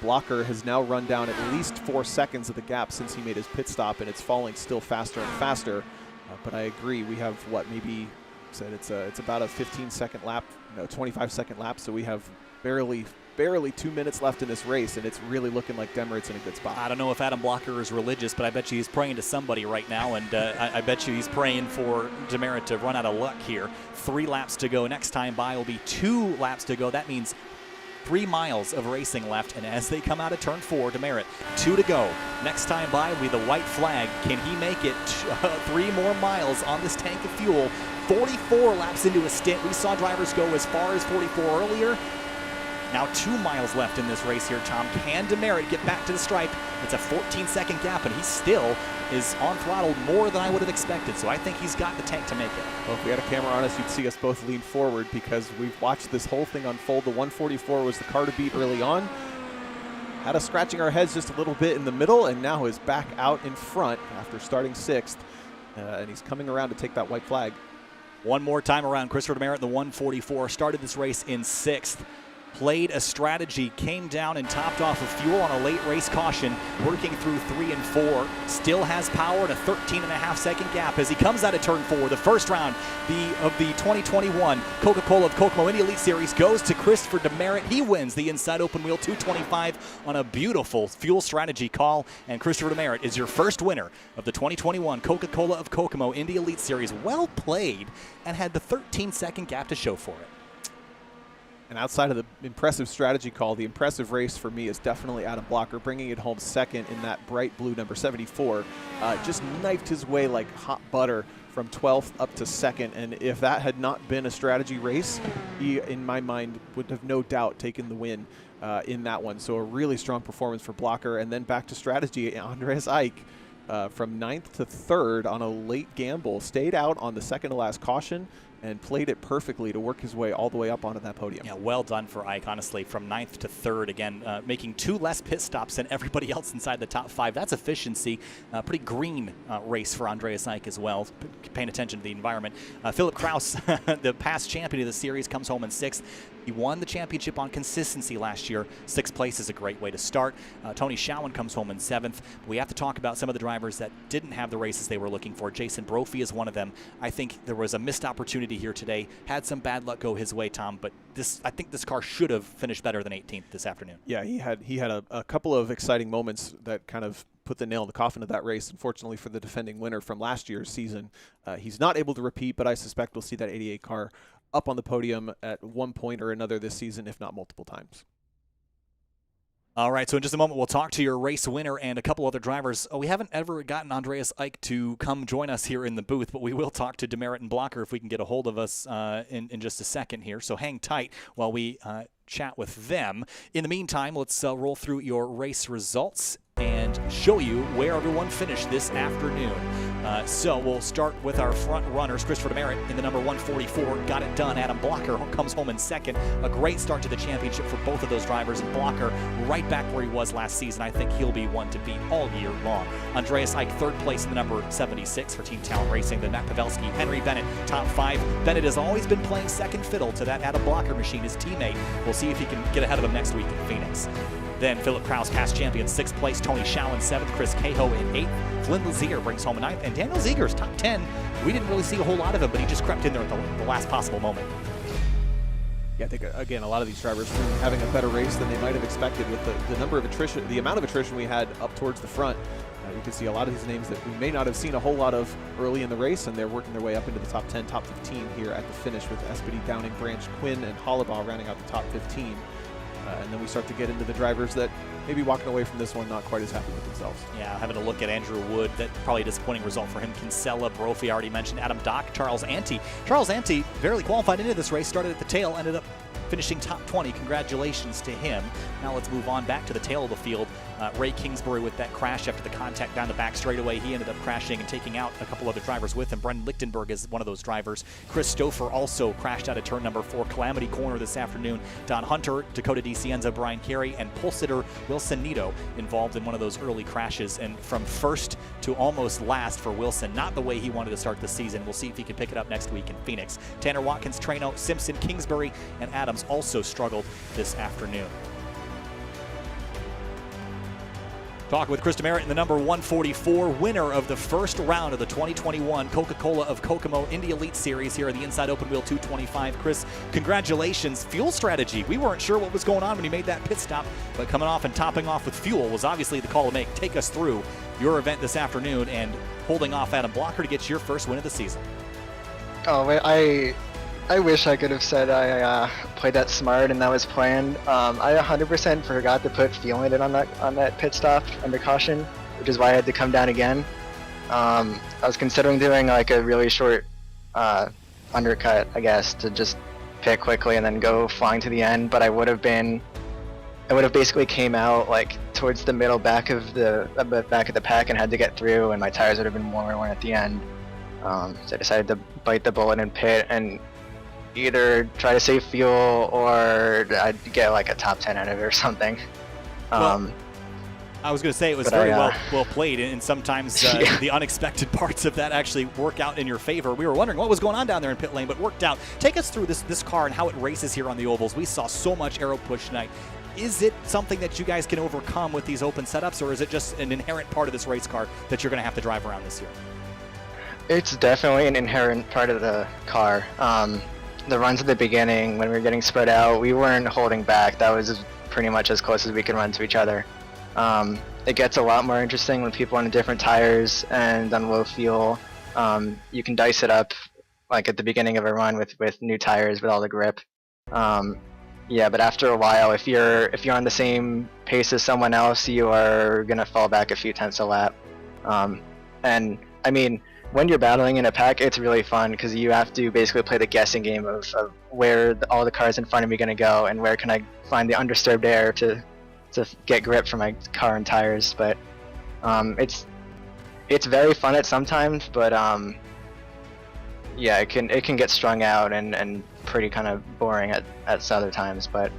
Blocker has now run down at least 4 seconds of the gap since he made his pit stop, and it's falling still faster and faster. But I agree, we have maybe said it's about a 15-second lap, 25-second lap, so we have barely 2 minutes left in this race, and it's really looking like Demerit's in a good spot. I don't know if Adam Blocker is religious, but I bet you he's praying to somebody right now, and I bet you he's praying for Demerit to run out of luck here. 3 laps to go. Next time by will be 2 laps to go. That means 3 miles of racing left, and as they come out of turn 4, Demerit, 2 to go. Next time by will be the white flag. Can he make it 3 more miles on this tank of fuel? 44 laps into a stint. We saw drivers go as far as 44 earlier. Now 2 miles left in this race here, Tom. Can Demerit get back to the stripe? It's a 14-second gap, and he still is on throttle more than I would have expected, so I think he's got the tank to make it. Well, if we had a camera on us, you'd see us both lean forward because we've watched this whole thing unfold. The 144 was the car to beat early on. Had us scratching our heads just a little bit in the middle, and now is back out in front after starting 6th, and he's coming around to take that white flag. One more time around, Christopher Demerit, the 144, started this race in 6th. Played a strategy, came down and topped off of fuel on a late race caution, working through 3 and 4. Still has power and a 13.5-second gap as he comes out of turn 4. The first round of the 2021 Coca-Cola of Kokomo Indy Elite Series goes to Christopher Demerit. He wins the inside open wheel 225 on a beautiful fuel strategy call. And Christopher Demerit is your first winner of the 2021 Coca-Cola of Kokomo Indy Elite Series. Well played, and had the 13-second gap to show for it. And outside of the impressive strategy call, the impressive race for me is definitely Adam Blocker, bringing it home second in that bright blue number 74. Just knifed his way like hot butter from 12th up to second. And if that had not been a strategy race, he, in my mind, would have no doubt taken the win in that one. So a really strong performance for Blocker. And then back to strategy, Andreas Eick from 9th to 3rd on a late gamble, stayed out on the second to last caution and played it perfectly to work his way all the way up onto that podium. Yeah, well done for Eick, honestly, from 9th to 3rd. Again, making 2 less pit stops than everybody else inside the top 5. That's efficiency. Pretty green race for Andreas Eick as well, paying attention to the environment. Philip Kraus, the past champion of the series, comes home in 6th. He won the championship on consistency last year. 6th place is a great way to start. Tony Schowen comes home in 7th. We have to talk about some of the drivers that didn't have the races they were looking for. Jason Brophy is one of them. I think there was a missed opportunity here today. Had some bad luck go his way, Tom, but I think this car should have finished better than 18th this afternoon. Yeah, he had a couple of exciting moments that kind of put the nail in the coffin of that race. Unfortunately for the defending winner from last year's season, he's not able to repeat, but I suspect we'll see that 88 car up on the podium at one point or another this season, if not multiple times. All right, so in just a moment, we'll talk to your race winner and a couple other drivers. We haven't ever gotten Andreas Eick to come join us here in the booth, but we will talk to Demerit and Blocker if we can get a hold of us in just a second here. So hang tight while we chat with them. In the meantime, let's roll through your race results and show you where everyone finished this afternoon. So we'll start with our front runners. Christopher Demerit in the number 144 got it done. Adam Blocker comes home in 2nd. A great start to the championship for both of those drivers. And Blocker right back where he was last season. I think he'll be one to beat all year long. Andreas Eick 3rd place in the number 76 for Team Talent Racing. Then Matt Pavelski, Henry Bennett top 5. Bennett has always been playing second fiddle to that Adam Blocker machine, his teammate. We'll see if he can get ahead of him next week in Phoenix. Then Philip Kraus, past champion, 6th place. Tony Schowen, 7th. Chris Cahill in 8th. Flynn Lazier brings home a 9th. And Daniel Ziegers, top 10. We didn't really see a whole lot of him, but he just crept in there at the last possible moment. Yeah, I think, again, a lot of these drivers having a better race than they might have expected with the number of attrition, the amount of attrition we had up towards the front. You can see a lot of these names that we may not have seen a whole lot of early in the race, and they're working their way up into the top 10, top 15 here at the finish with Espedy, Downing, Branch, Quinn, and Hollabaugh rounding out the top 15. And then we start to get into the drivers that maybe walking away from this one not quite as happy with themselves. Yeah, having a look at Andrew Wood, that's probably a disappointing result for him. Kinsella, Brophy, already mentioned. Adam Dock, Charles Ante. Charles Ante barely qualified into this race, started at the tail, ended up finishing top 20. Congratulations to him. Now let's move on back to the tail of the field. Ray Kingsbury with that crash after the contact down the back straightaway. He ended up crashing and taking out a couple other drivers with him. Brendan Lichtenberg is one of those drivers. Chris Stouffer also crashed out of turn number 4, Calamity Corner this afternoon. Don Hunter, Dakota DeCienza, Brian Carey, and pole sitter Wilson Nito involved in one of those early crashes. And from first to almost last for Wilson, not the way he wanted to start the season. We'll see if he can pick it up next week in Phoenix. Tanner Watkins, Trano, Simpson, Kingsbury, and Adams also struggled this afternoon. Talking with Chris Demerit in the number 144, winner of the first round of the 2021 Coca-Cola of Kokomo Indy Elite Series here in the Inside Open Wheel 225. Chris, congratulations. Fuel strategy. We weren't sure what was going on when you made that pit stop, but coming off and topping off with fuel was obviously the call to make. Take us through your event this afternoon and holding off Adam Blocker to get your first win of the season. Oh, I wish I could have said I played that smart and that was planned. I 100% forgot to put fuel in it on that pit stop under caution, which is why I had to come down again. I was considering doing like a really short undercut, I guess, to just pit quickly and then go flying to the end, but I would have basically came out like towards the middle back of the pack and had to get through, and my tires would have been more worn at the end. So I decided to bite the bullet and pit and either try to save fuel or I'd get like a top 10 out of it or something. Well, I was going to say it was very well played, and sometimes the unexpected parts of that actually work out in your favor. We were wondering what was going on down there in pit lane, but worked out. Take us through this car and how it races here on the ovals. We saw so much aero push tonight. Is it something that you guys can overcome with these open setups, or is it just an inherent part of this race car that you're going to have to drive around this year? It's definitely an inherent part of the car. The runs at the beginning, when we were getting spread out, we weren't holding back. That was pretty much as close as we could run to each other. It gets a lot more interesting when people are on different tires and on low fuel. You can dice it up like at the beginning of a run with new tires with all the grip. Yeah, but after a while, if you're on the same pace as someone else, you are gonna fall back a few tenths a lap. And I mean, when you're battling in a pack, it's really fun because you have to basically play the guessing game of where all the cars in front of me are gonna go and where can I find the undisturbed air to get grip for my car and tires. But it's very fun at sometimes, but yeah, it can get strung out and pretty kind of boring at other times. But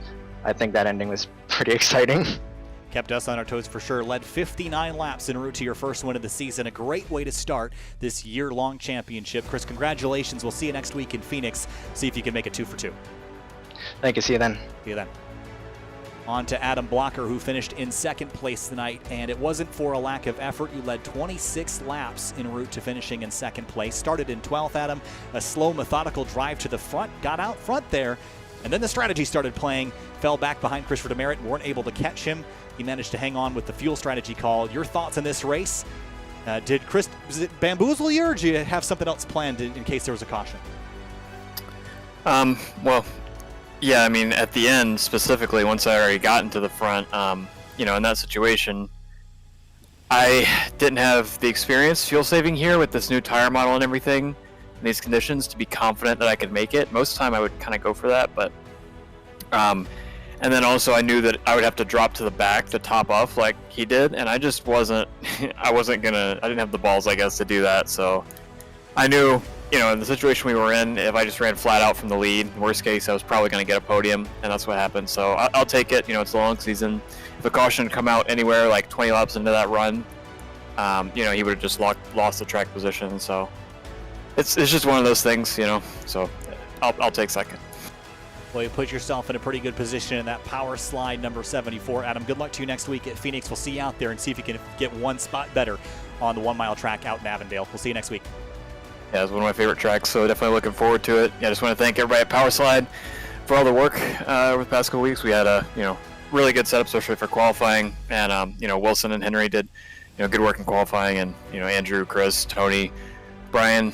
I think that ending was pretty exciting. Kept us on our toes for sure. Led 59 laps en route to your first win of the season. A great way to start this year-long championship. Chris, congratulations. We'll see you next week in Phoenix. See if you can make it 2 for 2. Thank you. See you then. See you then. On to Adam Blocker, who finished in second place tonight, and it wasn't for a lack of effort. You led 26 laps en route to finishing in second place. Started in 12th, Adam. A slow, methodical drive to the front. Got out front there, and then the strategy started playing. Fell back behind Christopher Demerit. Weren't able to catch him. He managed to hang on with the fuel strategy call. Your thoughts on this race? Did Chris bamboozle you, or did you have something else planned in case there was a caution? Well, yeah, I mean, at the end, specifically, once I already got into the front, you know, in that situation, I didn't have the experience fuel saving here with this new tire model and everything in these conditions to be confident that I could make it. Most of the time I would kind of go for that, but and then also I knew that I would have to drop to the back to top off like he did, and I just wasn't I didn't have the balls, I guess, to do that. So I knew, you know, in the situation we were in, if I just ran flat out from the lead, worst case, I was probably going to get a podium, and that's what happened. So I'll take it. You know, it's a long season. If a caution had come out anywhere like 20 laps into that run, you know, he would have just lost the track position. So it's just one of those things, you know. So I'll take second. Well, you put yourself in a pretty good position in that power slide number 74. Adam, good luck to you next week at Phoenix. We'll see you out there and see if you can get one spot better on the 1 mile track out in Avondale. We'll see you next week. Yeah, it's one of my favorite tracks, so definitely looking forward to it. Yeah, I just want to thank everybody at Powerslide for all the work over the past couple weeks. We had a really good setup, especially for qualifying, and you know, Wilson and Henry did good work in qualifying, and Andrew, Chris, Tony, Brian,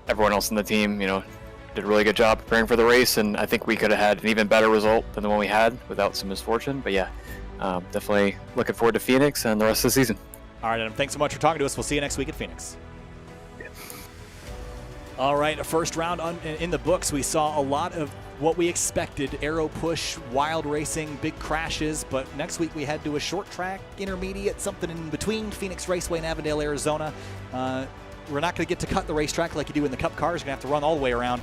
everyone else in the team did a really good job preparing for the race, and I think we could have had an even better result than the one we had without some misfortune. But yeah, definitely looking forward to Phoenix and the rest of the season. All right, Adam, thanks so much for talking to us. We'll see you next week at Phoenix. All right, a first round in the books. We saw a lot of what we expected: aero push, wild racing, big crashes. But next week we head to a short track, intermediate, something in between Phoenix Raceway and Avondale, Arizona. We're not going to get to cut the racetrack like you do in the Cup cars. You're going to have to run all the way around.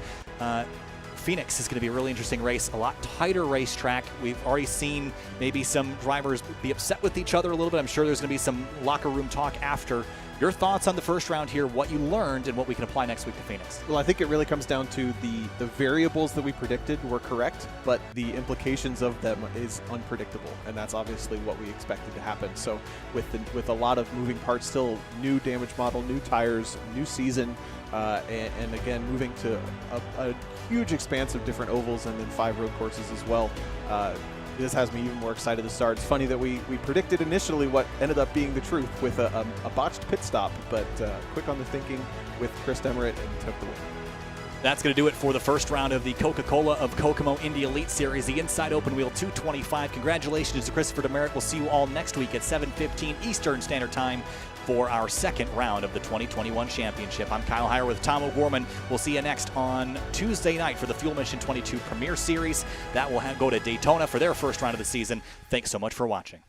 Phoenix is going to be a really interesting race, a lot tighter racetrack. We've already seen maybe some drivers be upset with each other a little bit. I'm sure there's going to be some locker room talk after. Your thoughts on the first round here, what you learned, and what we can apply next week to Phoenix? Well, I think it really comes down to the variables that we predicted were correct, but the implications of them is unpredictable, and that's obviously what we expected to happen. So with a lot of moving parts still, new damage model, new tires, new season, and again, moving to a huge expanse of different ovals and then 5 road courses as well. This has me even more excited to start. It's funny that we predicted initially what ended up being the truth with a botched pit stop, but quick on the thinking with Chris Demerit and took the win. That's going to do it for the first round of the Coca-Cola of Kokomo Indy Elite Series, the Inside Open Wheel 225. Congratulations to Christopher Demeritt. We'll see you all next week at 7:15 Eastern Standard Time for our second round of the 2021 championship. I'm Kyle Heyer with Tom O'Gorman. We'll see you next on Tuesday night for the Fuel Mission 22 Premier Series. That will go to Daytona for their first round of the season. Thanks so much for watching.